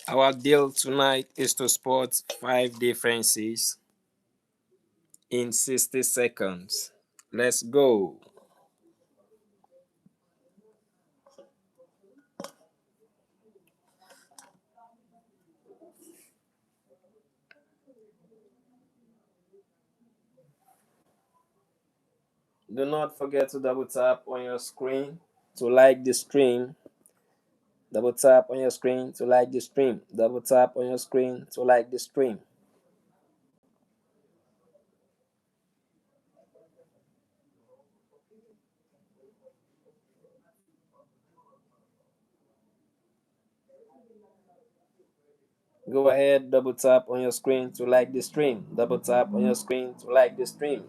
Our deal tonight is to spot 5 differences in 60 seconds. Let's go. Do not forget to double tap on your screen to like the stream. Double tap on your screen to like the stream. Double tap on your screen to like the stream. Go ahead, double tap on your screen to like the stream. Double tap on your screen to like the stream.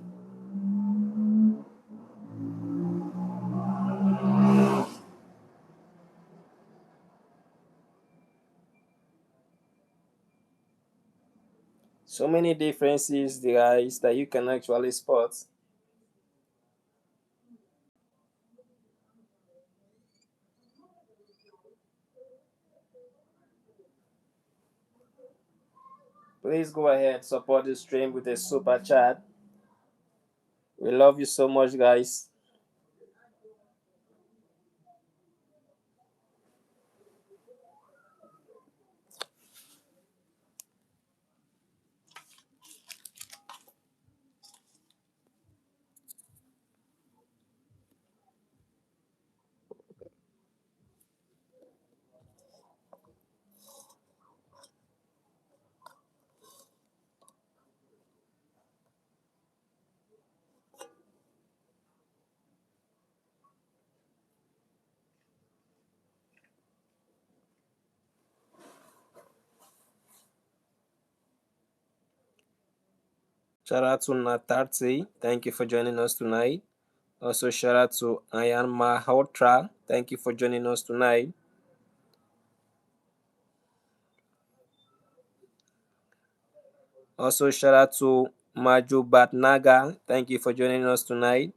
So many differences, guys, that you can actually spot. Please go ahead, support the stream with a super chat. We love you so much, guys. Shout out to Natarti. Thank you for joining us tonight. Also, shout out to Ayan Mahotra. Thank you for joining us tonight. Also, shout out to Maju Batnaga. Thank you for joining us tonight.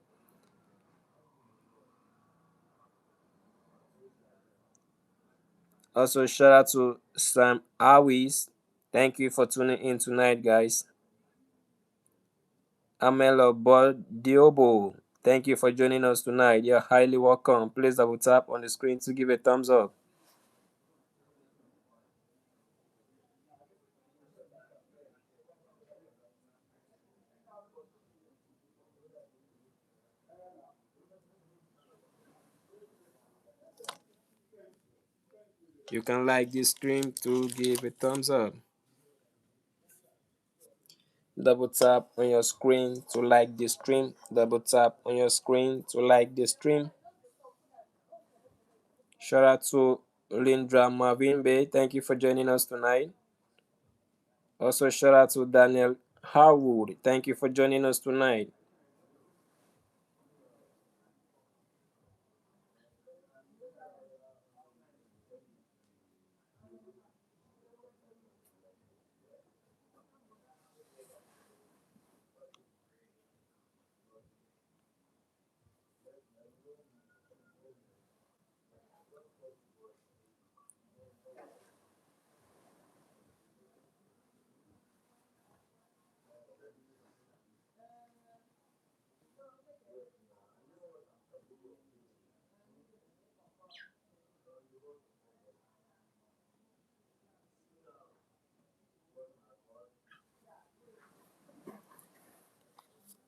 Also, shout out to Sam Awis. Thank you for tuning in tonight, guys. Amelo Diobo. Thank you for joining us tonight. You're highly welcome. Please double tap on the screen to give a thumbs up. You can like this stream to give a thumbs up. Double tap on your screen to like the stream. Double tap on your screen to like the stream. Shout out to Lindra Mavimbe. Thank you for joining us tonight. Also, shout out to Daniel Harwood. Thank you for joining us tonight.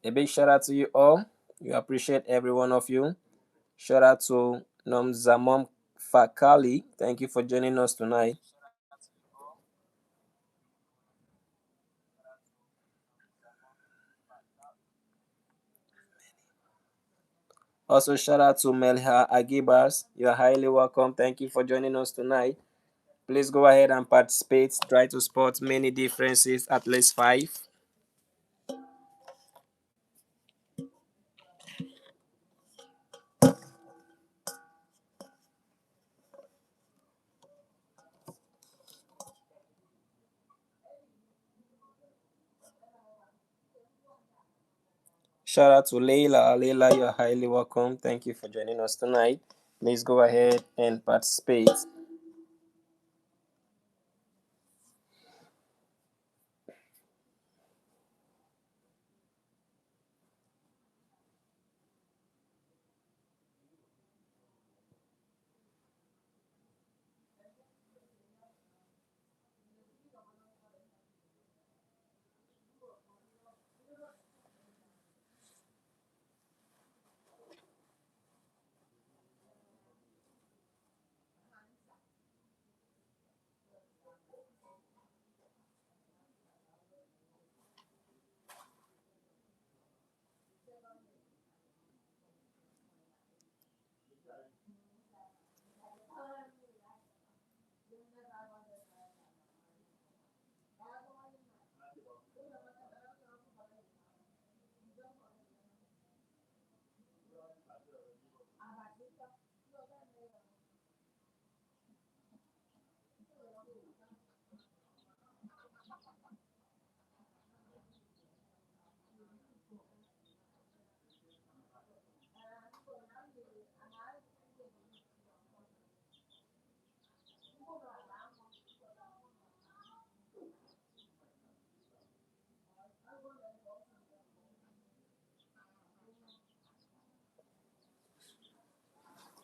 A big shout out to you all. We appreciate every one of you. Shout out to Nomzamom Fakali. Thank you for joining us tonight. Also, shout out to Melha Agibas. You're highly welcome. Thank you for joining us tonight. Please go ahead and participate. Try to spot many differences, at least 5. Shout out to Leila. Leila, you're highly welcome. Thank you for joining us tonight. Please go ahead and participate.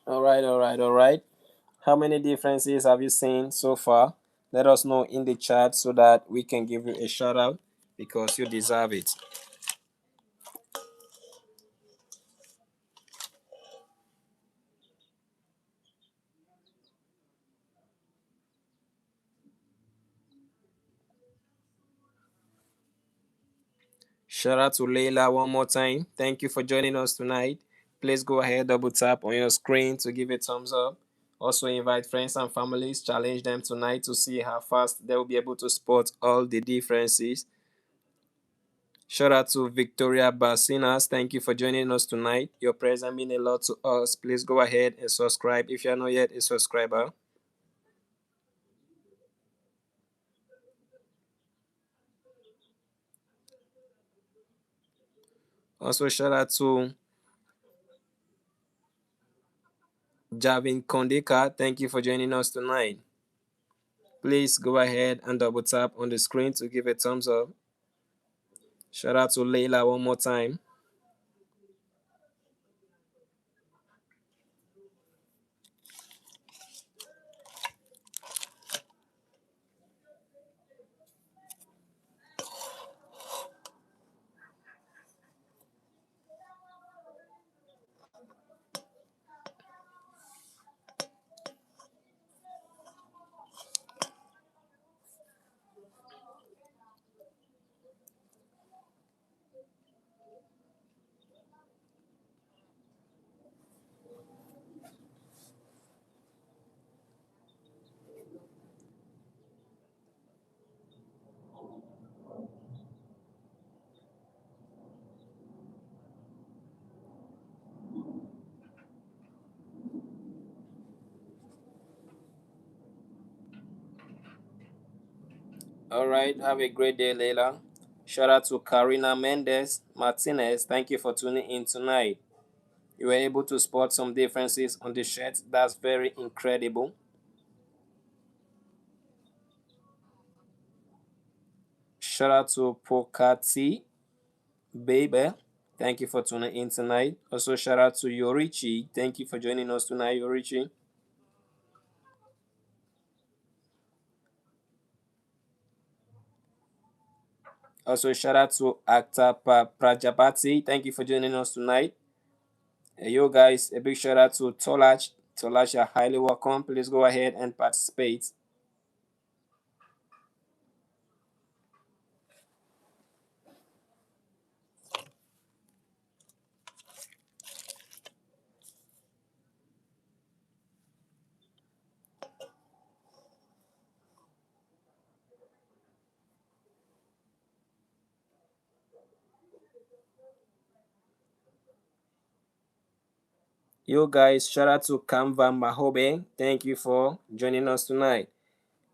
All right, all right, all right. How many differences have you seen so far? Let us know in the chat so that we can give you a shout out because you deserve it. Shout out to Leila one more time. Thank you for joining us tonight. Please go ahead, double tap on your screen to give a thumbs up. Also, invite friends and families, challenge them tonight to see how fast they will be able to spot all the differences. Shout out to Victoria Basinas. Thank you for joining us tonight. Your presence means a lot to us. Please go ahead and subscribe if you are not yet a subscriber. Also, shout out to Javin Kondika. Thank you for joining us tonight. Please go ahead and double tap on the screen to give a thumbs up. Shout out to Leila one more time. All right, have a great day, Leila. Shout out to Karina Mendez Martinez. Thank you for tuning in tonight. You were able to spot some differences on the shirt. That's very incredible. Shout out to Pokati Baby. Thank you for tuning in tonight. Also, shout out to Yorichi. Thank you for joining us tonight, Yorichi. Also, shout out to Aktapa Prajapati. Thank you for joining us tonight. Hey, yo, guys, a big shout out to Tolach. Tolach, you're highly welcome. Please go ahead and participate. Yo, guys, shout out to Kamva Mahobe. Thank you for joining us tonight.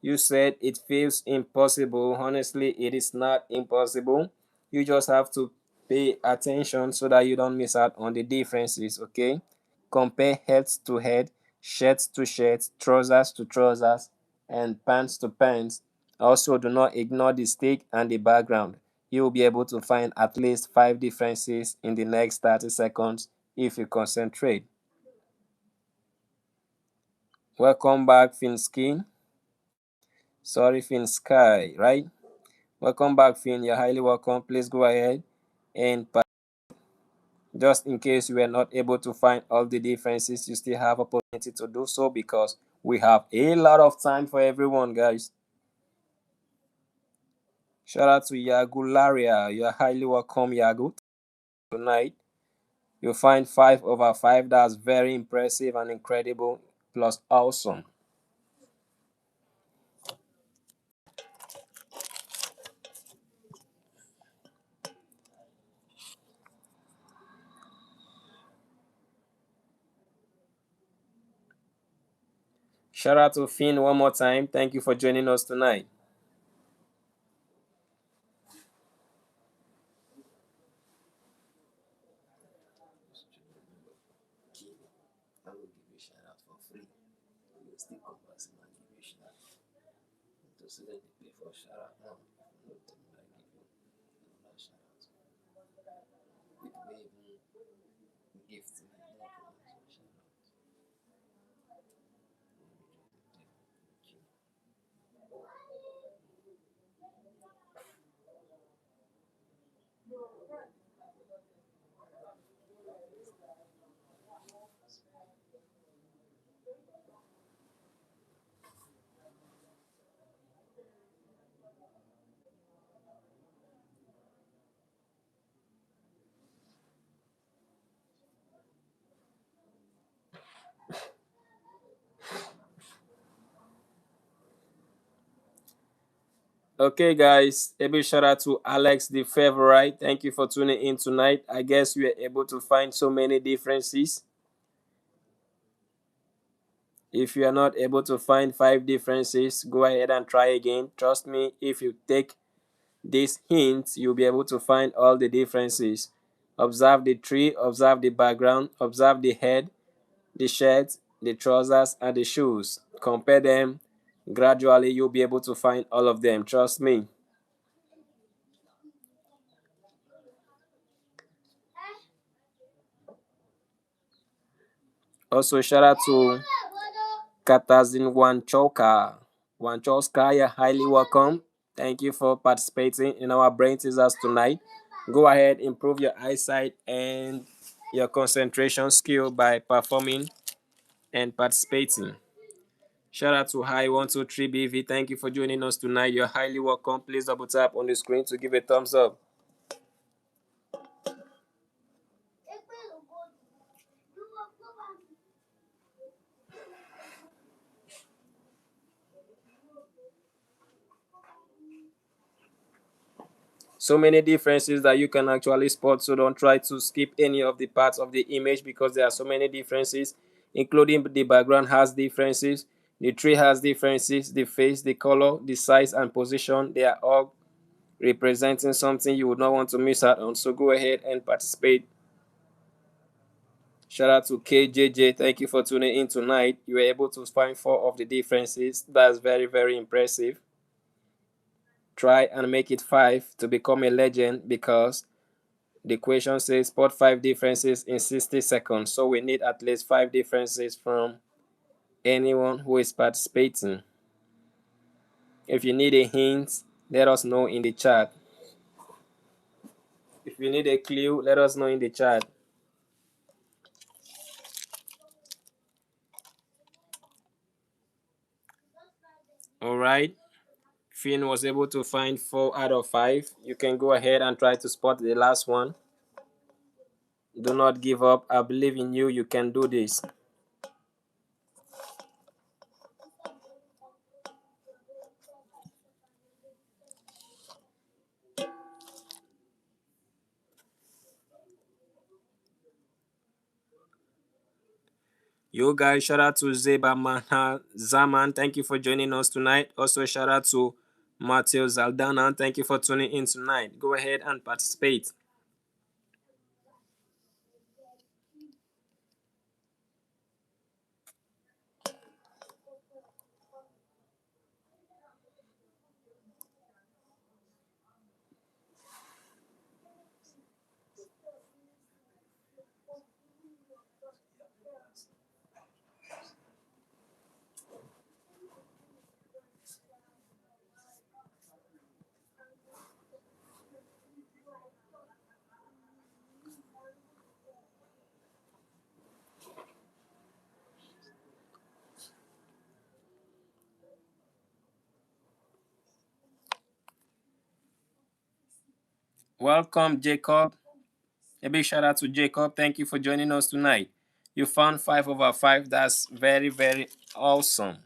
You said it feels impossible. Honestly, it is not impossible. You just have to pay attention so that you don't miss out on the differences, okay? Compare head to head, shirt to shirt, trousers to trousers, and pants to pants. Also, do not ignore the stick and the background. You will be able to find at least 5 differences in the next 30 seconds if you concentrate. Welcome back, Finsky. Sorry, Finsky, right? Welcome back, Finn. You're highly welcome. Please go ahead and just in case you were not able to find all the differences, you still have opportunity to do so because we have a lot of time for everyone, guys. Shout out to Yagu Laria. You're highly welcome, Yagu. Tonight, you'll find 5 over 5. That's very impressive and incredible, plus awesome. Shout out to Finn one more time. Thank you for joining us tonight. Okay, guys, a big shout out to Alex the favorite. Thank you for tuning in tonight. I guess we are able to find so many differences. If you are not able to find 5 differences, go ahead and try again. Trust me, if you take these hints, you'll be able to find all the differences. Observe the tree, observe the background, observe the head, the shirt, the trousers, and the shoes. Compare them. Gradually, you'll be able to find all of them. Trust me. Also, shout out to Katazin Wanchoska, you're highly welcome. Thank you for participating in our brain teasers tonight. Go ahead, improve your eyesight and your concentration skill by performing and participating. Shout out to High123BV. Thank you for joining us tonight. You're highly welcome. Please double tap on the screen to give a thumbs up. So many differences that you can actually spot, so don't try to skip any of the parts of the image because there are so many differences, including the background has differences, the tree has differences, the face, the color, the size and position, they are all representing something you would not want to miss out on. So go ahead and participate. Shout out to KJJ. Thank you for tuning in tonight. You were able to find 4 of the differences. That's very, very impressive. Try and make it 5 to become a legend because the question says spot 5 differences in 60 seconds. So we need at least 5 differences from anyone who is participating. If you need a hint, let us know in the chat. If you need a clue, let us know in the chat. All right. Finn was able to find 4 out of 5. You can go ahead and try to spot the last one. Do not give up. I believe in you. You can do this. Yo guys, shout out to Zeba Zaman. Thank you for joining us tonight. Also, shout out to Matthew Zaldana. Thank you for tuning in tonight. Go ahead and participate. Welcome, Jacob. A big shout out to Jacob. Thank you for joining us tonight. You found 5 over 5. That's very, very awesome.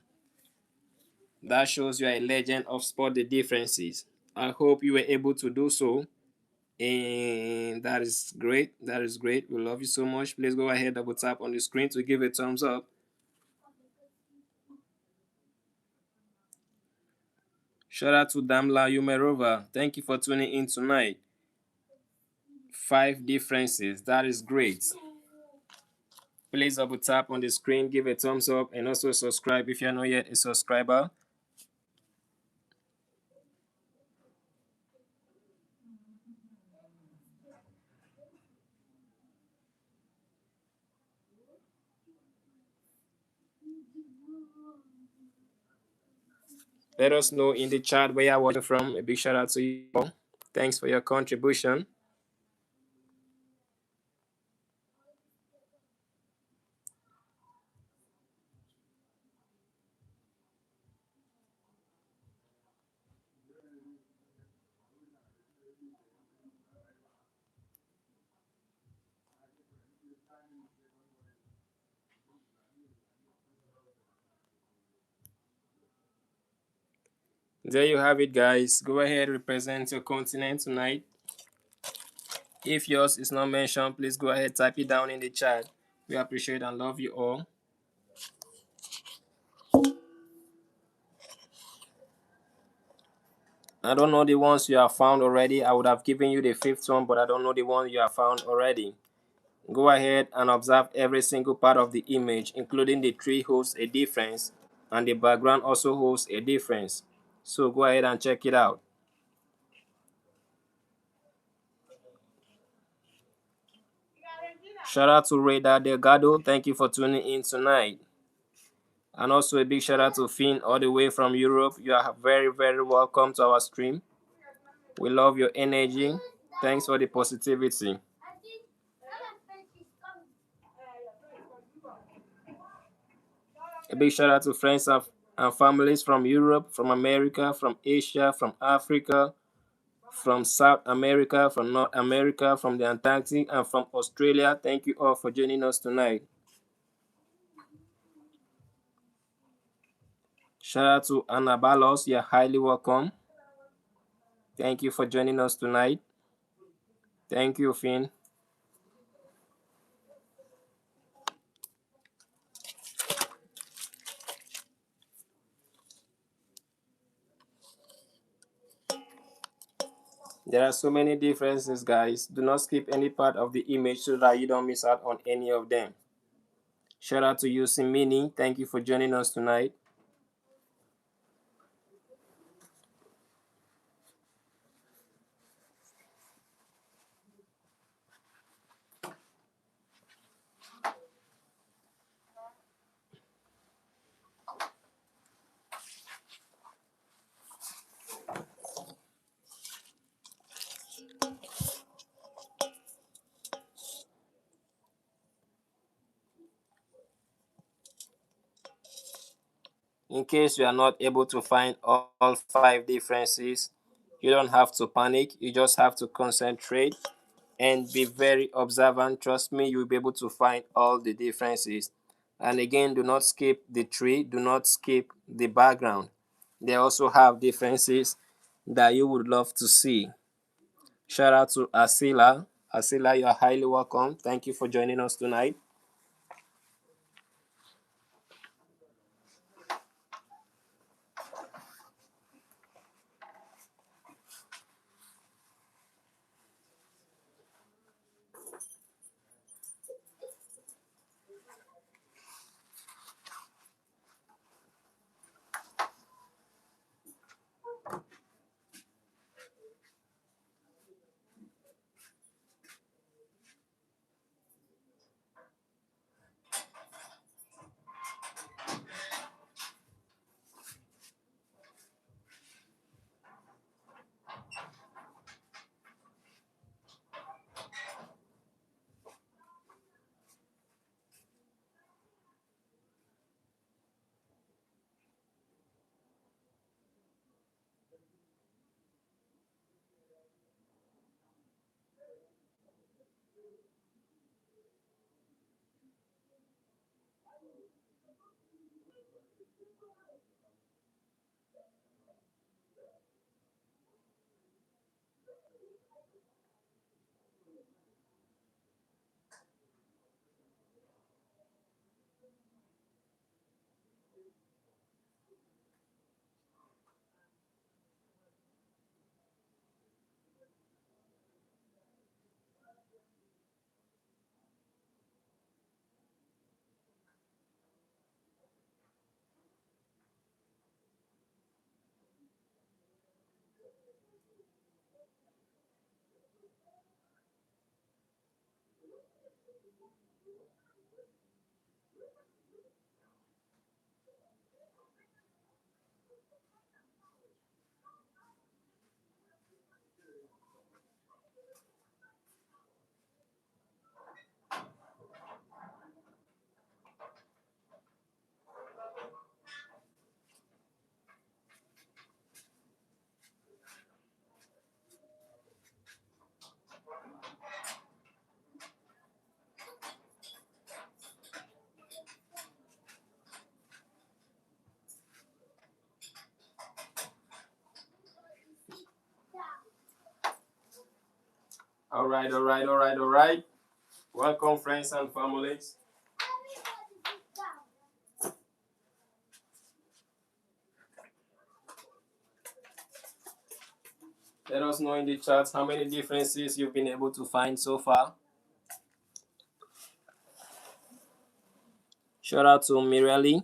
That shows you are a legend of spot the differences. I hope you were able to do so. And that is great. That is great. We love you so much. Please go ahead, double tap on the screen to give a thumbs up. Shout out to Damla Yumerova. Thank you for tuning in tonight. 5 differences. That is great. please double tap on the screen, give a thumbs up, and also subscribe if you're not yet a subscriber. Let us know in the chat where you're watching from. A big shout out to you all. Thanks for your contribution. There you have it, guys. Go ahead, represent your continent tonight. If yours is not mentioned, please go ahead, type it down in the chat. We appreciate and love you all. I don't know the ones you have found already. I would have given you the fifth one, but I don't know the one you have found already. Go ahead and observe every single part of the image, including the tree holds a difference, and the background also holds a difference. So go ahead and check it out. Shout out to Reda Delgado. Thank you for tuning in tonight. And also a big shout out to Finn all the way from Europe. You are very, very welcome to our stream. We love your energy. Thanks for the positivity. A big shout out to friends and families from Europe, from America, from Asia, from Africa, from South America, from North America, from the Antarctic, and from Australia. Thank you all for joining us tonight. Shout out to Anna Balos. You're highly welcome. Thank you for joining us tonight. Thank you, Finn. There are so many differences, guys. Do not skip any part of the image so that you don't miss out on any of them. Shout out to you, Simini. Thank you for joining us tonight. In case you are not able to find all five differences, you don't have to panic. You just have to concentrate and be very observant. Trust me, you'll be able to find all the differences. And again, do not skip the tree, do not skip the background. They also have differences that you would love to see. Shout out to Asila. Asila, you are highly welcome. Thank you for joining us tonight. All right, all right, all right, all right. Welcome, friends and families. Let us know in the chat how many differences you've been able to find so far. Shout out to Mirelli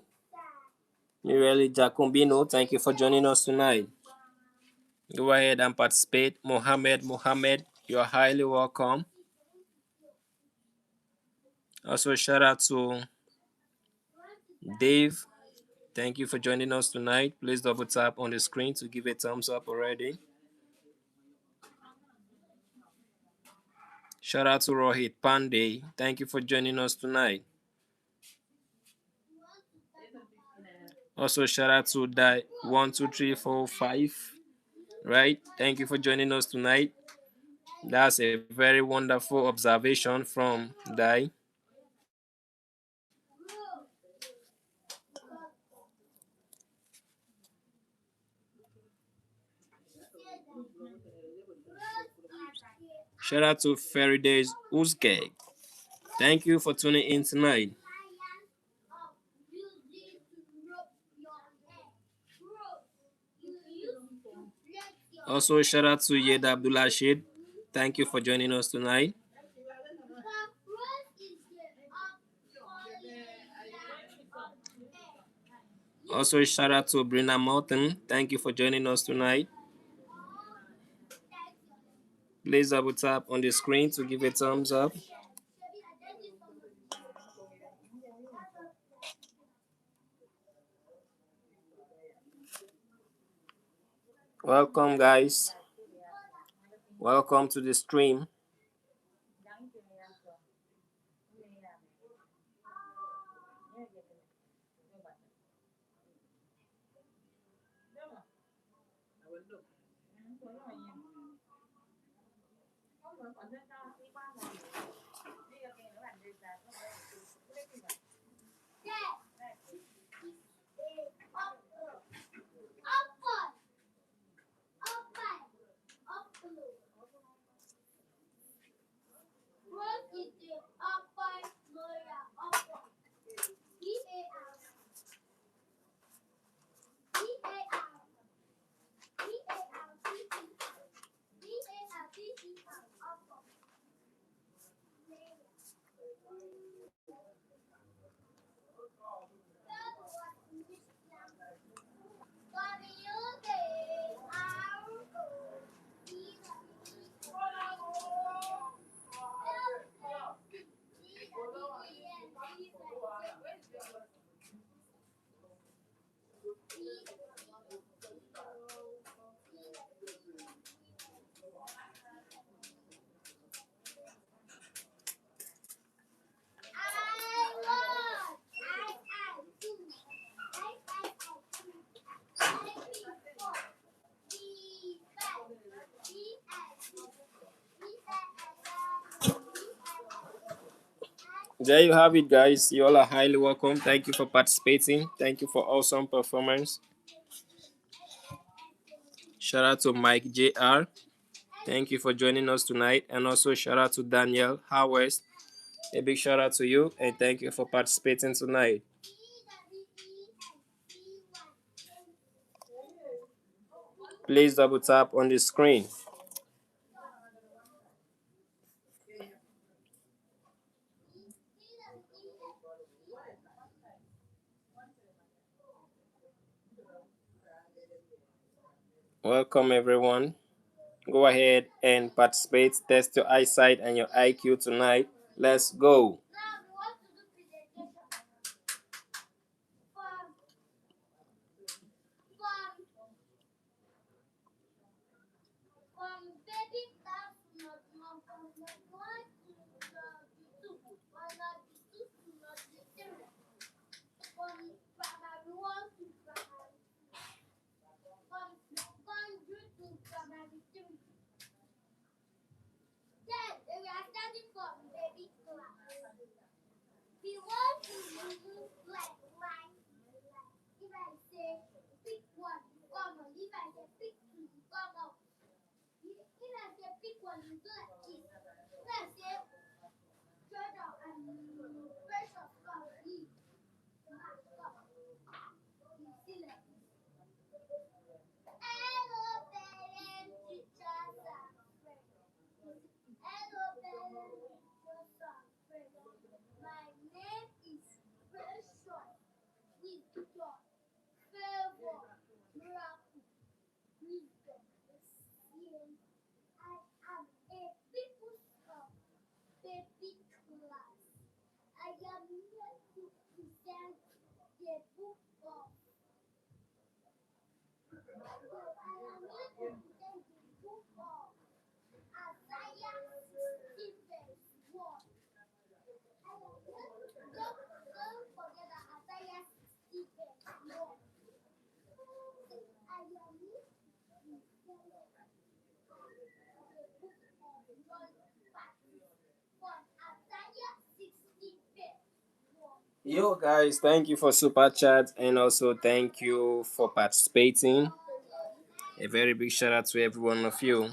Jacobino. Thank you for joining us tonight. Go ahead and participate. Mohammed, you're highly welcome. Also, shout out to Dave. Thank you for joining us tonight. Please double tap on the screen to give a thumbs up already. Shout out to Rohit Pandey. Thank you for joining us tonight. Also, shout out to Die 12345. Right? Thank you for joining us tonight. That's a very wonderful observation from Die. Shout out to Feridays Uzgeg. Thank you for tuning in tonight. Also, shout out to Yeda Abdullah Shid. Thank you for joining us tonight. Also, shout out to Brina Morton. Thank you for joining us tonight. Please double tap on the screen to give a thumbs up. Welcome, guys. Welcome to the stream. There you have it, guys. You all are highly welcome. Thank you for participating. Thank you for awesome performance. Shout out to Mike JR. Thank you for joining us tonight. And also shout out to Daniel Howest. A big shout out to you and thank you for participating tonight. Please double tap on the screen. Welcome, everyone. Go ahead and participate. Test your eyesight and your IQ tonight. Let's go. Yo, guys, thank you for super chat and also thank you for participating. A very big shout out to every one of you.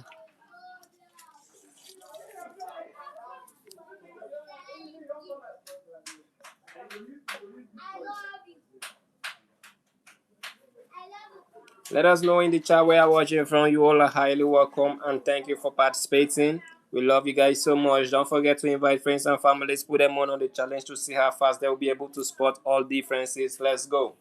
Let us know in the chat where you're watching from. You all are highly welcome and thank you for participating. We love you guys so much. Don't forget to invite friends and families. Put them on the challenge to see how fast they'll be able to spot all differences. Let's go.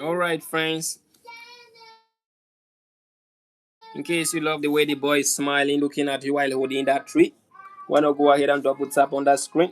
All right, friends. In case you love the way the boy is smiling, looking at you while holding that tree, why not go ahead and double tap on that screen?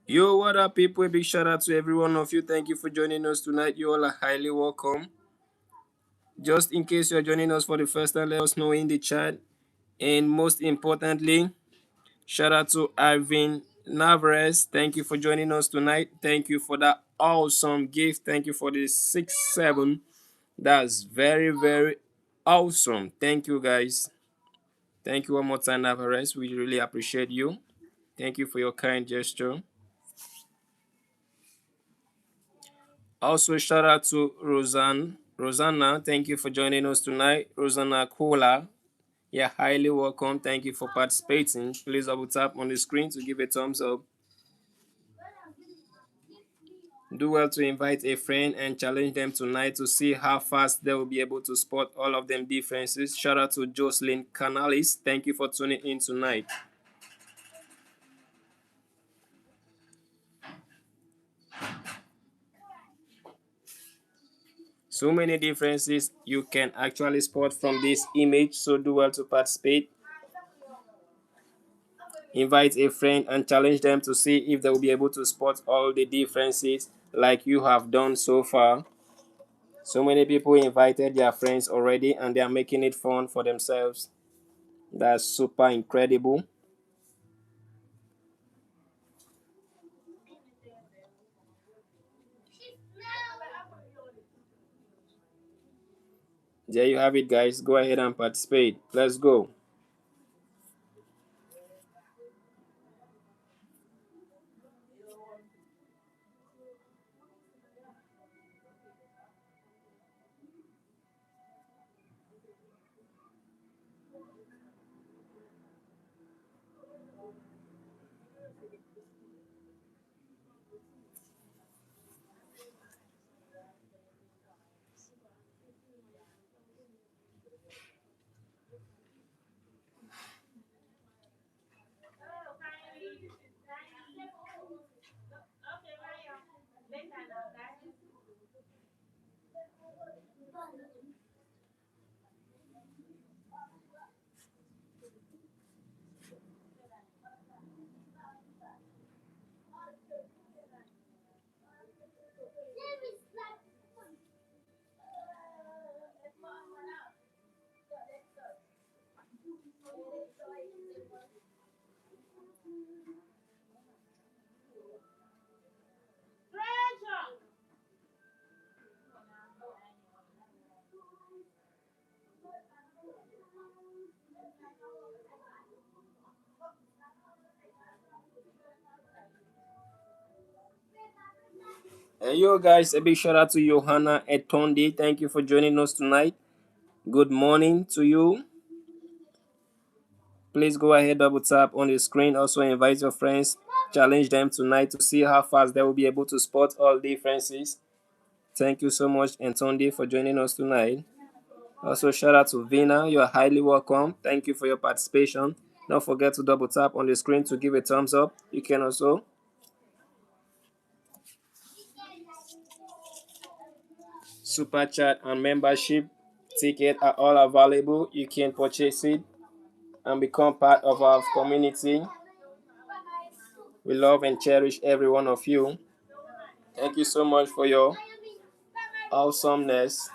Yo, what up, people? A big shout out to every one of you. Thank you for joining us tonight. You all are highly welcome. Just in case you're joining us for the first time, let us know in the chat. And most importantly, shout out to Ivan Navarez. Thank you for joining us tonight. Thank you for that awesome gift. Thank you for the 6-7. That's very, very awesome. Thank you, guys. Thank you one more time, Navarez. We really appreciate you. Thank you for your kind gesture. Also, shout out to Rosanna, thank you for joining us tonight. Rosanna Kola, you're highly welcome. Thank you for participating. Please double tap on the screen to give a thumbs up. Do well to invite a friend and challenge them tonight to see how fast they will be able to spot all of them differences. Shout out to Jocelyn Canalis. Thank you for tuning in tonight. So many differences you can actually spot from this image, so do well to participate. Invite a friend and challenge them to see if they will be able to spot all the differences like you have done so far. So many people invited their friends already and they are making it fun for themselves. That's super incredible. There you have it, guys. Go ahead and participate. Let's go. And yo, guys, a big shout out to Johanna Etondi. Thank you for joining us tonight. Good morning to you. Please go ahead, double tap on the screen. Also, invite your friends, challenge them tonight to see how fast they will be able to spot all differences. Thank you so much, Etondi, for joining us tonight. Also, shout out to Vina. You are highly welcome. Thank you for your participation. Don't forget to double tap on the screen to give a thumbs up. You can also super chat and membership ticket are all available. You can purchase it and become part of our community. We love and cherish every one of you. Thank you so much for your awesomeness.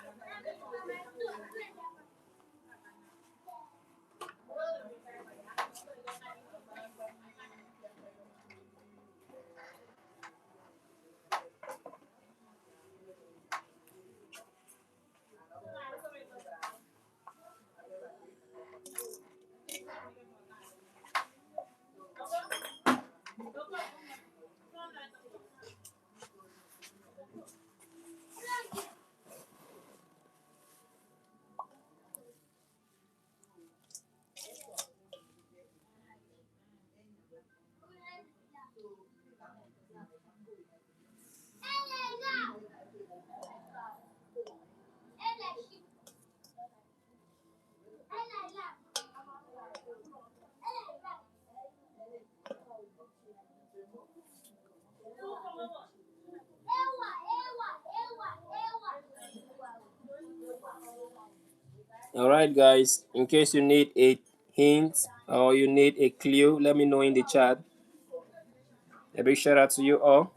All right, guys. In case you need a hint or you need a clue, let me know in the chat. A big shout out to you all.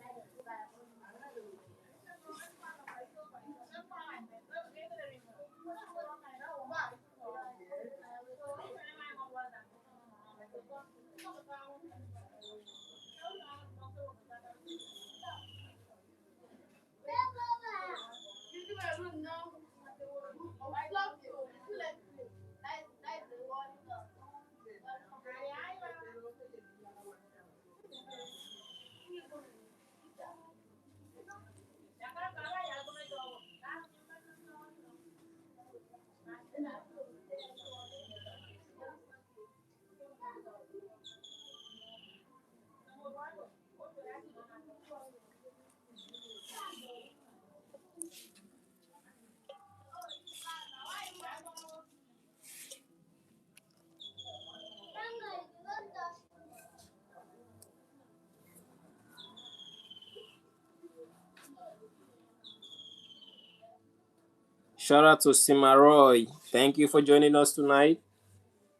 Shout out to Simaroy. Thank you for joining us tonight.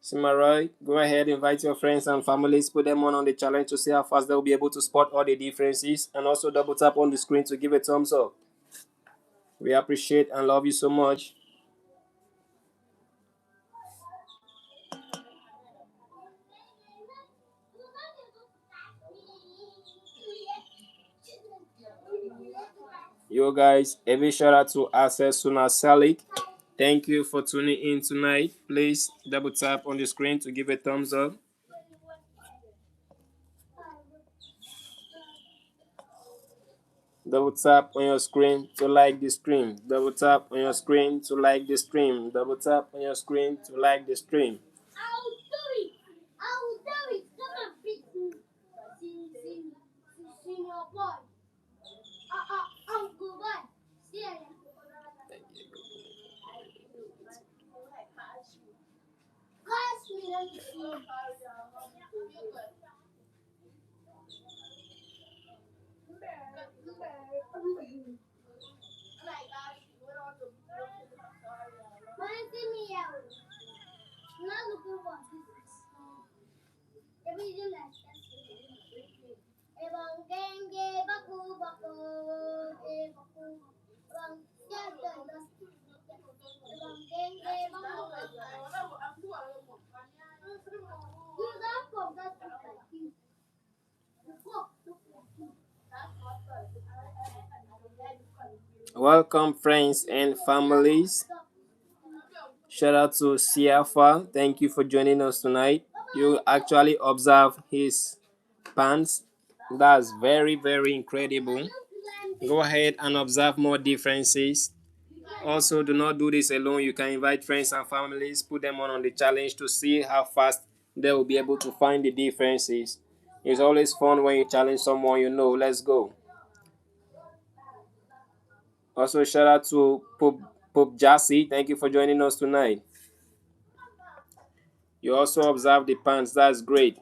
Simaroy, go ahead, invite your friends and families, put them on the challenge to see how fast they'll be able to spot all the differences, and also double tap on the screen to give a thumbs up. We appreciate and love you so much. Yo guys, a big shout out to Access Suna Salik. Thank you for tuning in tonight. Please double tap on the screen to give a thumbs up. Double tap on your screen to like the stream. Double tap on your screen to like the stream. Double tap on your screen to like the stream. Welcome, friends and families. Shout out to Siafa. Thank you for joining us tonight. You actually observe his pants. That's very, very incredible. Go ahead and observe more differences. Also, do not do this alone. You can invite friends and families, put them on the challenge to see how fast they will be able to find the differences. It's always fun when you challenge someone you know. Let's go. Also, shout out to Pope Jassy. Thank you for joining us tonight. You also observe the pants. That's great.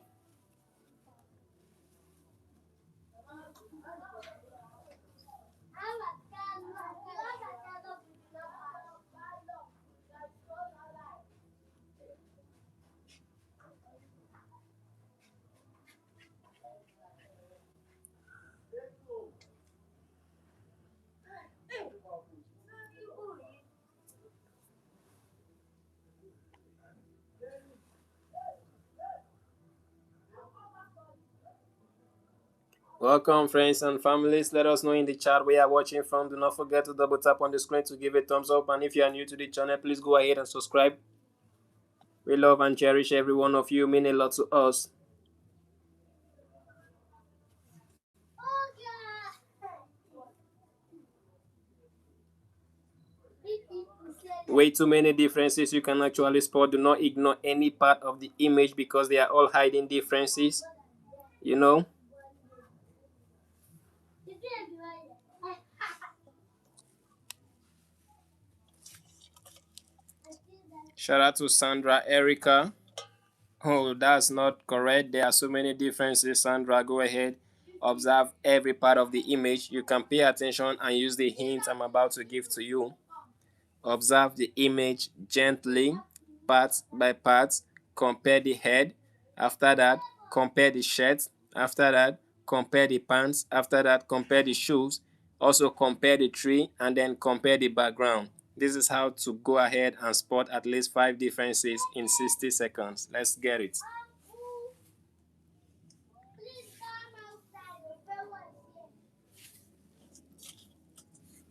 Welcome, friends and families. Let us know in the chat where you are watching from. Do not forget to double tap on the screen to give a thumbs up. And if you are new to the channel, please go ahead and subscribe. We love and cherish every one of you. Mean a lot to us. Way too many differences you can actually spot. Do not ignore any part of the image because they are all hiding differences. You know. Shout out to Sandra Erica. Oh, that's not correct. There are so many differences. Sandra, go ahead. Observe every part of the image. You can pay attention and use the hints I'm about to give to you. Observe the image gently, part by part. Compare the head. After that, compare the shirt. After that, compare the pants. After that, compare the shoes. Also, compare the tree and then compare the background. This is how to go ahead and spot at least 5 differences in 60 seconds. Let's get it.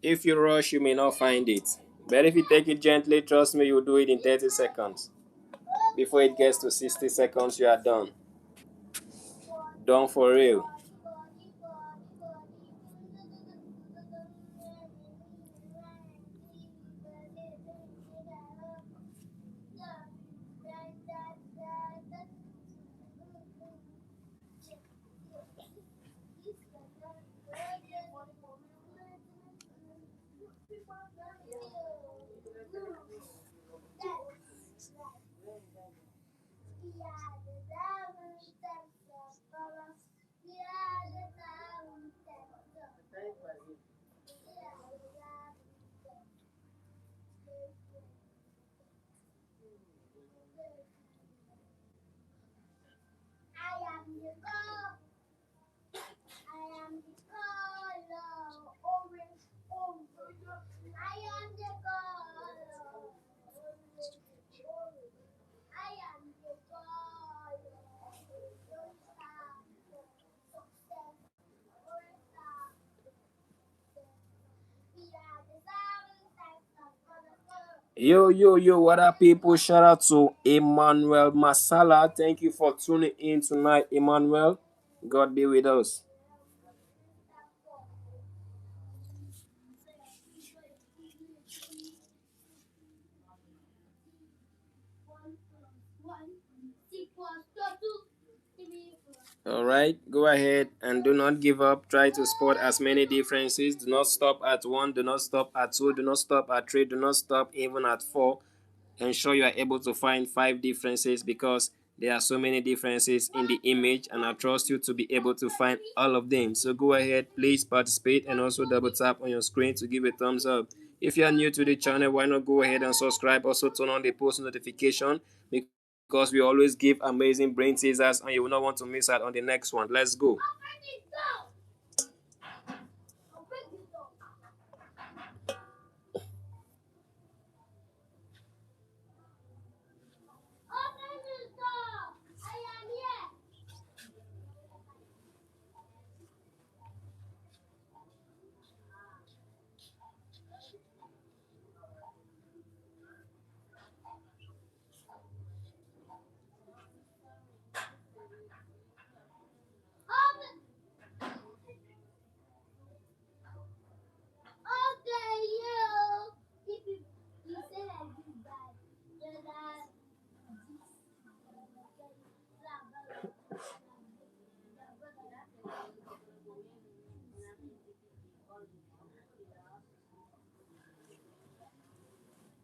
If you rush, you may not find it. But if you take it gently, trust me, you'll do it in 30 seconds. Before it gets to 60 seconds, you are done. Done for real. Yo, what up, people? Shout out to Emmanuel Masala. Thank you for tuning in tonight, Emmanuel. God be with us. All right, go ahead and do not give up. Try to spot as many differences. Do not stop at one, do not stop at two, do not stop at three, do not stop even at four. Ensure you are able to find five differences because there are so many differences in the image, and I trust you to be able to find all of them. So go ahead, please participate and also double tap on your screen to give a thumbs up. If you are new to the channel, why not go ahead and subscribe? Also turn on the post notification because we always give amazing brain teasers and you will not want to miss out on the next one. Let's go.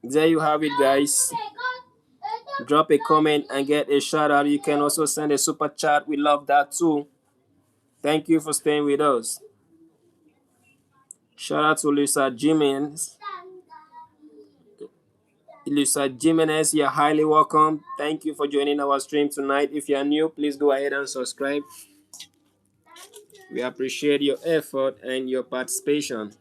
There you have it, guys. Drop a comment and get a shout out. You can also send a super chat. We love that too. Thank you for staying with us. Shout out to Lisa Jimenez. Lisa Jimenez, you're highly welcome. Thank you for joining our stream tonight. If you're new, please go ahead and subscribe. We appreciate your effort and your participation.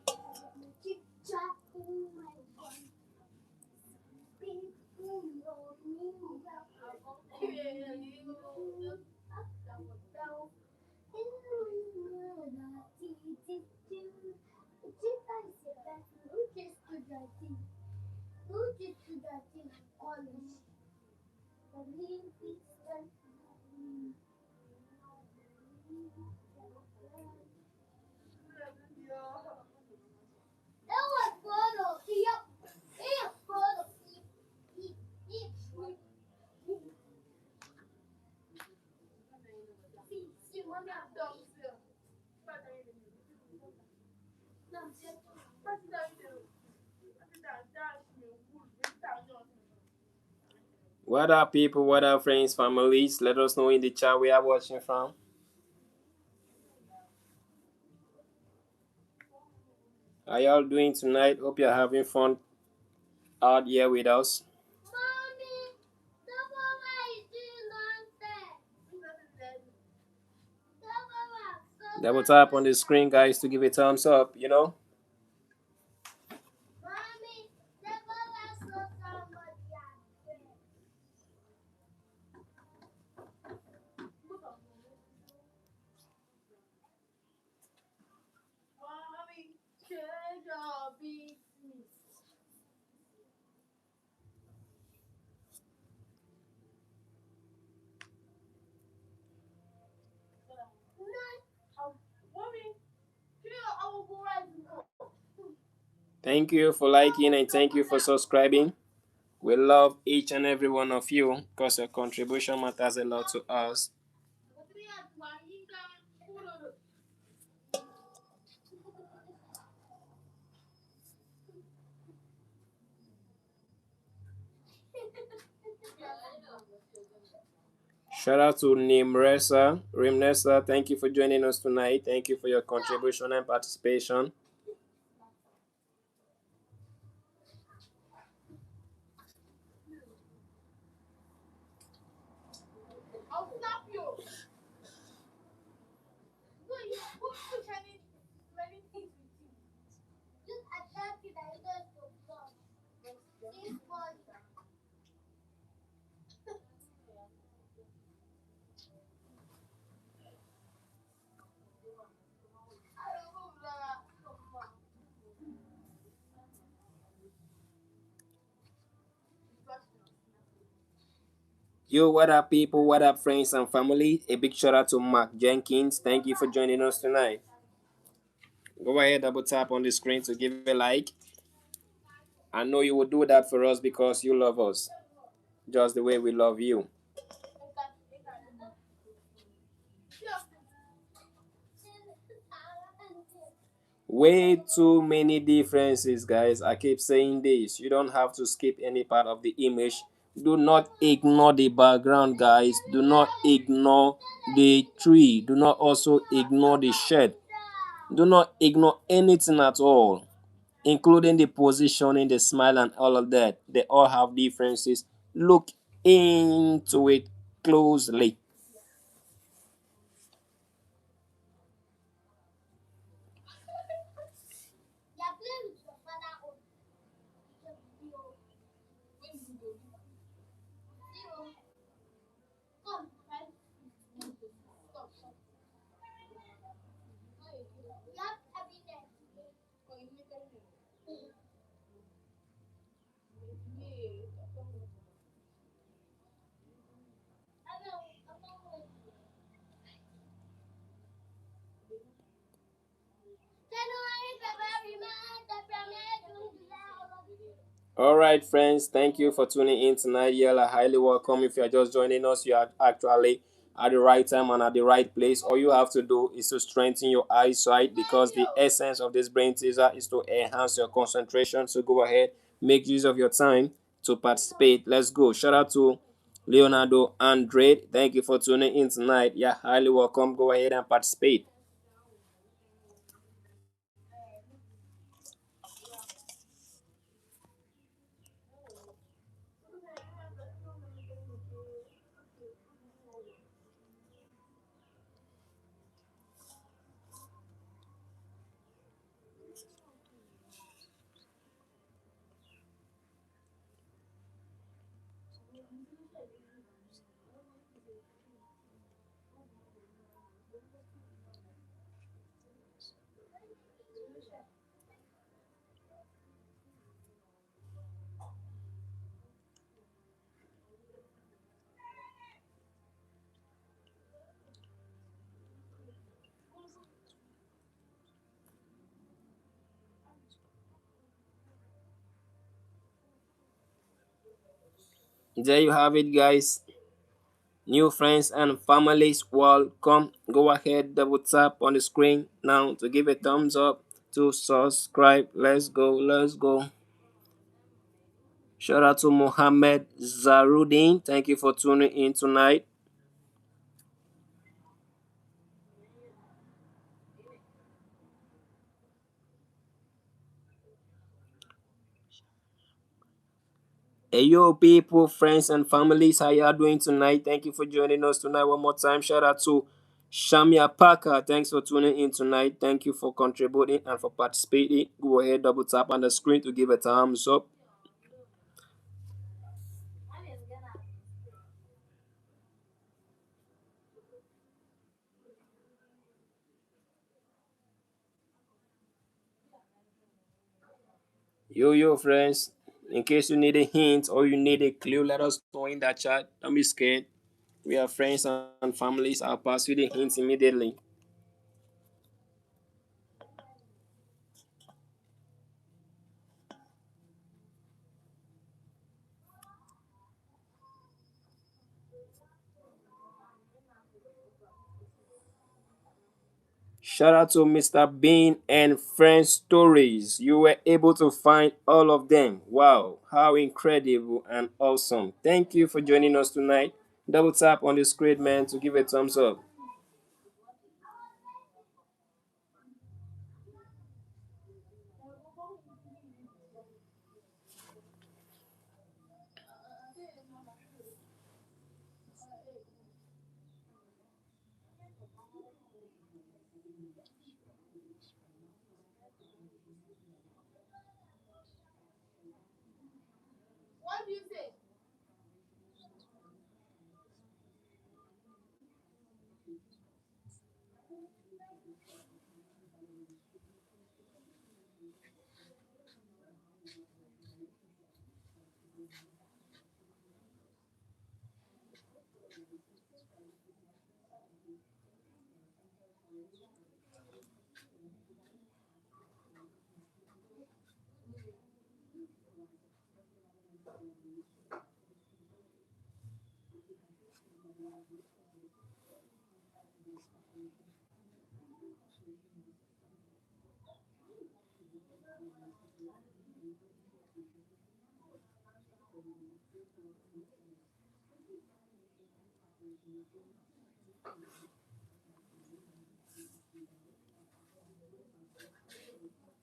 What up, people? What up, friends, families? Let us know in the chat where you are watching from. How y'all doing tonight? Hope you're having fun out here with us. Double tap on the screen, guys, to give a thumbs up, you know. Thank you for liking and thank you for subscribing. We love each and every one of you because your contribution matters a lot to us. Shout out to Rimnesa. Thank you for joining us tonight. Thank you for your contribution and participation. Yo, what up, people? What up, friends and family? A big shout out to Mark Jenkins. Thank you for joining us tonight. Go ahead, double tap on the screen to give a like. I know you will do that for us because you love us, just the way we love you. Way too many differences, guys. I keep saying this. You don't have to skip any part of the image. Do not ignore the background, guys. Do not ignore the tree. Do not also ignore the shed. Do not ignore anything at all, including the positioning, the smile, and all of that. They all have differences. Look into it closely. All right, friends, thank you for tuning in tonight. You are highly welcome. If you are just joining us, you are actually at the right time and at the right place. All you have to do is to strengthen your eyesight because the essence of this brain teaser is to enhance your concentration. So go ahead, make use of your time to participate. Let's go. Shout out to Leonardo Andrade. Thank you for tuning in tonight. Yeah, highly welcome. Go ahead and participate. There you have it, guys. New friends and families, welcome. Go ahead, double tap on the screen now to give a thumbs up, to subscribe. Let's go, let's go. Shout out to Mohammed Zarudin. Thank you for tuning in tonight. Hey yo, people, friends and families, how y'all doing tonight? Thank you for joining us tonight one more time. Shout out to Shamia Parker. Thanks for tuning in tonight. Thank you for contributing and for participating. Go ahead, double tap on the screen to give a thumbs up. Yo, friends. In case you need a hint or you need a clue, let us know in that chat. Don't be scared. We are friends and families. I'll pass you the hints immediately. Shout out to Mr. Bean and Friends Stories. You were able to find all of them. Wow, how incredible and awesome. Thank you for joining us tonight. Double tap on the screen, man, to give a thumbs up.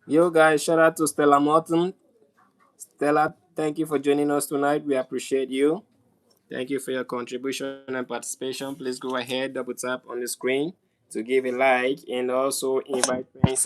Yo, guys, shout out to Stella Morton. Stella, thank you for joining us tonight. We appreciate you. Thank you for your contribution and participation. Please go ahead, double tap on the screen to give a like and also invite friends.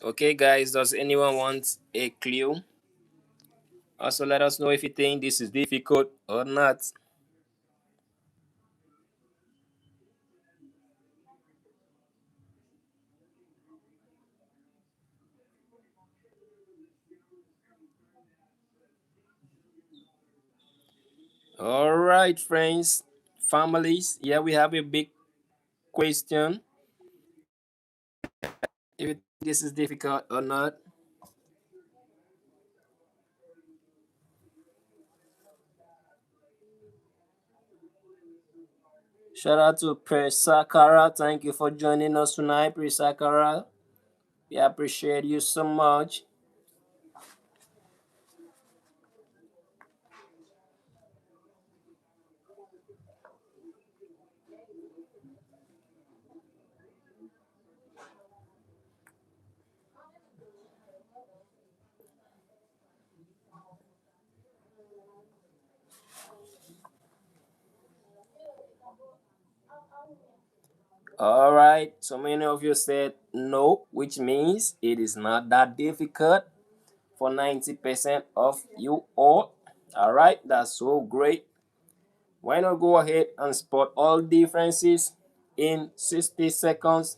Okay, guys, does anyone want a clue? Also, let us know if you think this is difficult or not. All right, friends, families. Yeah, we have a big question. If this is difficult or not. Shout out to Presakara. Thank you for joining us tonight, Presakara. We appreciate you so much. All right, so many of you said no, which means it is not that difficult for 90% of you all. All right, that's so great. Why not go ahead and spot all differences in 60 seconds?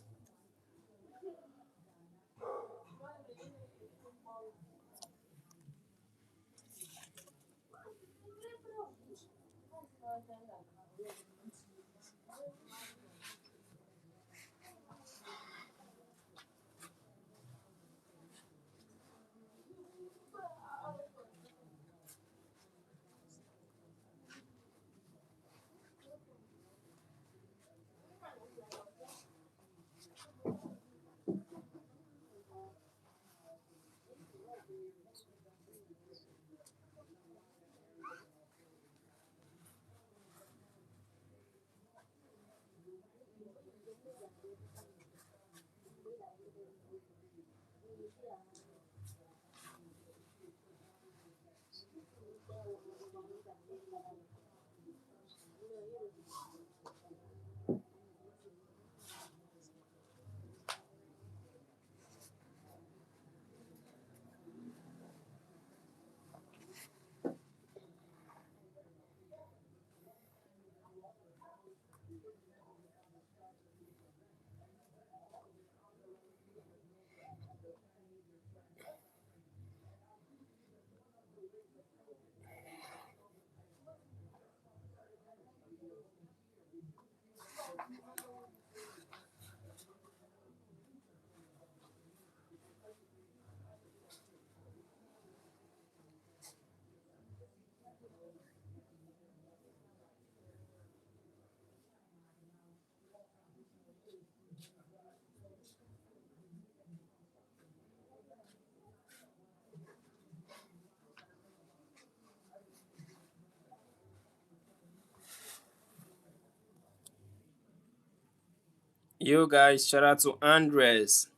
You guys, shout out to Andres.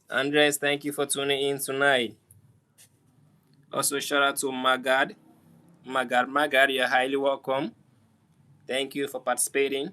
Andres, thank you for tuning in tonight. Also, shout out to Magad. Magad, you're highly welcome. Thank you for participating.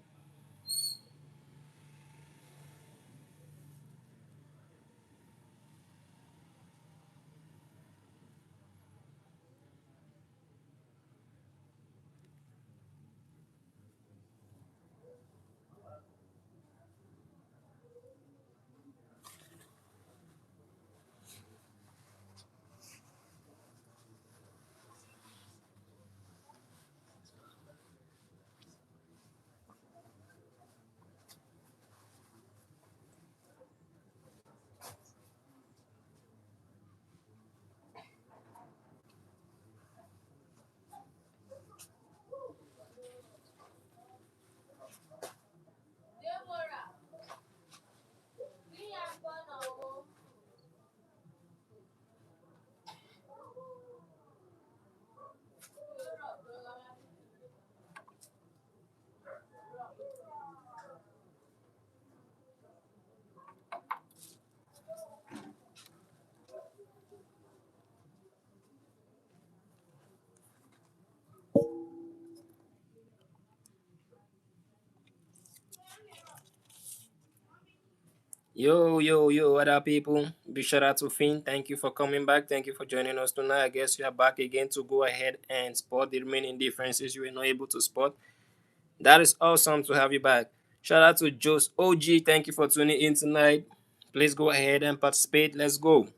Yo, what up, people? Big shout out to Finn. Thank you for coming back. Thank you for joining us tonight. I guess you are back again to go ahead and spot the remaining differences you were not able to spot. That is awesome to have you back. Shout out to Joe's OG. Thank you for tuning in tonight. Please go ahead and participate. Let's go.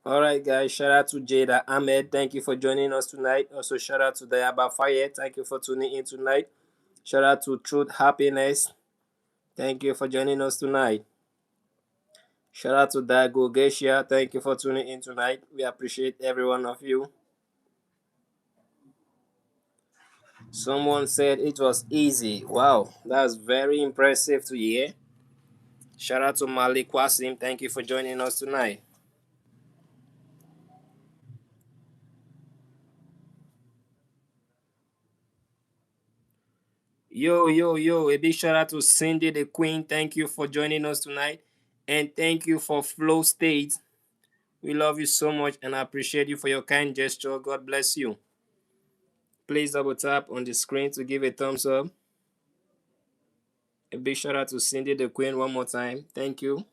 All right, guys. Shout out to Jada Ahmed. Thank you for joining us tonight. Also, shout out to Diaba Fire. Thank you for tuning in tonight. Shout out to Truth Happiness. Thank you for joining us tonight. Shout out to Dago Geisha. Thank you for tuning in tonight. We appreciate every one of you. Someone said it was easy. Wow, that's very impressive to hear. Shout out to Malik Wasim. Thank you for joining us tonight. Yo, yo, yo. A big shout out to Cindy the Queen. Thank you for joining us tonight. And thank you for Flow State. We love you so much and I appreciate you for your kind gesture. God bless you. Please double tap on the screen to give a thumbs up. A big shout out to Cindy the Queen one more time. Thank you.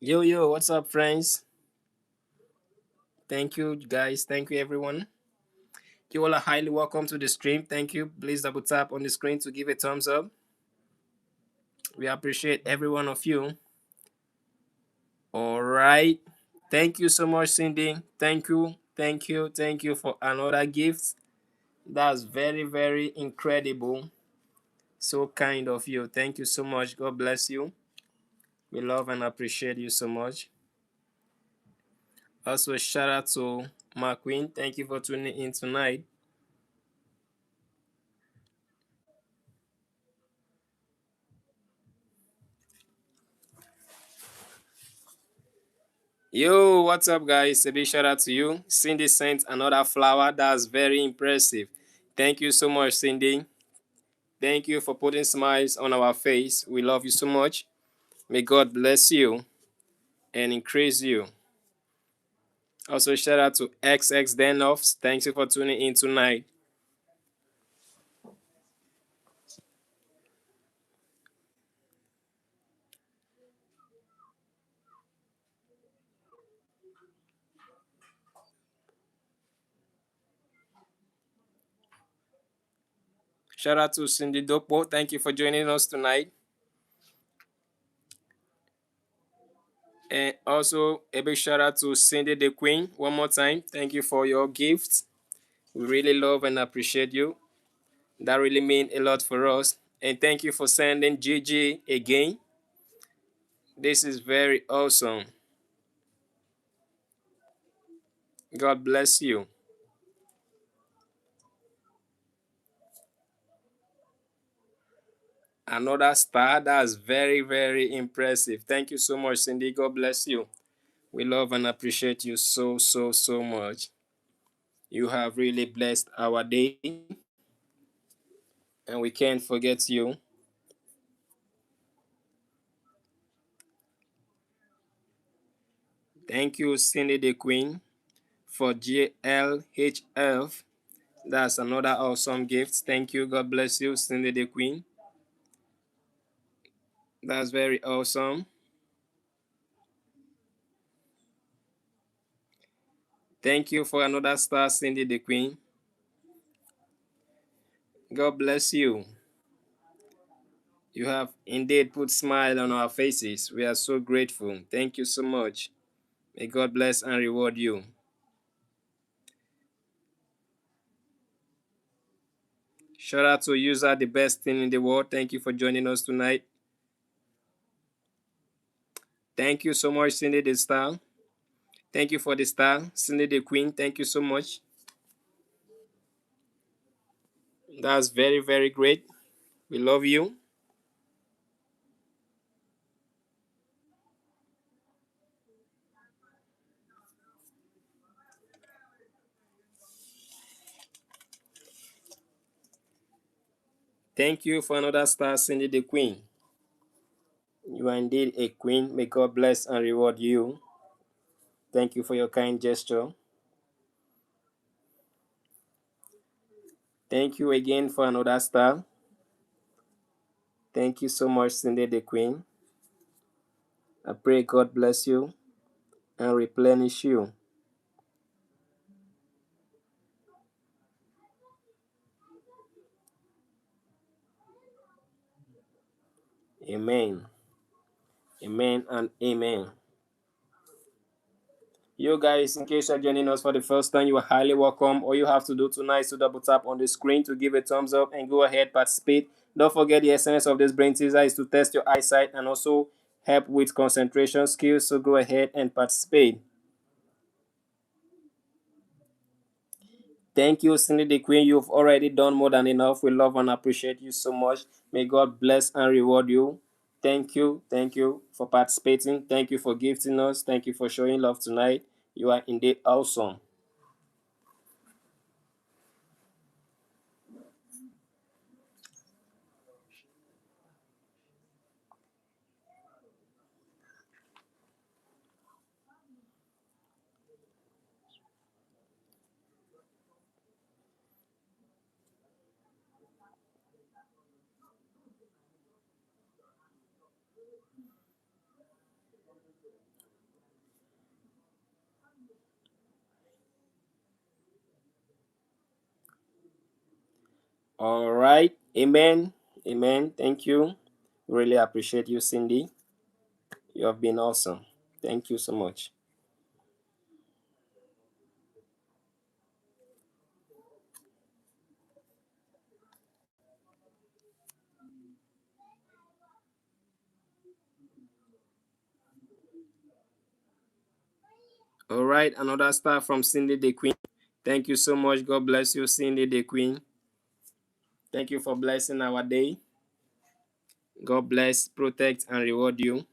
Yo, yo, what's up, friends? Thank you, guys. Thank you, everyone. You all are highly welcome to the stream. Thank you. Please double tap on the screen to give a thumbs up. We appreciate every one of you. All right. Thank you so much, Cindy. Thank you. Thank you. Thank you for another gift. That's very, very incredible. So kind of you. Thank you so much. God bless you. We love and appreciate you so much. Also, shout out to McQueen. Thank you for tuning in tonight. Yo, what's up, guys? A big shout out to you. Cindy sent another flower. That's very impressive. Thank you so much, Cindy. Thank you for putting smiles on our face. We love you so much. May God bless you and increase you. Also, shout out to XX Denoffs. Thank you for tuning in tonight. Shout out to Cindy Dokpo. Thank you for joining us tonight. And also, a big shout out to Cindy the Queen. One more time. Thank you for your gifts. We really love and appreciate you. That really means a lot for us. And thank you for sending GG again. This is very awesome. God bless you. Another star. That's very, very impressive. Thank you so much, Cindy. God bless you. We love and appreciate you so, so, so much. You have really blessed our day, and we can't forget you. Thank you, Cindy the Queen, for GLHF. That's another awesome gift. Thank you. God bless you, Cindy the Queen. That's very awesome. Thank you for another star, Cindy the Queen. God bless you. You have indeed put smile on our faces. We are so grateful. Thank you so much. May God bless and reward you. Shout out to user the best thing in the world. Thank you for joining us tonight. Thank you so much, Cindy the Star. Thank you for the star, Cindy the Queen. Thank you so much. That's very, very great. We love you. Thank you for another star, Cindy the Queen. You are indeed a queen. May God bless and reward you. Thank you for your kind gesture. Thank you again for another star. Thank you so much, Cindy the Queen. I pray God bless you and replenish you. Amen. Amen and amen. You guys, in case you're joining us for the first time, you are highly welcome. All you have to do tonight is to double tap on the screen to give a thumbs up and go ahead, participate. Don't forget the essence of this brain teaser is to test your eyesight and also help with concentration skills. So go ahead and participate. Thank you, Cindy the Queen. You've already done more than enough. We love and appreciate you so much. May God bless and reward you. Thank you. Thank you for participating. Thank you for gifting us. Thank you for showing love tonight. You are indeed awesome. All right. Amen. Amen. Thank you. Really appreciate you, Cindy. You have been awesome. Thank you so much. All right. Another star from Cindy the Queen. Thank you so much. God bless you, Cindy the Queen. Thank you for blessing our day. God bless, protect, and reward you.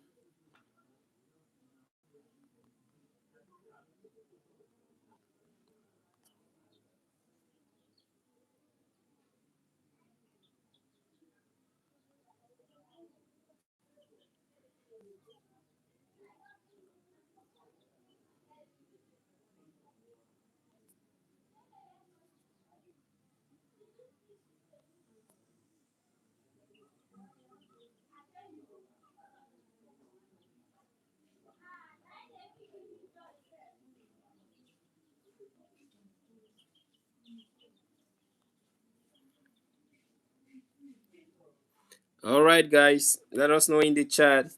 All right, guys. Let us know in the chat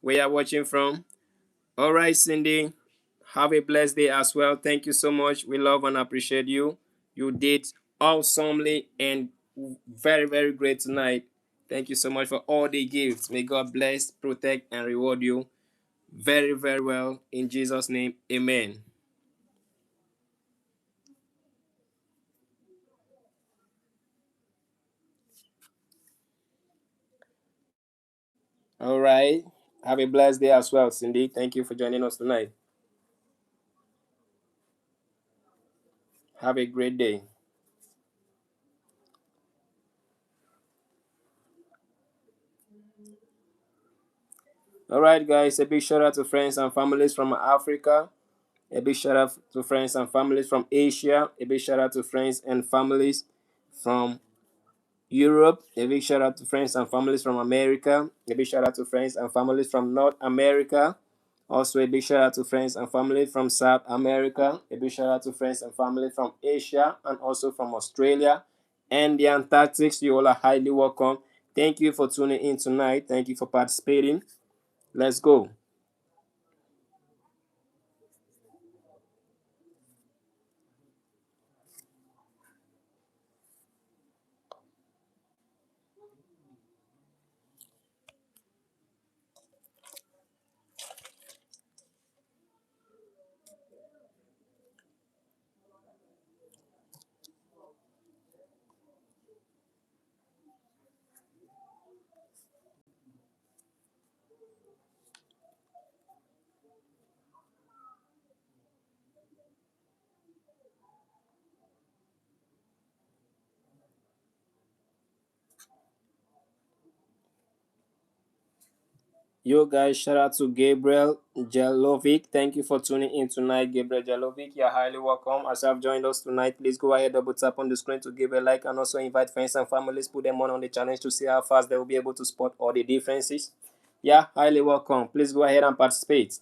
where you're watching from. All right, Cindy. Have a blessed day as well. Thank you so much. We love and appreciate you. You did awesomely and very, very great tonight. Thank you so much for all the gifts. May God bless, protect, and reward you very, very well. In Jesus' name, amen. All right. Have a blessed day as well, Cindy. Thank you for joining us tonight. Have a great day. All right, guys. A big shout out to friends and families from Africa. A big shout out to friends and families from Asia. A big shout out to friends and families from Europe. A big shout out to friends and families from America. A big shout out to friends and families from North America. Also, a big shout out to friends and family from South America. A big shout out to friends and family from Asia and also from Australia and the Antarctic. You all are highly welcome. Thank you for tuning in tonight. Thank you for participating. Let's go. Yo guys, shout out to Gabriel Jelovic. Thank you for tuning in tonight, Gabriel Jelovic. You're highly welcome. As you have joined us tonight, please go ahead, double tap on the screen to give a like and also invite friends and families, put them on the challenge to see how fast they will be able to spot all the differences. Yeah, highly welcome. Please go ahead and participate.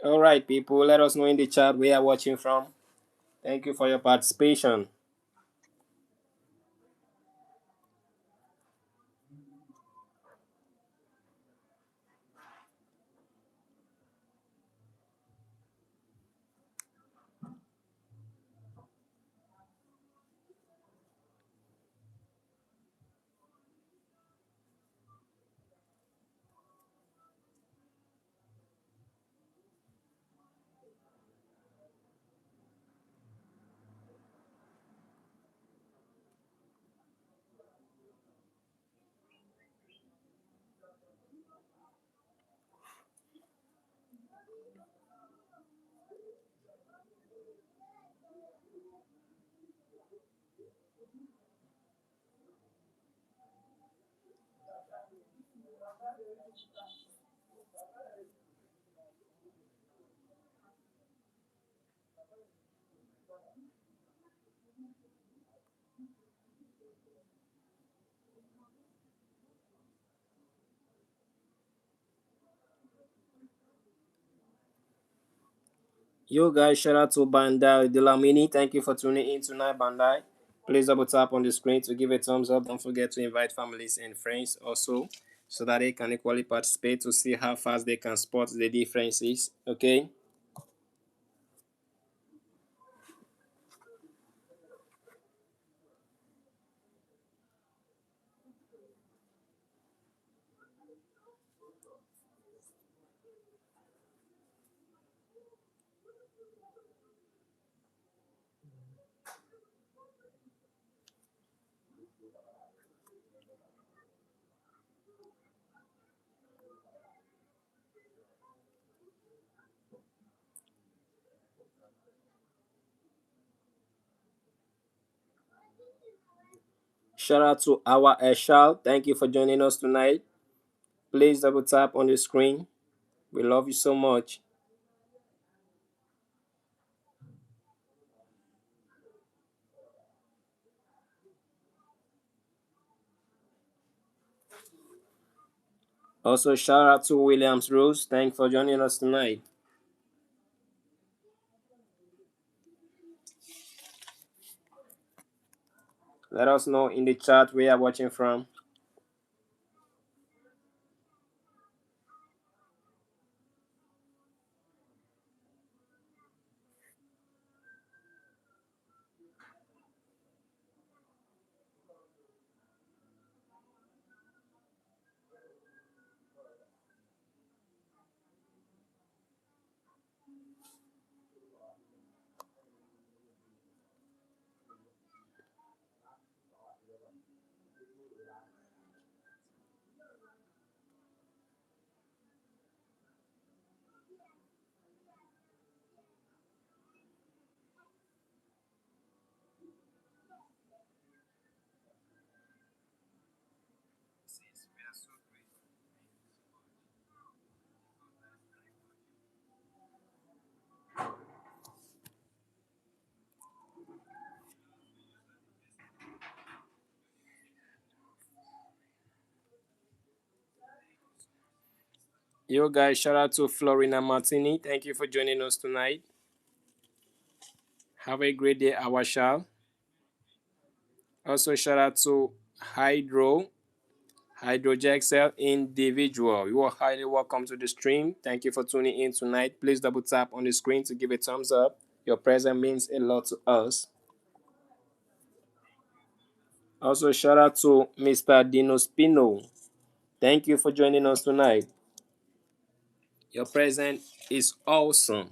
All right, people, let us know in the chat where you are watching from. Thank you for your participation. Yo guys, shout out to Bandai Delamini. Thank you for tuning in tonight, Bandai. Please double tap on the screen to give a thumbs up. Don't forget to invite families and friends also so that they can equally participate to see how fast they can spot the differences. Okay. Shout out to our Eshal. Thank you for joining us tonight. Please double tap on the screen. We love you so much. Also, shout out to Williams Rose. Thanks for joining us tonight. Let us know in the chat where you're watching from. Yo, guys, shout out to Florina Martini. Thank you for joining us tonight. Have a great day, our child. Also, shout out to Hydrogexel Individual. You are highly welcome to the stream. Thank you for tuning in tonight. Please double tap on the screen to give a thumbs up. Your presence means a lot to us. Also, shout out to Mr. Dino Spino. Thank you for joining us tonight. Your presence is awesome.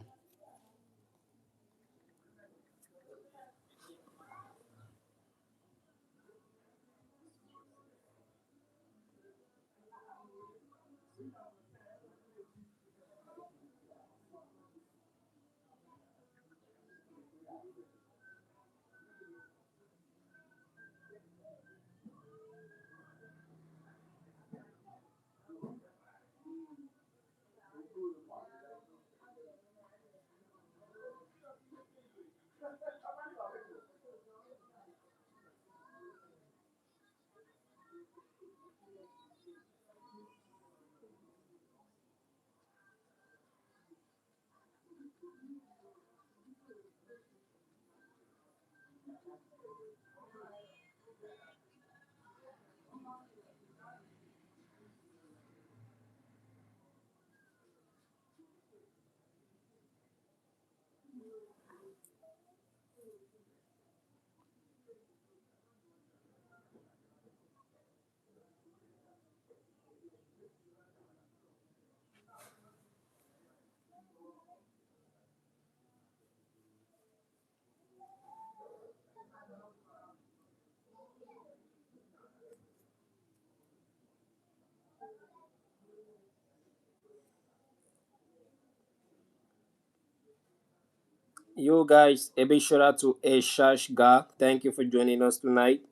You guys, a big shout out to Eshash Ga. Thank you for joining us tonight.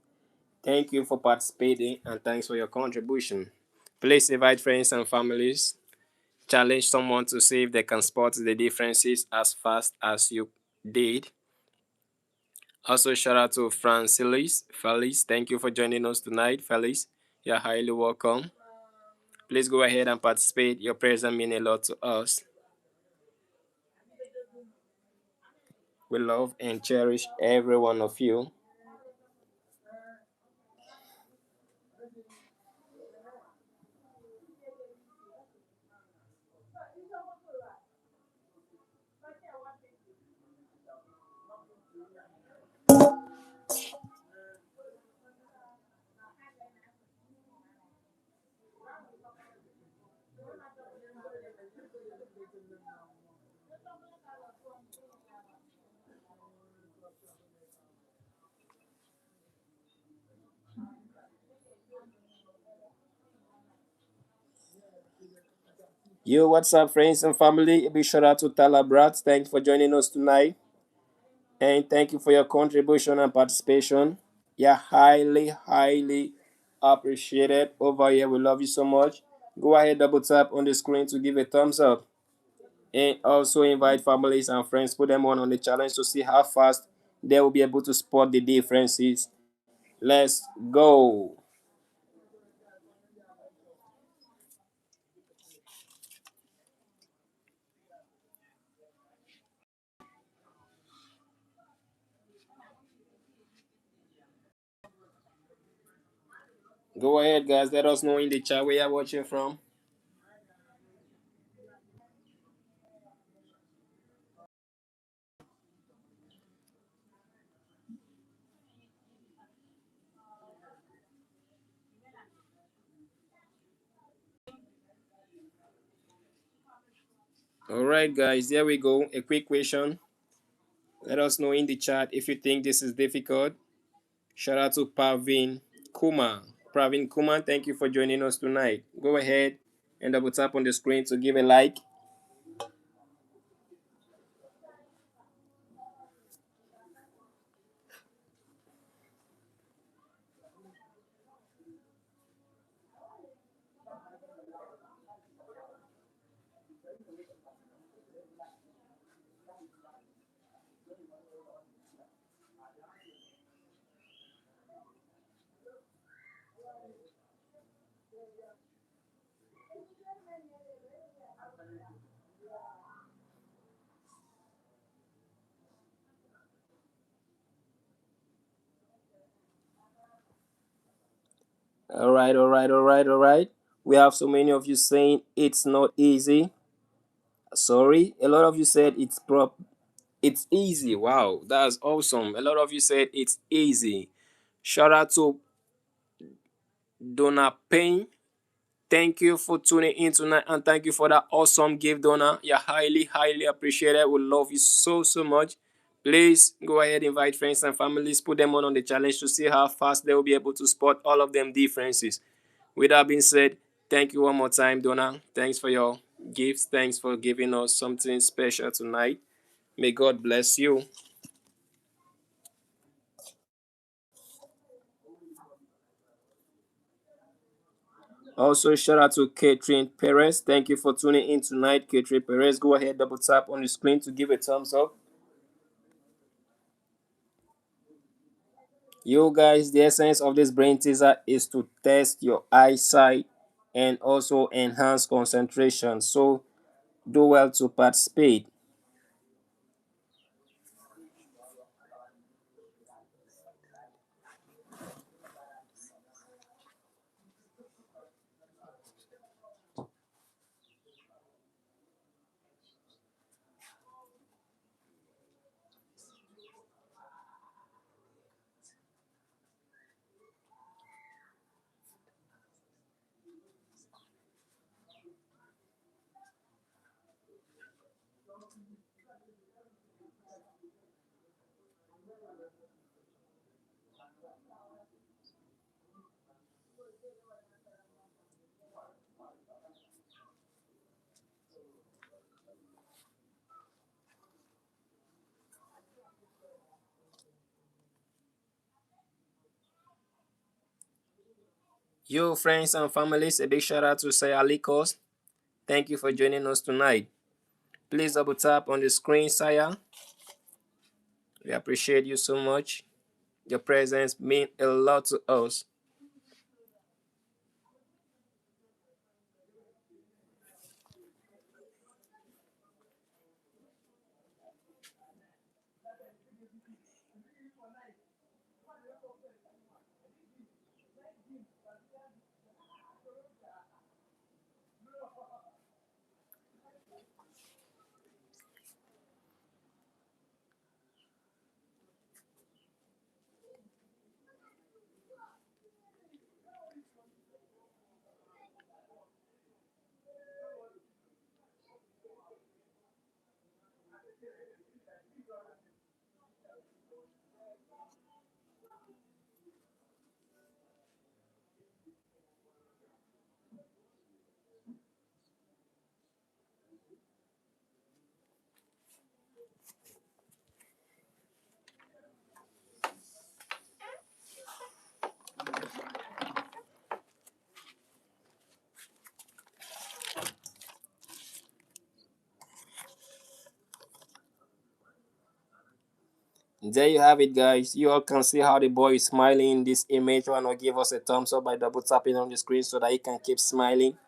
Thank you for participating and thanks for your contribution. Please invite friends and families. Challenge someone to see if they can spot the differences as fast as you did. Also, shout out to Francilis. Felice, thank you for joining us tonight, Felice. You're highly welcome. Please go ahead and participate. Your presence means a lot to us. We love and cherish every one of you. Yo, what's up, friends and family? A big shout out to Tala Brats. Thanks for joining us tonight. And thank you for your contribution and participation. Yeah, highly appreciated over here. We love you so much. Go ahead, double tap on the screen to give a thumbs up. And also invite families and friends, put them on the challenge to see how fast they will be able to spot the differences. Let's go. Go ahead, guys. Let us know in the chat where you're watching from. All right, guys. Here we go. A quick question. Let us know in the chat if you think this is difficult. Shout out to Pravin Kumar. Pravin Kumar, thank you for joining us tonight. Go ahead and double tap on the screen to give a like. All right, all right, all right, all right. We have so many of you saying it's not easy. Sorry, a lot of you said it's easy. Wow, that's awesome. A lot of you said it's easy. Shout out to Donna Payne. Thank you for tuning in tonight and thank you for that awesome gift, Donna. You're highly, highly appreciated. We love you so, so much. Please go ahead, invite friends and families, put them on the challenge to see how fast they will be able to spot all of them differences. With that being said, thank you one more time, Donna. Thanks for your gifts. Thanks for giving us something special tonight. May God bless you. Also, shout out to Catherine Perez. Thank you for tuning in tonight, Catherine Perez. Go ahead, double tap on the screen to give a thumbs up. You guys, the essence of this brain teaser is to test your eyesight and also enhance concentration. So, do well to participate. Yo, friends and families, a big shout out to Sayalikos. Thank you for joining us tonight. Please double tap on the screen, Saya. We appreciate you so much. Your presence means a lot to us. There you have it, guys. You all can see how the boy is smiling in this image. Why not give us a thumbs up by double tapping on the screen so that he can keep smiling?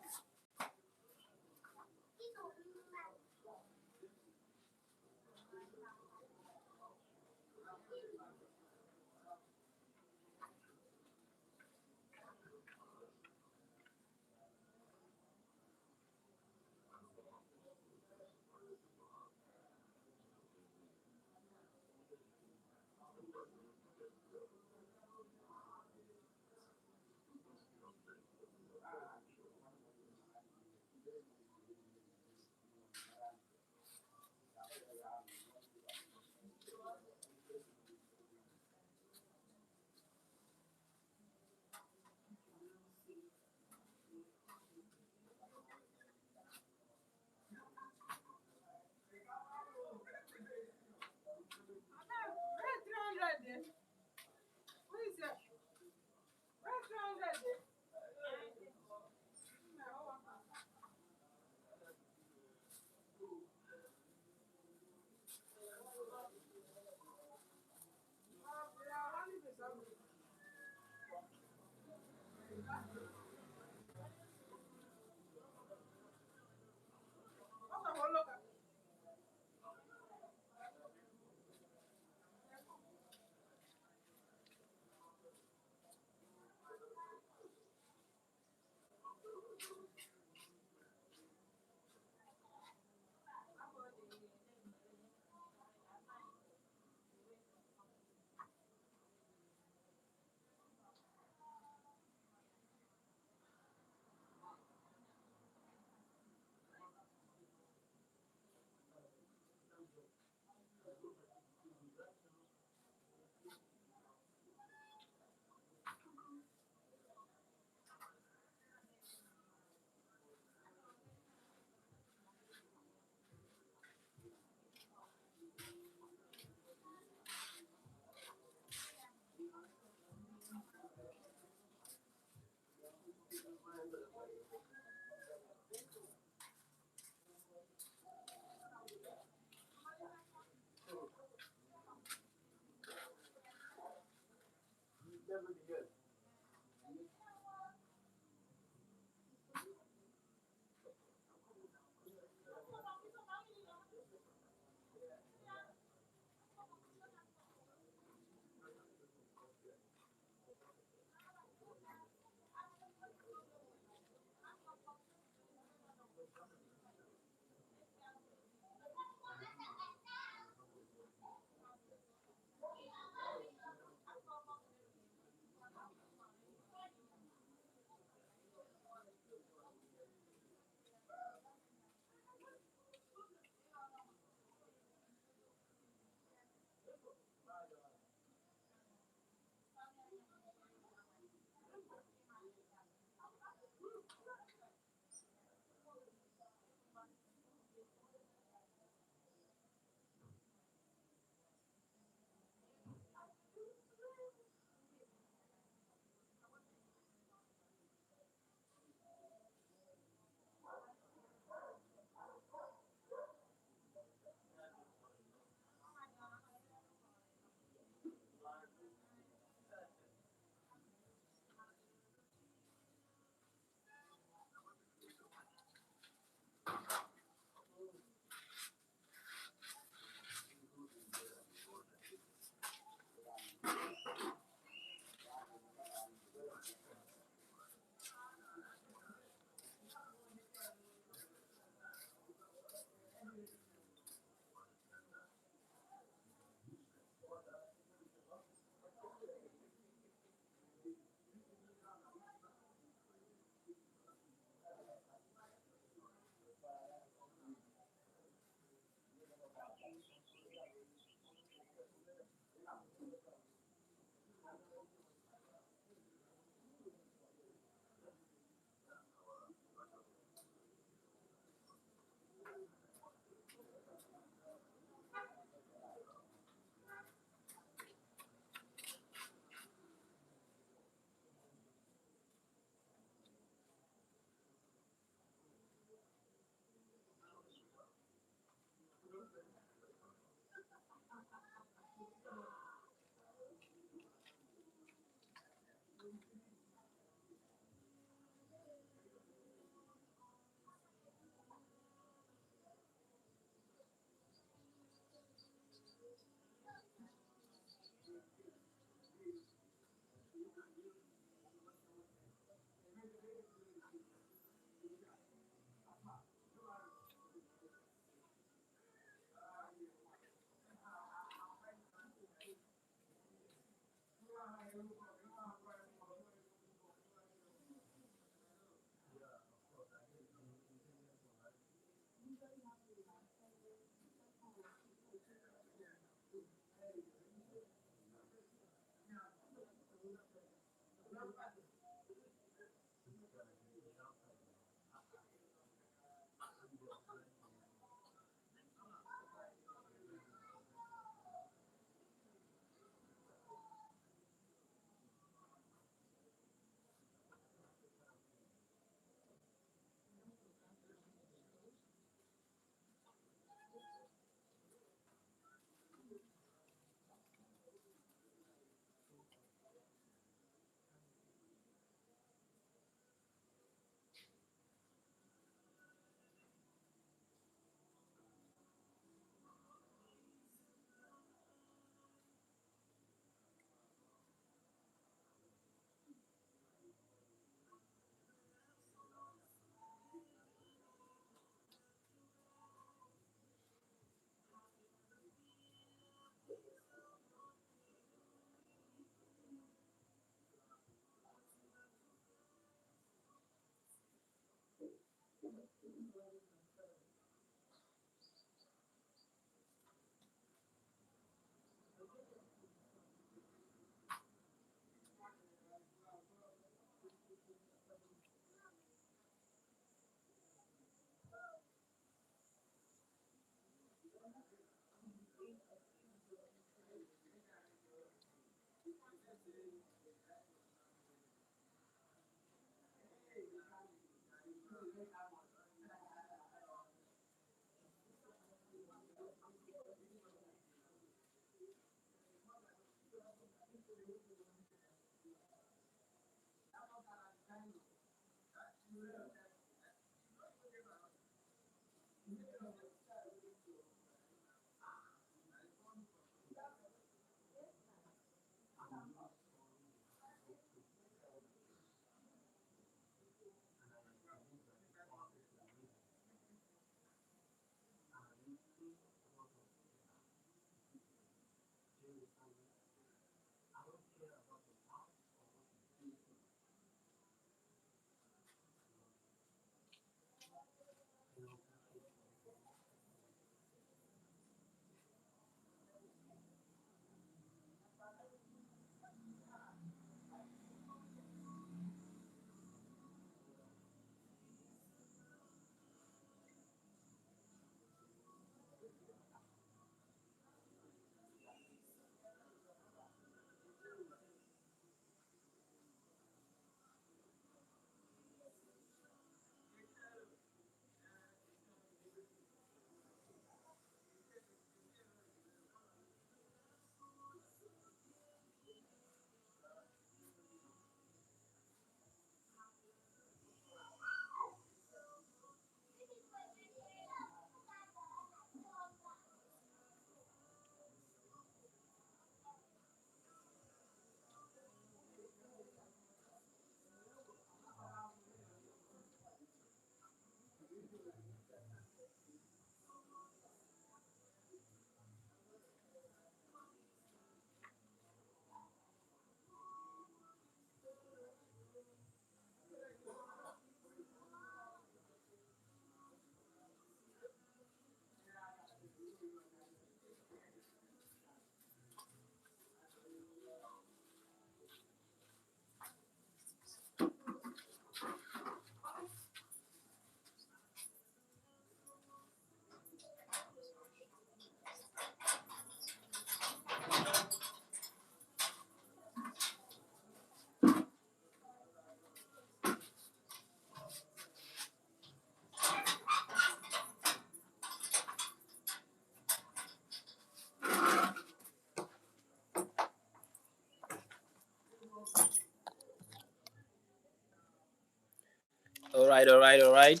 All right.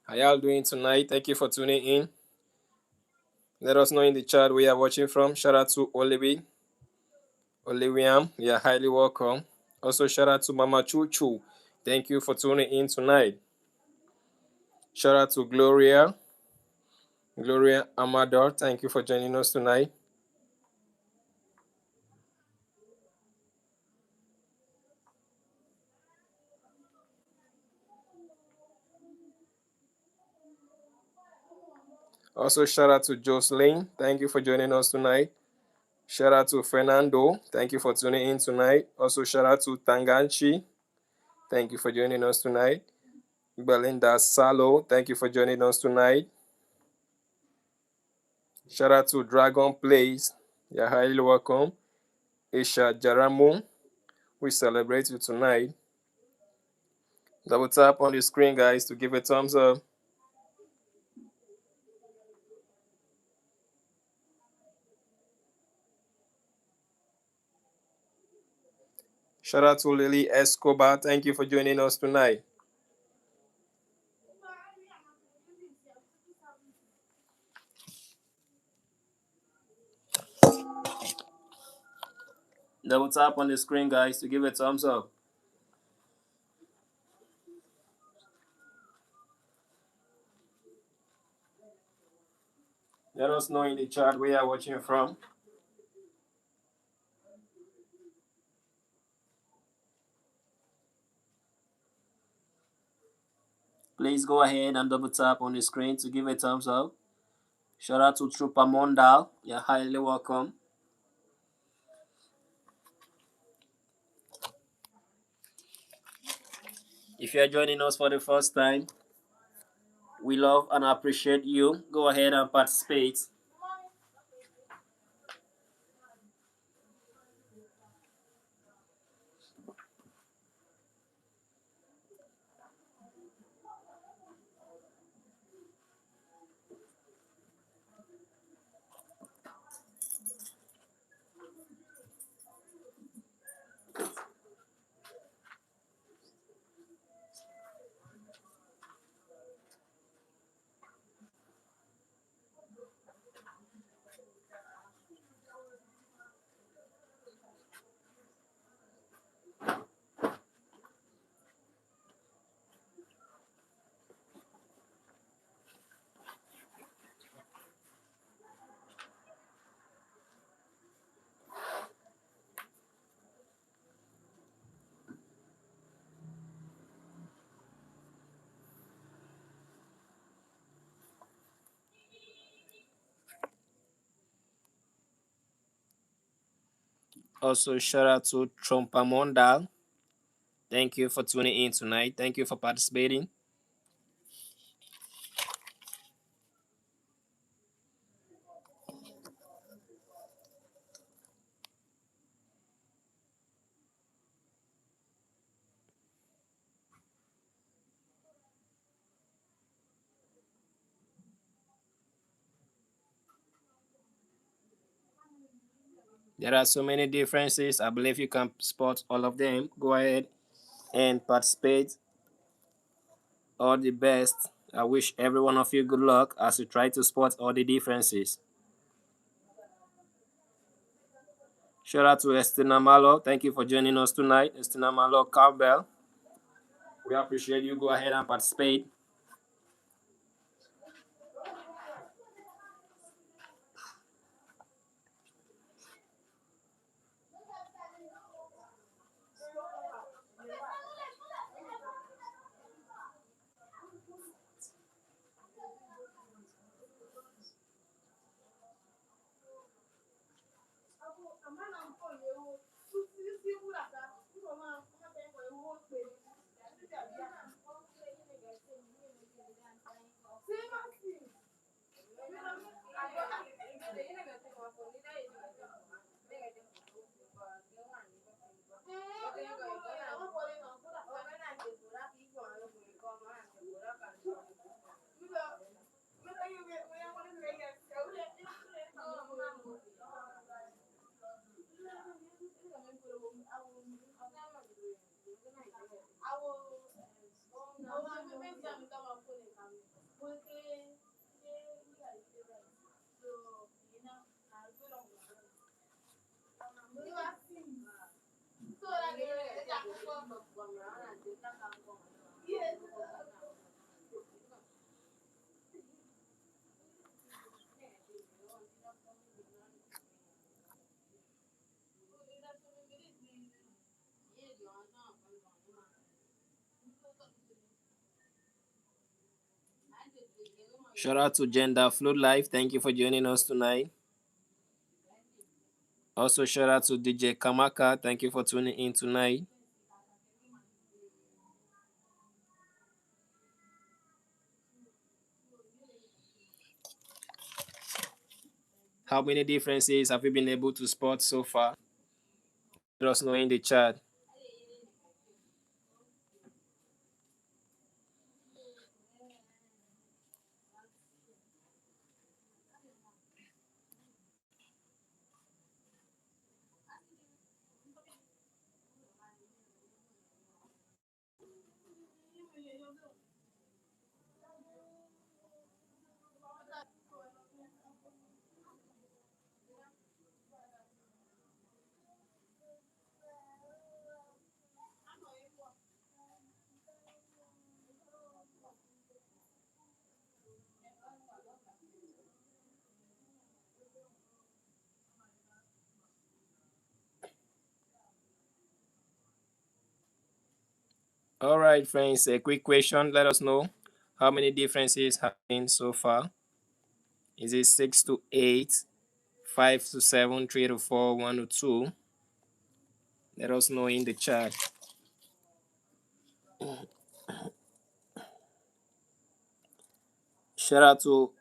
How y'all doing tonight? Thank you for tuning in. Let us know in the chat where you're watching from. Shout out to Oliviam. You're highly welcome. Also, shout out to Mama Choo Choo. Thank you for tuning in tonight. Shout out to Gloria Amador. Thank you for joining us tonight. Also, shout out to Jocelyn. Thank you for joining us tonight. Shout out to Fernando. Thank you for tuning in tonight. Also, shout out to Tanganchi. Thank you for joining us tonight. Belinda Salo. Thank you for joining us tonight. Shout out to Dragon Plays. You're highly welcome. Isha Jaramu. We celebrate you tonight. Double tap on the screen, guys, to give a thumbs up. Shout out to Lily Escobar. Thank you for joining us tonight. Double tap on the screen, guys, to give a thumbs up. Let us know in the chat where you're watching from. Please go ahead and double tap on the screen to give a thumbs up. Shout out to Trooper Mondal. You're highly welcome. If you're joining us for the first time, we love and appreciate you. Go ahead and participate. Also, shout out to Trompamondal. Thank you for tuning in tonight. Thank you for participating. There are so many differences. I believe you can spot all of them. Go ahead and participate. All the best. I wish every one of you good luck as you try to spot all the differences. Shout out to Estina Malo. Thank you for joining us tonight. Estina Malo Cowbell. We appreciate you. Go ahead and participate. Shout out to Gender Flood Life. Thank you for joining us tonight. Also, shout out to DJ Kamaka. Thank you for tuning in tonight. How many differences have you been able to spot so far? Let us know in the chat. All right, friends, a quick question. Let us know how many differences have been so far. Is it 6 to 8, 5 to 7, 3 to 4, 1 to 2? Let us know in the chat. Shout out to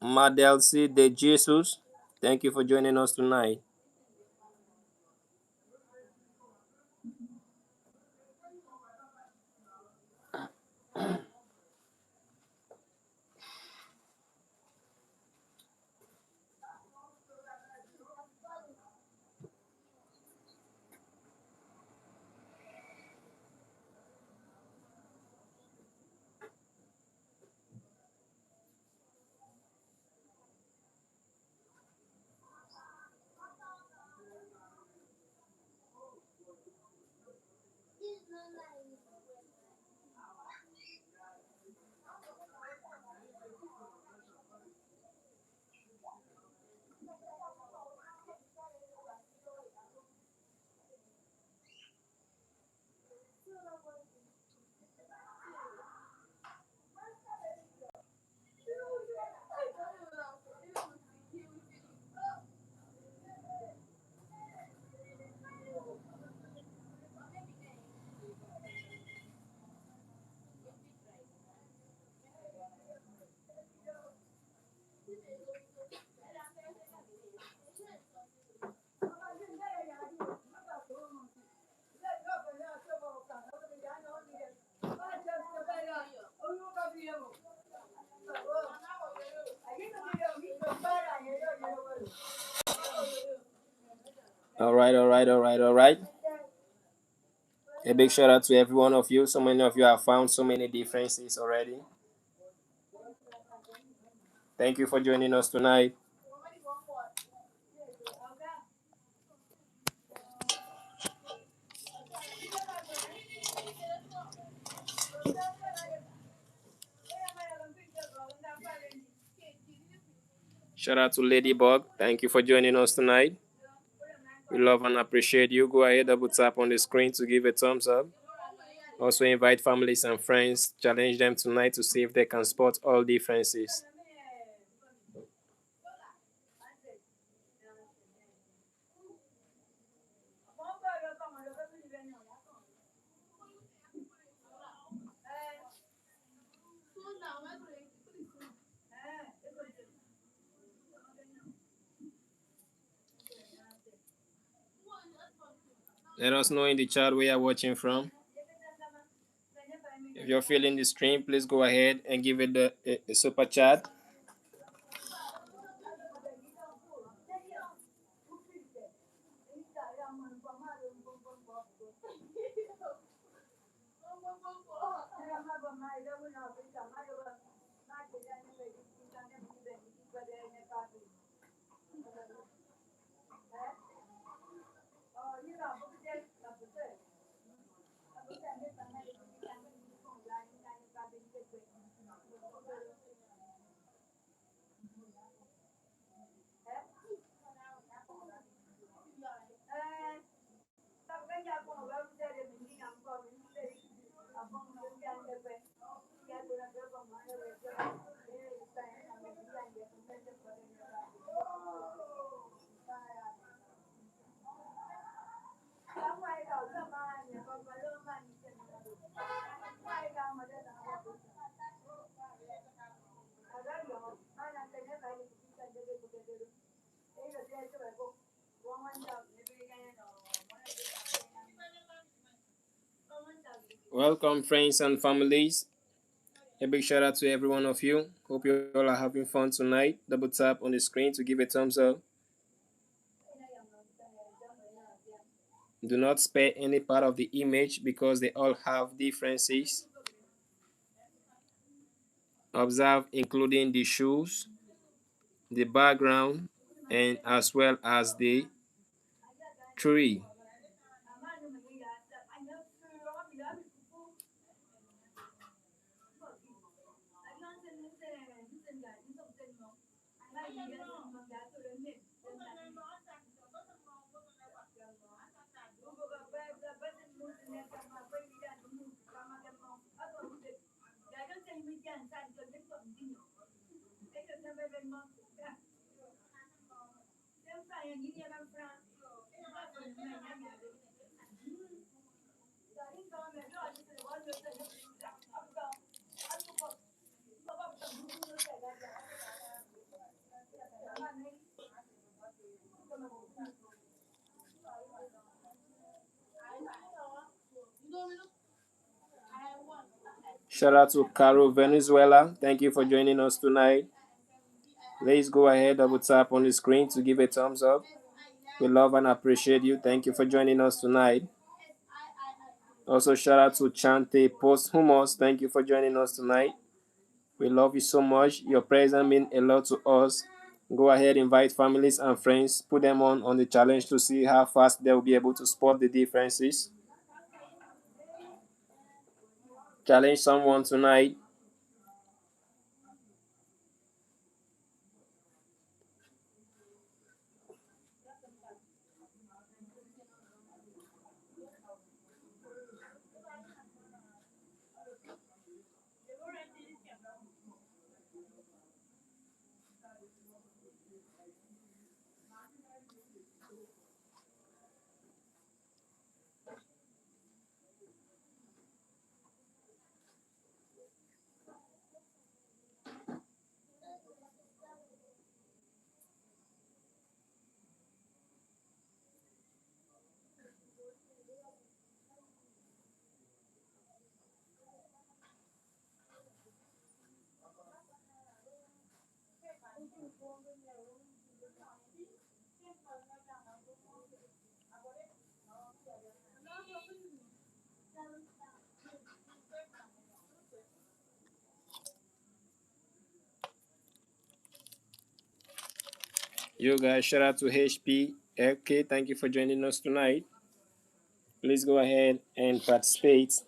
Madelsi De Jesus. Thank you for joining us tonight. All right, all right, all right, all right. A big shout out to every one of you. So many of you have found so many differences already. Thank you for joining us tonight. Shout out to Ladybug. Thank you for joining us tonight. We love and appreciate you. Go ahead, double tap on the screen to give a thumbs up. Also, invite families and friends. Challenge them tonight to see if they can spot all differences. Let us know in the chat where you're watching from. If you're feeling the stream, please go ahead and give it a super chat. Welcome, friends and families. A big shout out to every one of you. Hope you all are having fun tonight. Double tap on the screen to give a thumbs up. Do not spare any part of the image because they all have differences. Observe including the shoes, the background, and as well as the tree. Shout out to Caro Venezuela. Thank you for joining us tonight. Please go ahead, double tap on the screen to give a thumbs up. We love and appreciate you. Thank you for joining us tonight. Also, shout out to Chante Posthumous. Thank you for joining us tonight. We love you so much. Your presence means a lot to us. Go ahead, invite families and friends. Put them on the challenge to see how fast they will be able to spot the differences. Challenge someone tonight. You guys, shout out to HP. Okay, thank you for joining us tonight. Please go ahead and participate.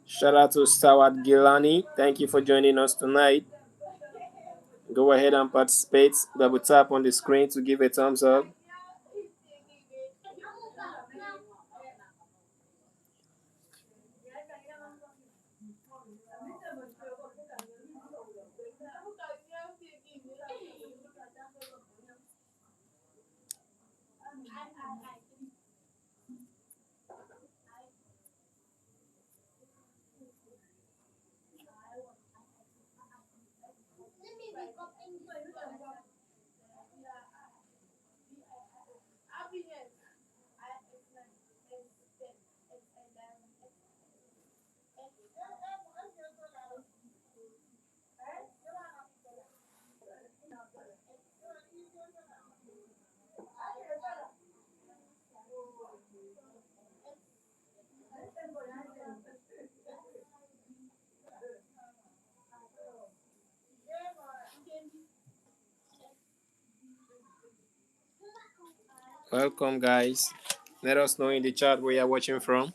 Shout out to Sawat Gilani. Thank you for joining us tonight. Go ahead and participate. Double tap on the screen to give a thumbs up. Welcome, guys. Let us know in the chat where you're watching from.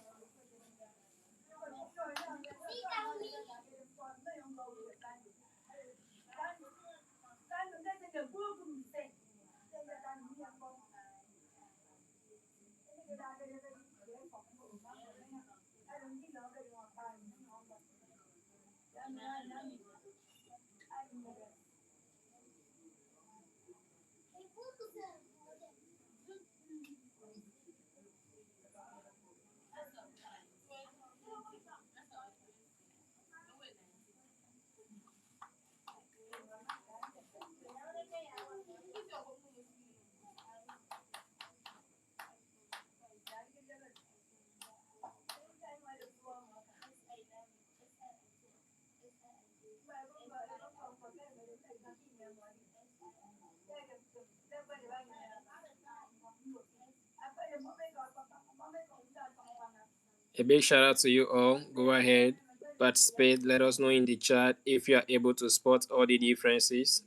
A big shout out to you all. Go ahead, participate. Let us know in the chat if you are able to spot all the differences.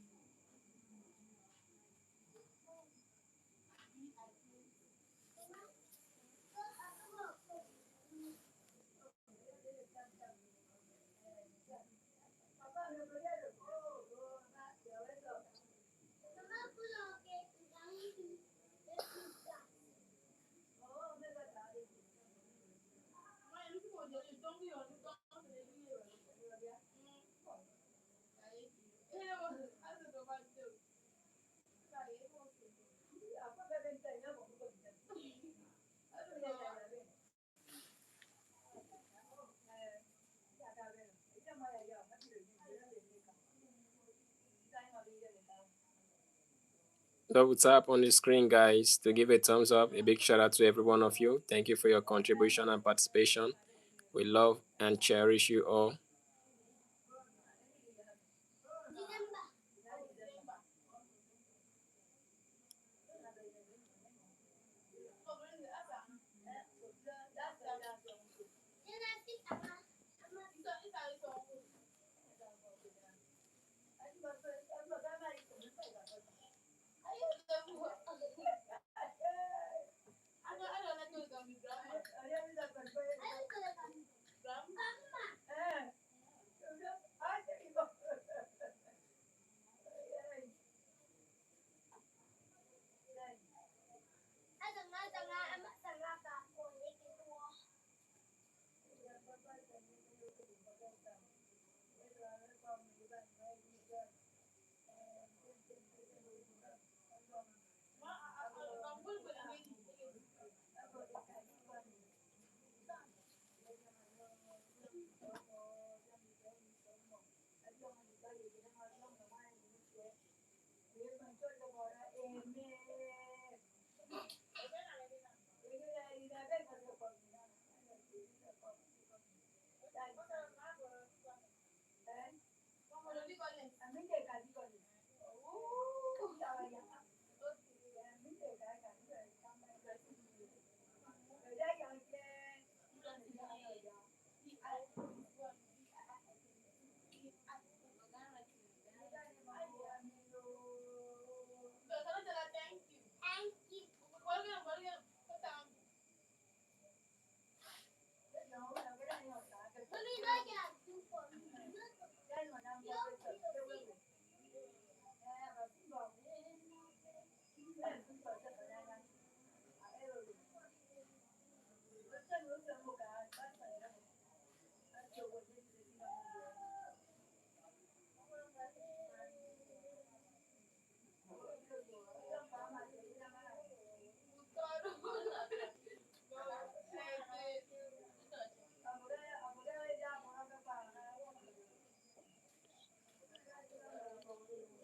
Double tap on the screen, guys, to give a thumbs up. A big shout out to every one of you. Thank you for your contribution and participation. We love and cherish you all.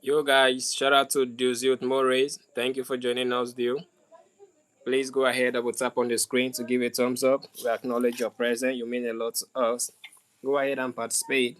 Yo guys, shout out to Duzio Morris. Thank you for joining us, Dio. Please go ahead, double tap on the screen to give a thumbs up. We acknowledge your presence. You mean a lot to us. Go ahead and participate.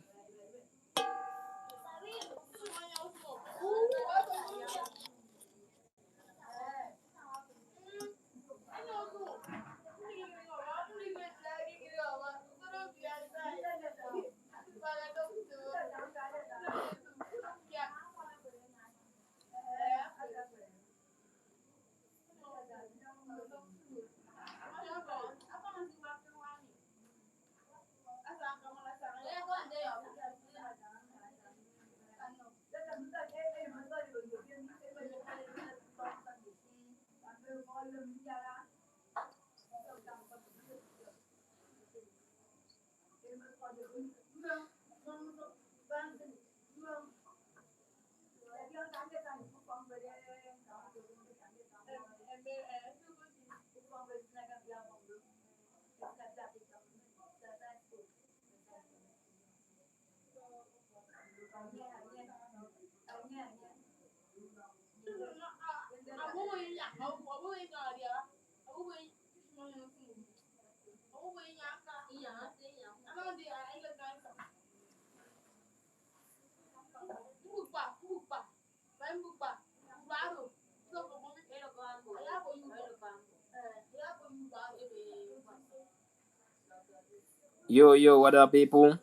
Yo, what up, people?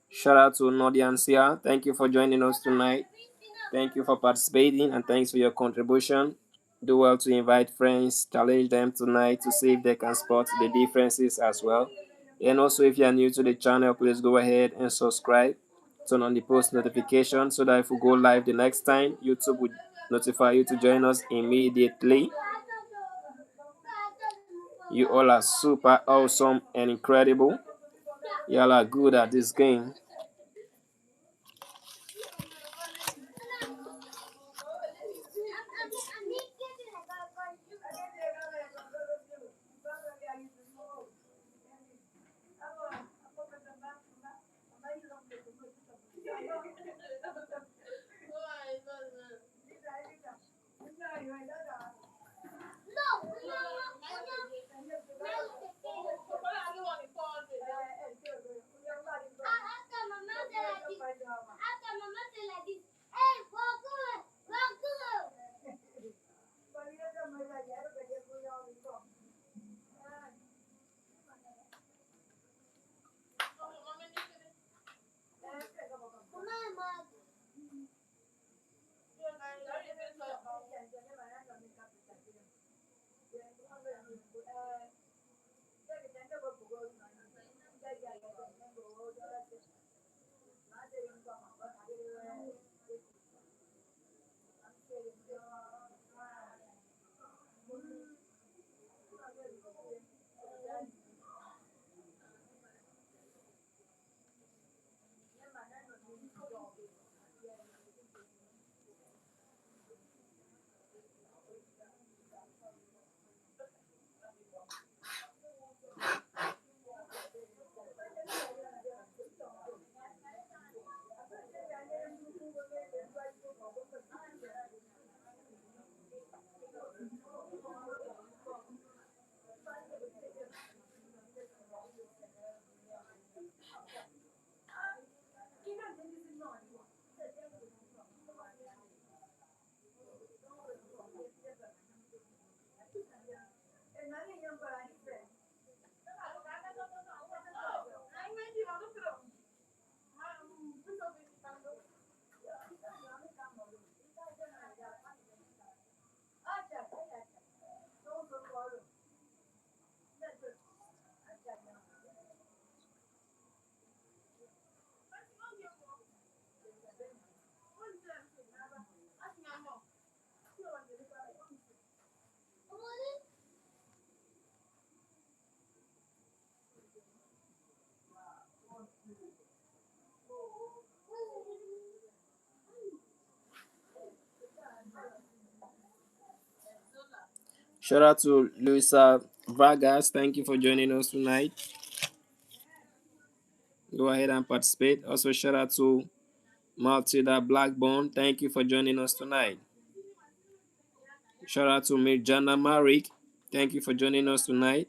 Shout out to Nodiancia. Thank you for joining us tonight. Thank you for participating and thanks for your contribution. Do well to invite friends, challenge them tonight to see if they can spot the differences as well. And also, if you are new to the channel, please go ahead and subscribe. Turn on the post notification so that if we go live the next time, YouTube will notify you to join us immediately. You all are super awesome and incredible. Y'all are good at this game. Shout out to Luisa Vargas. Thank you for joining us tonight. Go ahead and participate. Also, shout out to Matilda Blackburn. Thank you for joining us tonight. Shout out to Mirjana Marik. Thank you for joining us tonight.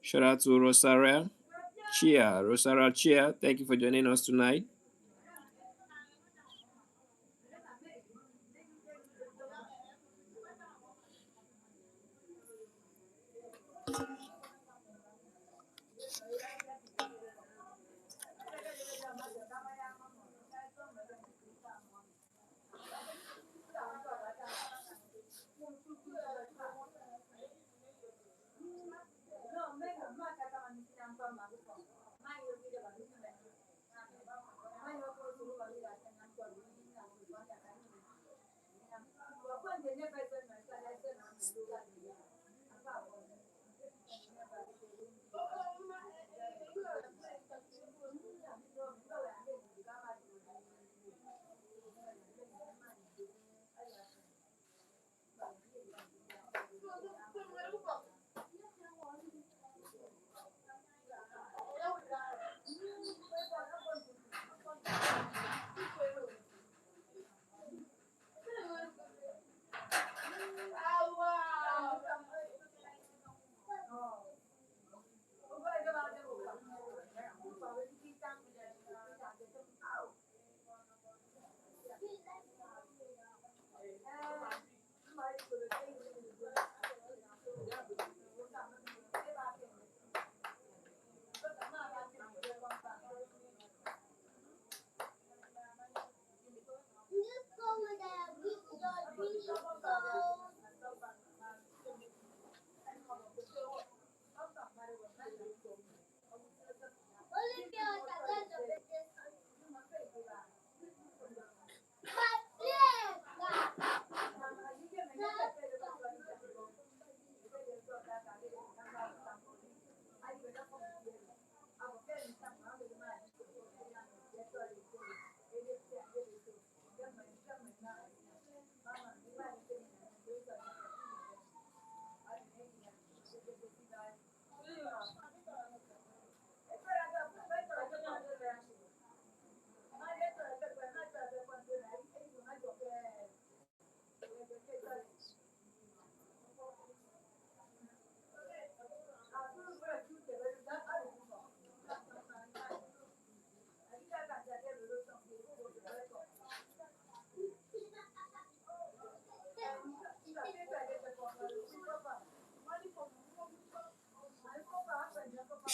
Shout out to Rosaria Chia. Rosaria Chia. Thank you for joining us tonight.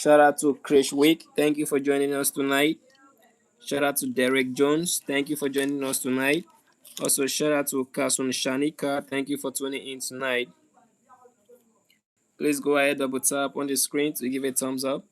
Shout out to Krish Wick. Thank you for joining us tonight. Shout out to Derek Jones. Thank you for joining us tonight. Also, shout out to Kasun Shanika. Thank you for tuning in tonight. Please go ahead, double tap on the screen to give a thumbs up.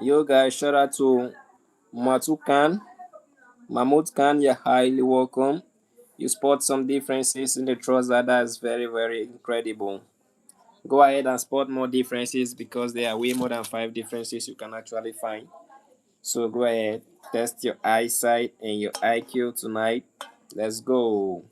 Yo guys, shout out to Matukan. Mahmoud Khan, you're highly welcome. You spot some differences in the trouser. That's very, very incredible. Go ahead and spot more differences because there are way more than 5 differences you can actually find. So go ahead, test your eyesight and your IQ tonight. Let's go.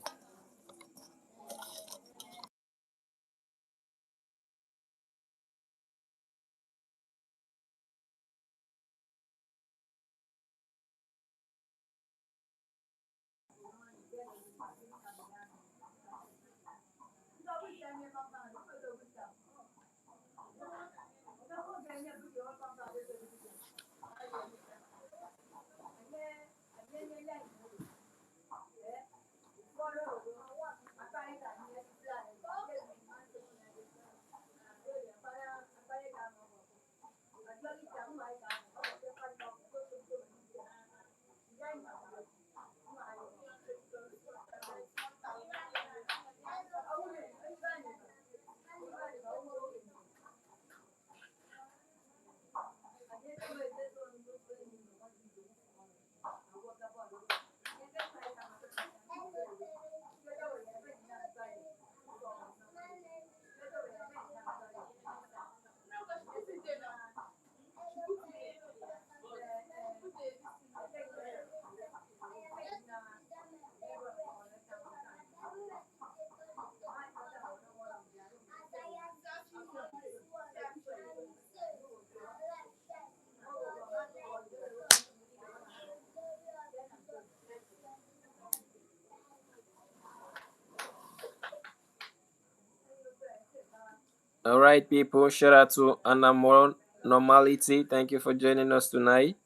All right, people. Shout out to Anamor Normality. Thank you for joining us tonight.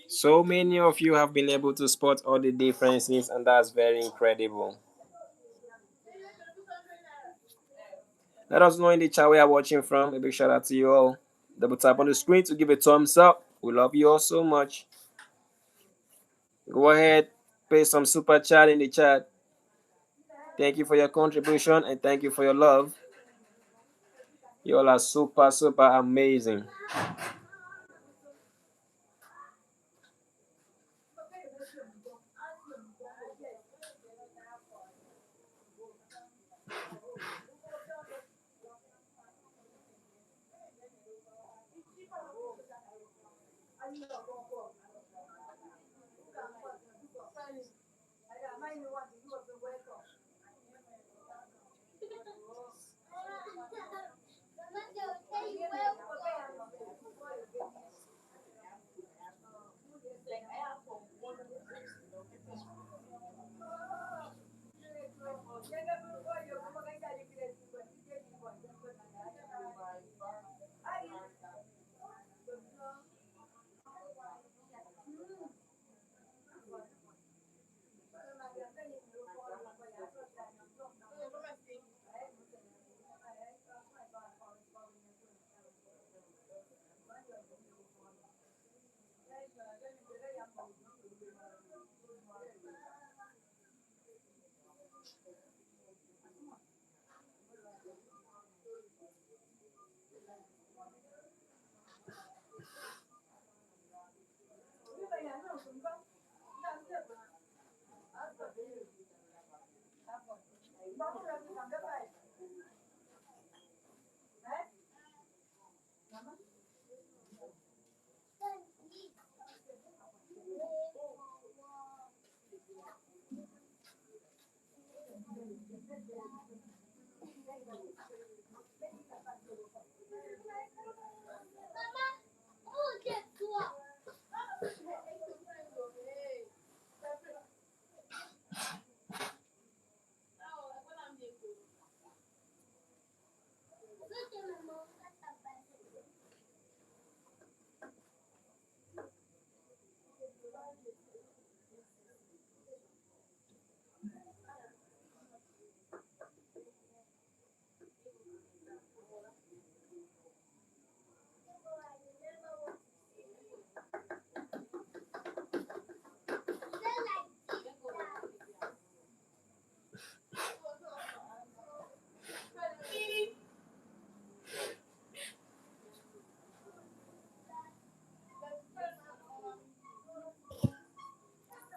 So many of you have been able to spot all the differences, and that's very incredible. Let us know in the chat where you're watching from. A big shout out to you all. Double tap on the screen to give a thumbs up. We love you all so much. Go ahead, pay some super chat in the chat. Thank you for your contribution and thank you for your love. You all are super, super amazing.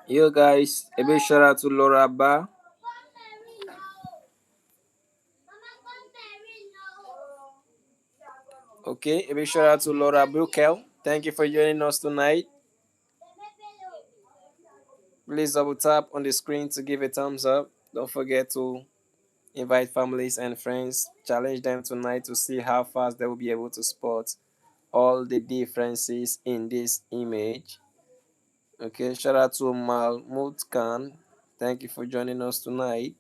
Yo guys, a big shout out to Laura Ba. Okay, a big shout out to Laura Bukel. Thank you for joining us tonight. Please double tap on the screen to give a thumbs up. Don't forget to invite families and friends. Challenge them tonight to see how fast they will be able to spot all the differences in this image. Okay, shout out to Mahmoud Khan. Thank you for joining us tonight.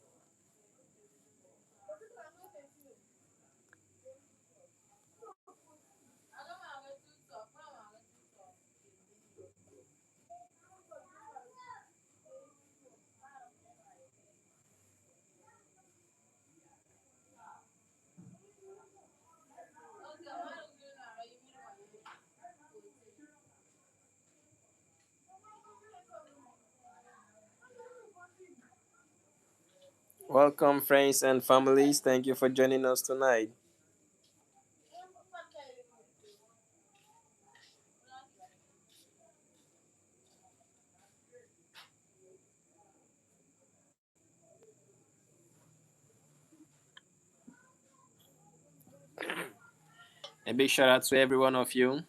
Welcome, friends and families. Thank you for joining us tonight. A big shout out to every one of you.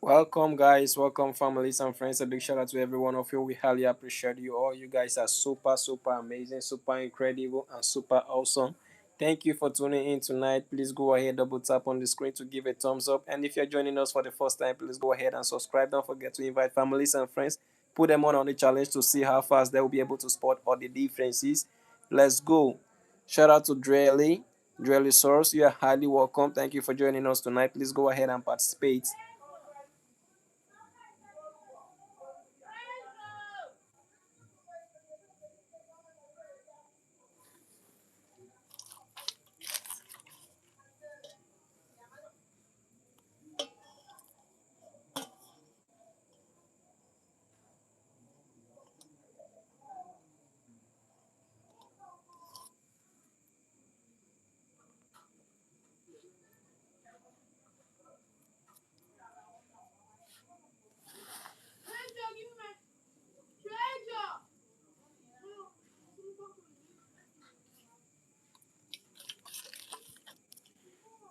Welcome, guys. Welcome, families and friends. A big shout out to every one of you. We highly appreciate you all. You guys are super, super amazing, super incredible, and super awesome. Thank you for tuning in tonight. Please go ahead, double tap on the screen to give a thumbs up. And if you're joining us for the first time, please go ahead and subscribe. Don't forget to invite families and friends. Put them on the challenge to see how fast they will be able to spot all the differences. Let's go. Shout out to Drelly. Drelly Source, you are highly welcome. Thank you for joining us tonight. Please go ahead and participate.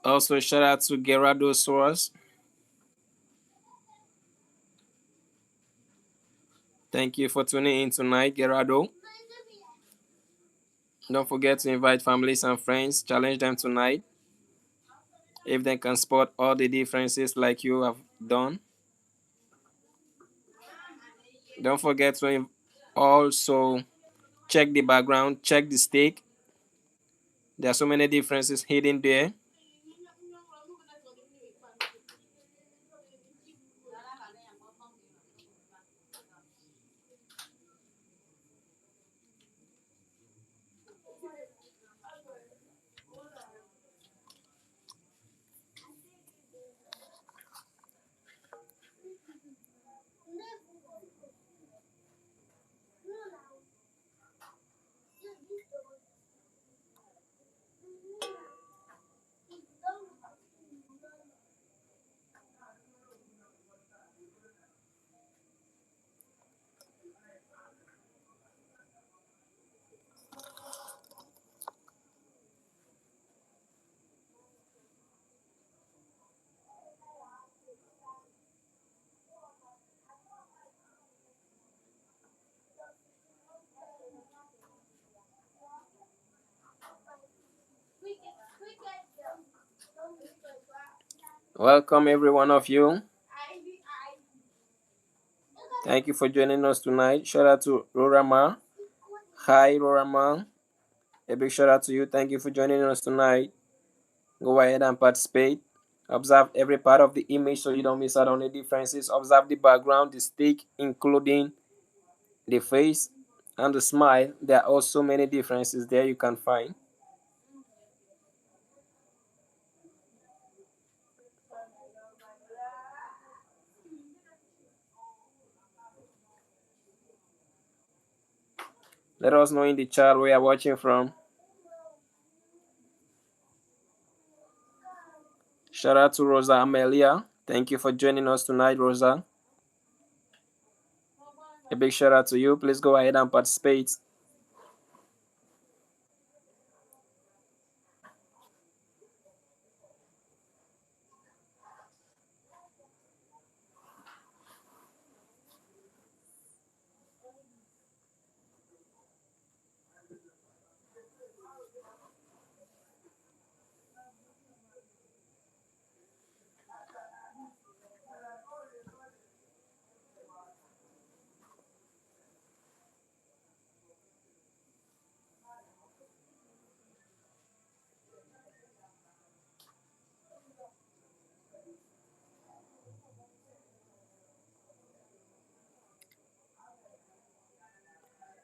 Also, shout out to Gerardo Soares. Thank you for tuning in tonight, Gerardo. Don't forget to invite families and friends. Challenge them tonight. If they can spot all the differences like you have done. Don't forget to also check the background, check the stake. There are so many differences hidden there. Welcome every one of you. Thank you for joining us tonight. Shout out to Rorama. Hi Rorama. A big shout out to you. Thank you for joining us tonight. Go ahead and participate. Observe every part of the image so you don't miss out on the differences. Observe the background, the stick, including the face and the smile. There are also many differences there you can find. Let us know in the chat where you are watching from. Shout out to Rosa Amelia. Thank you for joining us tonight, Rosa. A big shout out to you. Please go ahead and participate.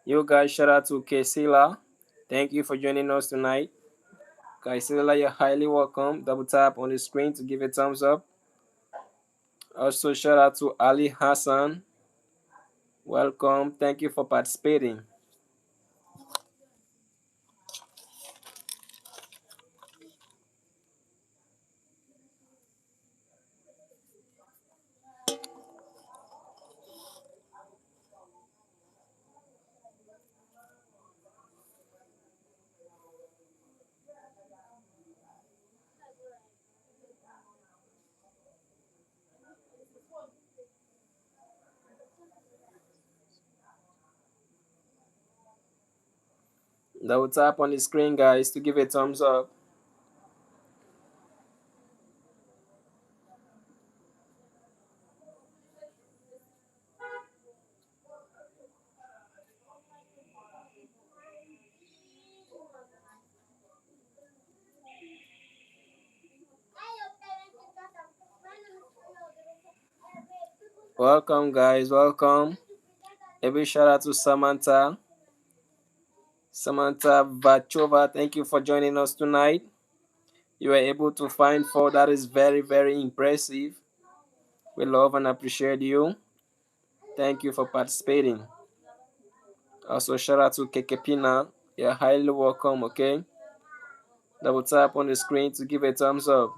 You guys, shout out to Kesila. Thank you for joining us tonight. Kesila, you're highly welcome. Double tap on the screen to give a thumbs up. Also, shout out to Ali Hassan. Welcome. Thank you for participating. Double tap on the screen, guys, to give a thumbs up. Welcome, guys. Welcome. A big shout out to Samantha. Samantha Vachova, thank you for joining us tonight. You were able to find four. That is very, very impressive. We love and appreciate you. Thank you for participating. Also, shout out to Kekepina. You're highly welcome, okay? Double tap on the screen to give a thumbs up.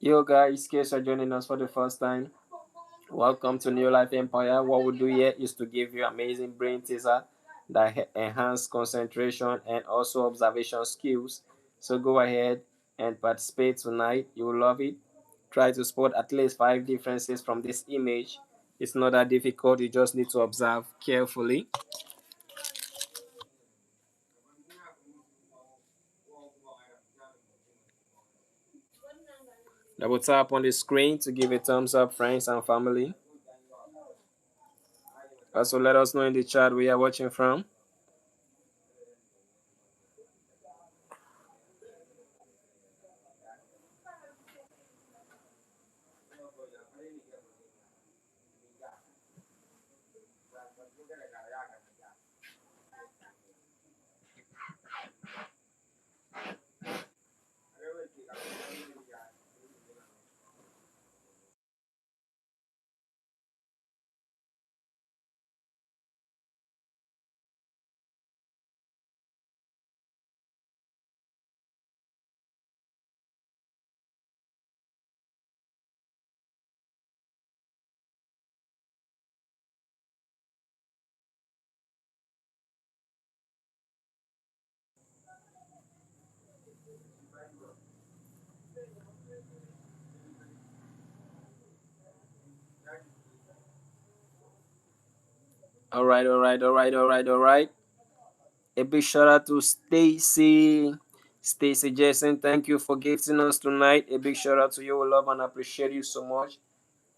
Yo guys, in case you're joining us for the first time, welcome to New Life Empire. What we do here is to give you amazing brain teaser that enhance concentration and also observation skills. So go ahead and participate tonight. You will love it. Try to spot at least 5 differences from this image. It's not that difficult. You just need to observe carefully. Double tap on the screen to give a thumbs up, friends and family. Also, let us know in the chat where you are watching from. All right, all right, all right, all right, all right. A big shout out to Stacy. Stacy Jason, thank you for gifting us tonight. A big shout out to you. We love and appreciate you so much.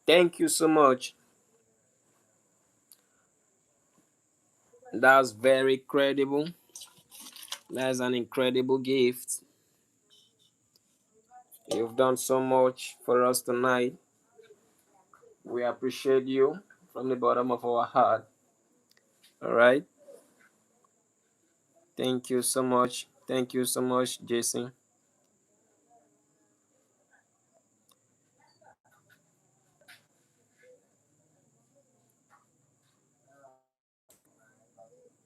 Thank you so much. That's very credible. That's an incredible gift. You've done so much for us tonight. We appreciate you from the bottom of our heart. All right. Thank you so much. Thank you so much, Jason.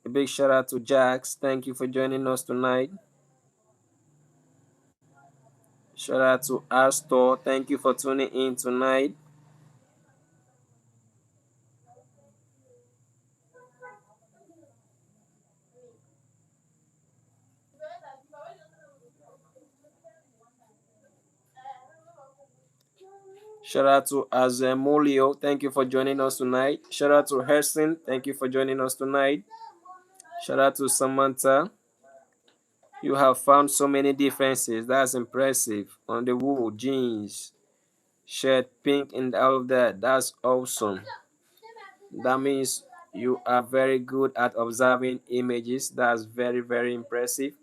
A big shout out to Jax. Thank you for joining us tonight. Shout out to Astor. Thank you for tuning in tonight. Shout out to Azemolio. Thank you for joining us tonight. Shout out to Herson. Thank you for joining us tonight. Shout out to Samantha. You have found so many differences. That's impressive. On the wool, jeans, shirt, pink, and all of that. That's awesome. That means you are very good at observing images. That's very, very impressive.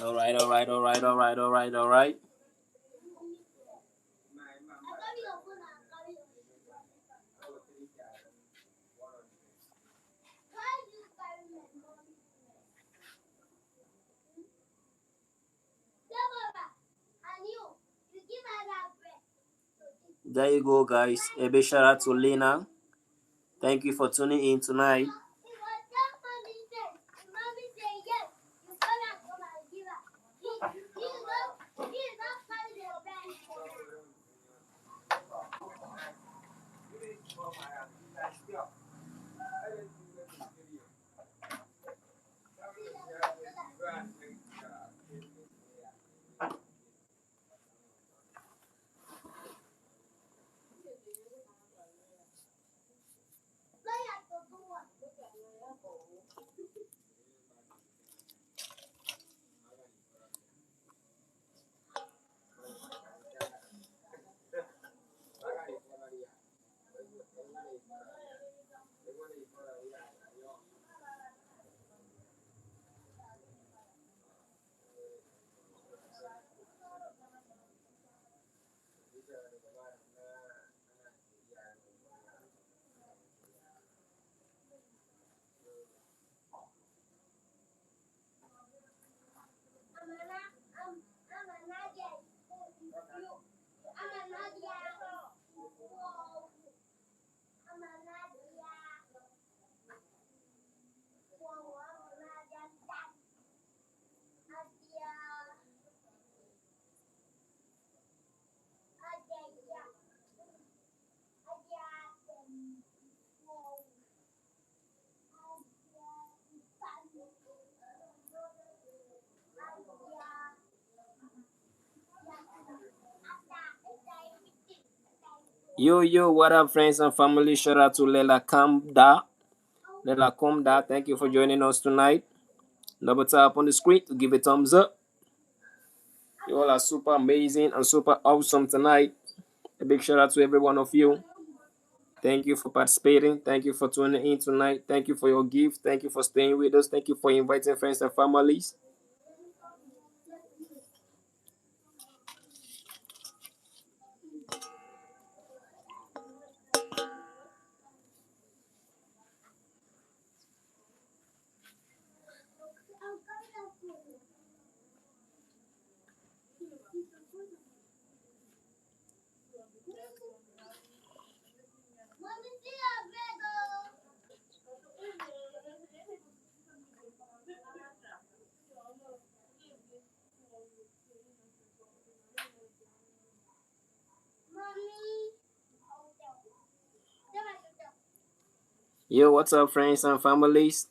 All right, all right, all right, all right, all right, all right. There you go, guys. A big shout out to Lena. Thank you for tuning in tonight. Yo, yo, what up, friends and family? Shout out to Lela Kamda. Lela Kamda, thank you for joining us tonight. Double tap on the screen to give a thumbs up. You all are super amazing and super awesome tonight. A big shout out to every one of you. Thank you for participating. Thank you for tuning in tonight. Thank you for your gift. Thank you for staying with us. Thank you for inviting friends and families. Yo, what's up, friends and families?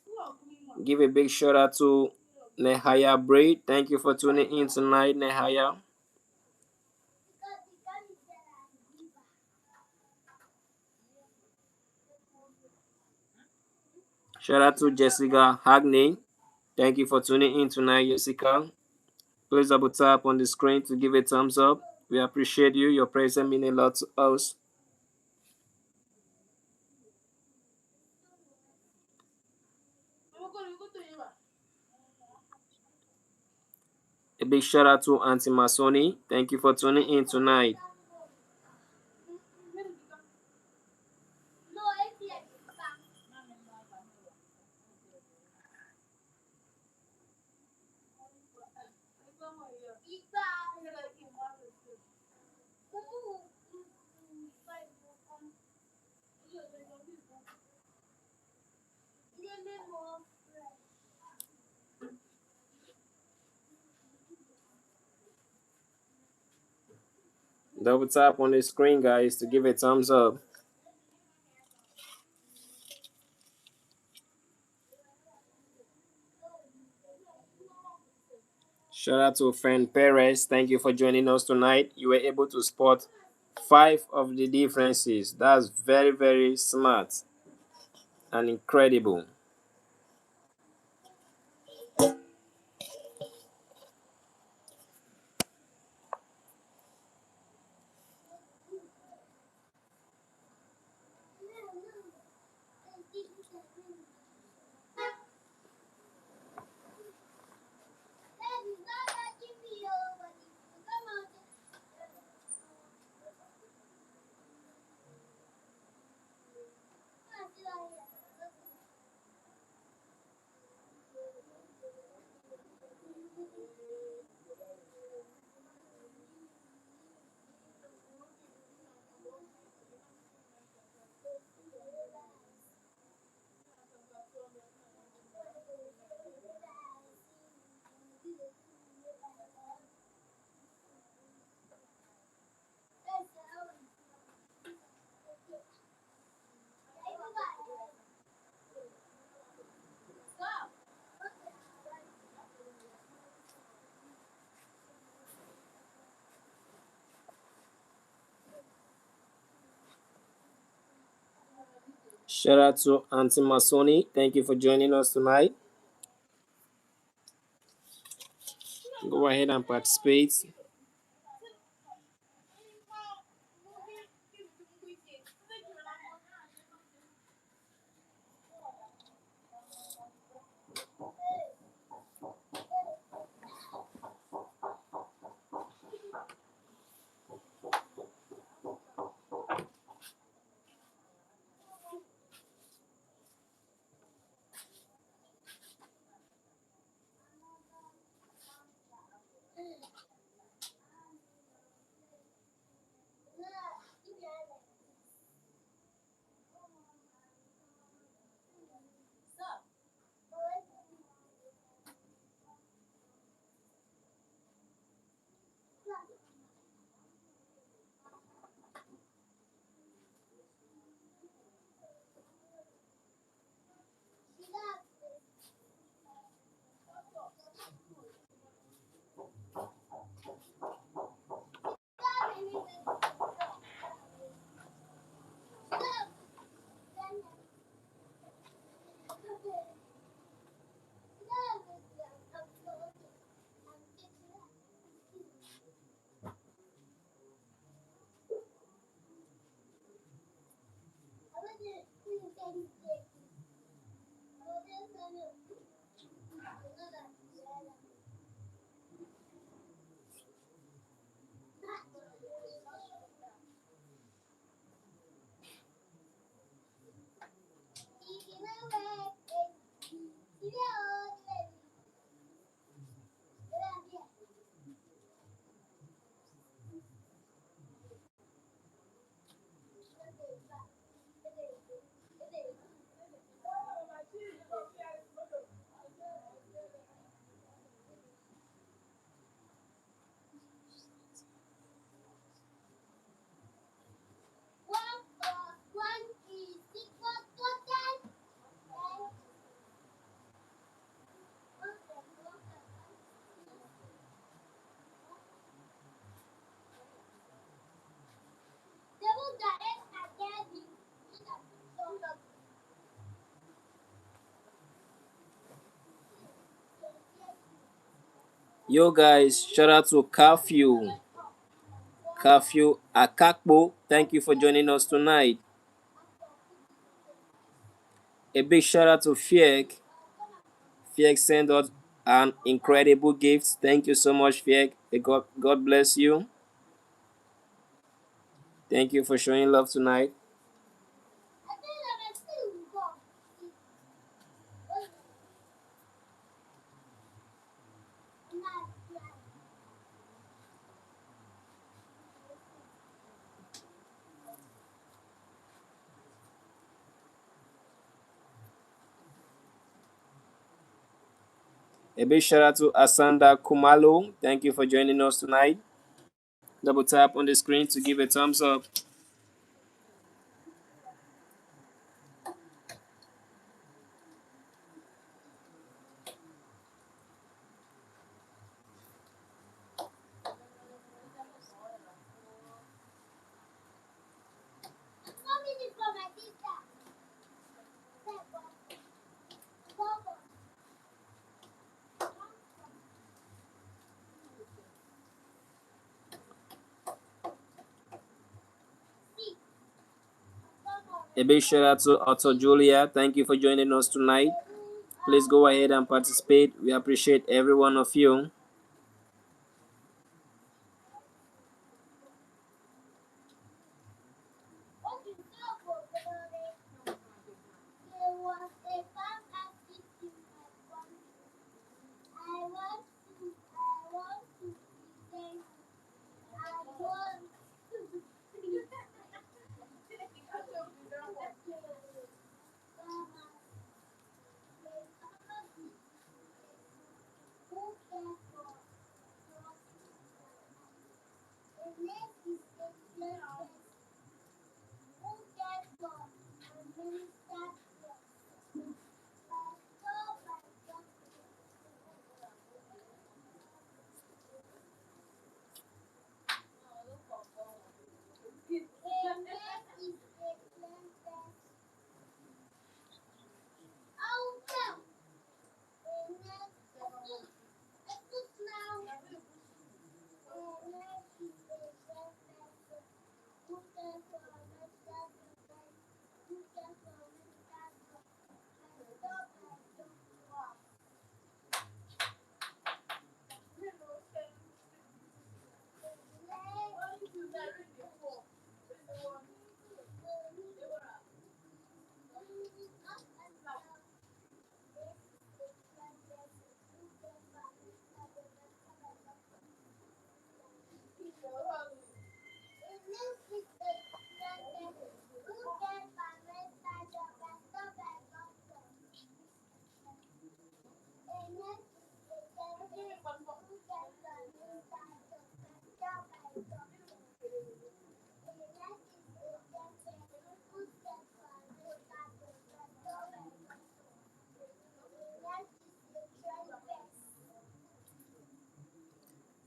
Give a big shout out to Nehaya Braid. Thank you for tuning in tonight, Nehaya. Shout out to Jessica Hagney. Thank you for tuning in tonight, Jessica. Please double tap on the screen to give a thumbs up. We appreciate you. Your presence means a lot to us. A big shout out to Auntie Masoni. Thank you for tuning in tonight. Double tap on the screen, guys, to give a thumbs up. Shout out to friend Perez. Thank you for joining us tonight. You were able to spot 5 of the differences. That's very, very smart and incredible. Shout out to Auntie Masoni. Thank you for joining us tonight. Go ahead and participate. Yo guys, shout out to Curfew Akakpo. Thank you for joining us tonight. A big shout out to Fiek. Fiek sent us an incredible gift. Thank you so much, Fiek. God bless you. Thank you for showing love tonight. A big shout out to Asanda Kumalo. Thank you for joining us tonight. Double tap on the screen to give a thumbs up. A big shout out to Otto Julia. Thank you for joining us tonight. Please go ahead and participate. We appreciate every one of you.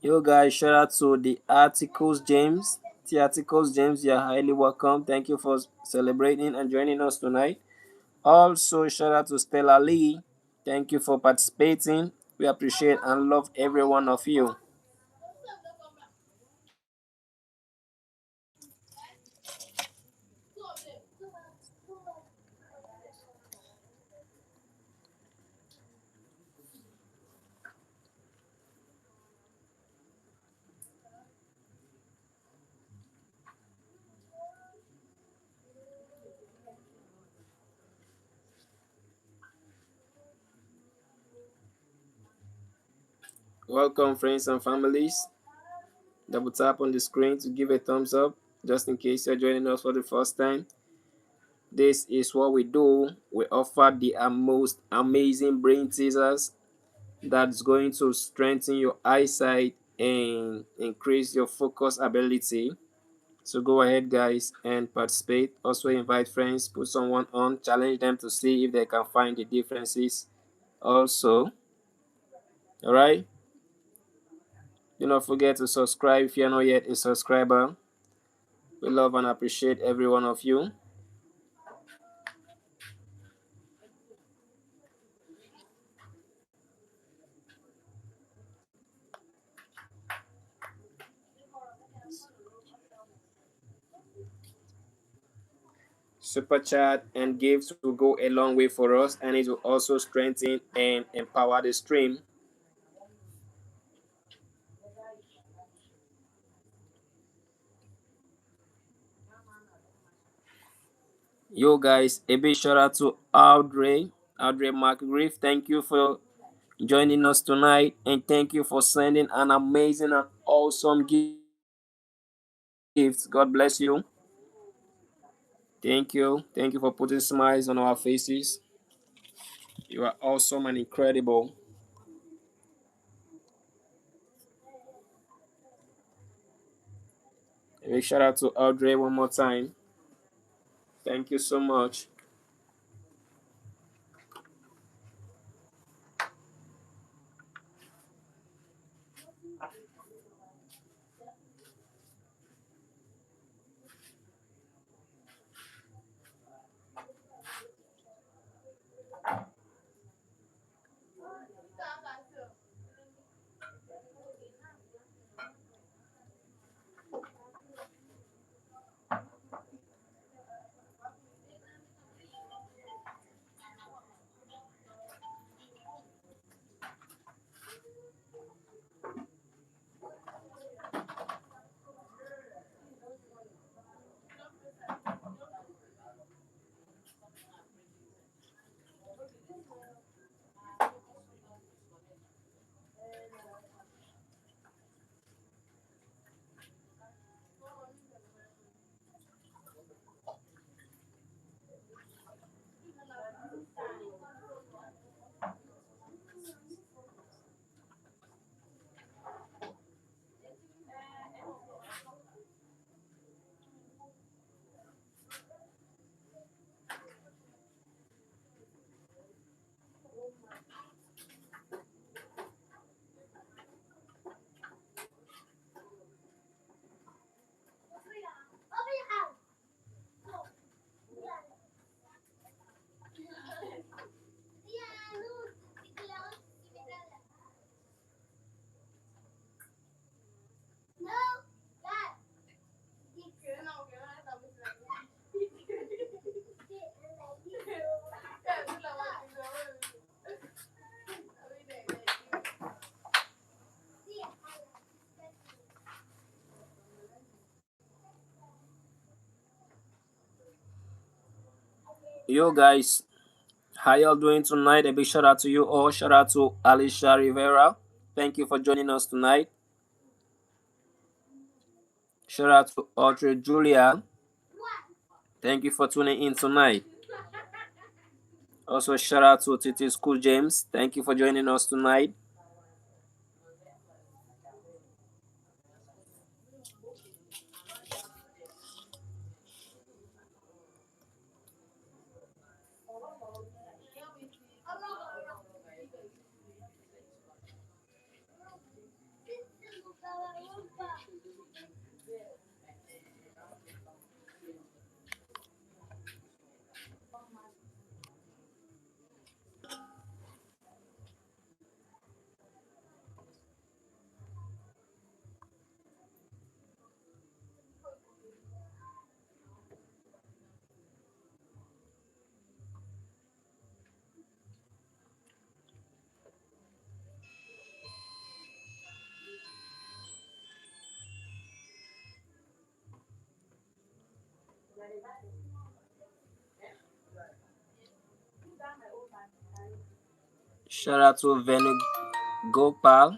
Yo guys, shout out to the Articles James. The Articles James, you're highly welcome. Thank you for celebrating and joining us tonight. Also, shout out to Stella Lee. Thank you for participating. We appreciate and love every one of you. Welcome, friends and families. Double tap on the screen to give a thumbs up, just in case you're joining us for the first time. This is what we do. We offer the most amazing brain teasers that's going to strengthen your eyesight and increase your focus ability. So go ahead, guys, and participate. Also, invite friends, put someone on, challenge them to see if they can find the differences. Also, all right, do not forget to subscribe if you're not yet a subscriber. We love and appreciate every one of you. Super chat and gifts will go a long way for us, and it will also strengthen and empower the stream. Yo guys, a big shout out to Audrey McGriff. Thank you for joining us tonight, and thank you for sending an amazing and awesome gift. God bless you. Thank you. Thank you for putting smiles on our faces. You are awesome and incredible. A big shout out to Audrey one more time. Thank you so much. Yo guys, how y'all doing tonight? A big shout out to you all. Shout out to Alicia Rivera. Thank you for joining us tonight. Shout out to Audrey Julia. Thank you for tuning in tonight. Also, shout out to Titi School James. Thank you for joining us tonight. Shout out to Venugopal.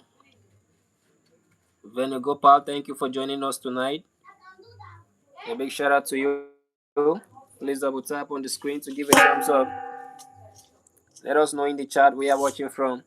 Venugopal, thank you for joining us tonight. A big shout out to you. Please double tap on the screen to give a thumbs up. Let us know in the chat where you are watching from.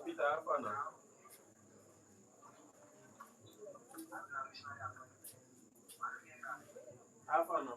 Peter, how far now? How far now?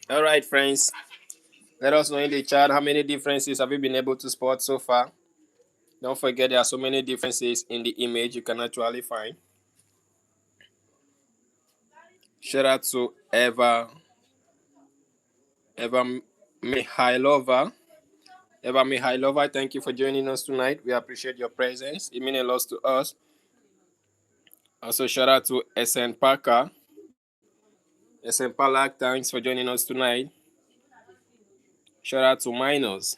All right, friends. Let us know in the chat how many differences have you been able to spot so far. Don't forget there are so many differences in the image you can actually find. Shout out to Eva Mihailova. Eva Mihailova, thank you for joining us tonight. We appreciate your presence. It means a lot to us. Also, shout out to SN Parker. SN Palak, thanks for joining us tonight. Shout out to Miners.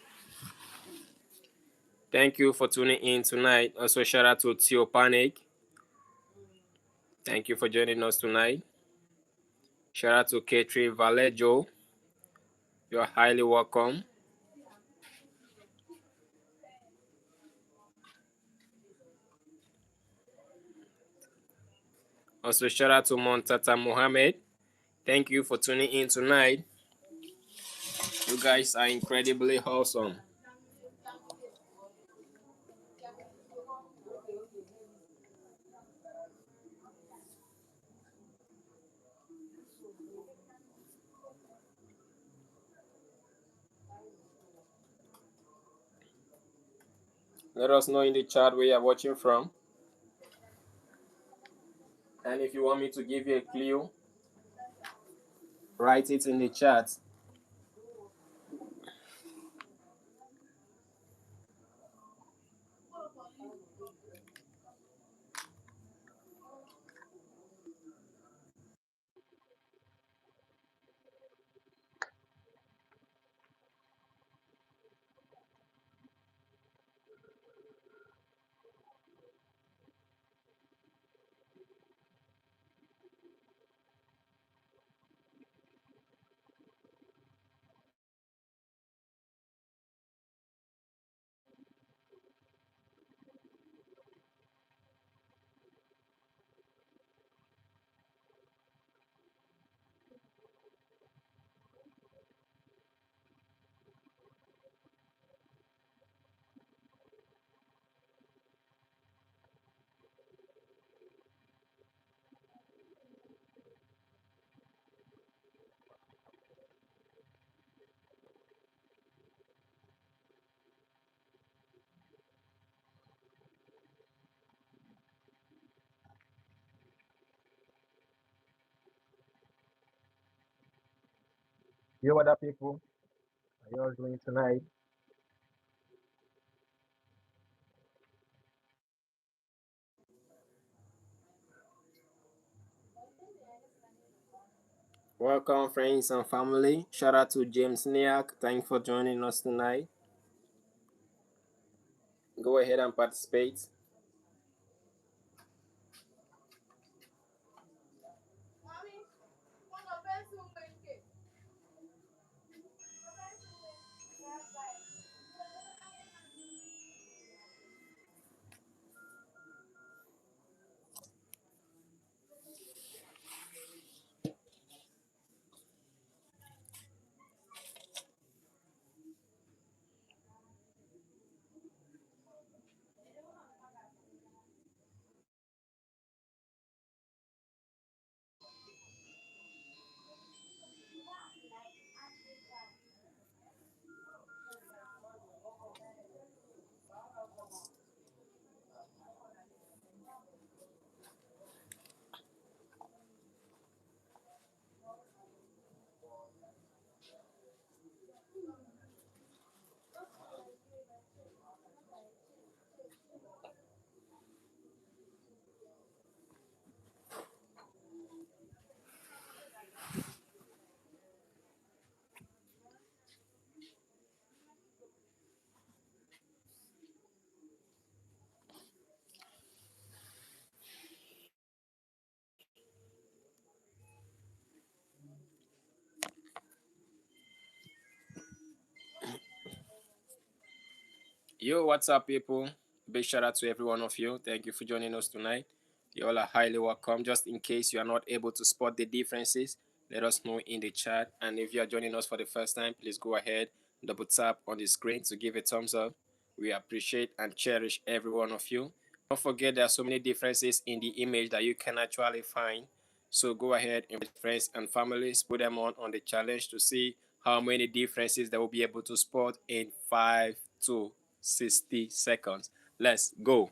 Thank you for tuning in tonight. Also, shout out to Theo Panic. Thank you for joining us tonight. Shout out to Katri Vallejo. You're highly welcome. Also, shout out to Montata Mohammed. Thank you for tuning in tonight. You guys are incredibly awesome. Let us know in the chat where you're watching from. And if you want me to give you a clue, write it in the chat. Yo, what up, people? How you all doing tonight? Welcome, friends and family. Shout out to James Niak. Thanks for joining us tonight. Go ahead and participate. Yo, what's up, people? Big shout out to every one of you. Thank you for joining us tonight. You all are highly welcome. Just in case you are not able to spot the differences, let us know in the chat. And if you are joining us for the first time, please go ahead, double tap on the screen to give a thumbs up. We appreciate and cherish every one of you. Don't forget there are so many differences in the image that you can actually find. So go ahead and with friends and families, put them on the challenge to see how many differences they will be able to spot in 5 to 60 seconds. Let's go.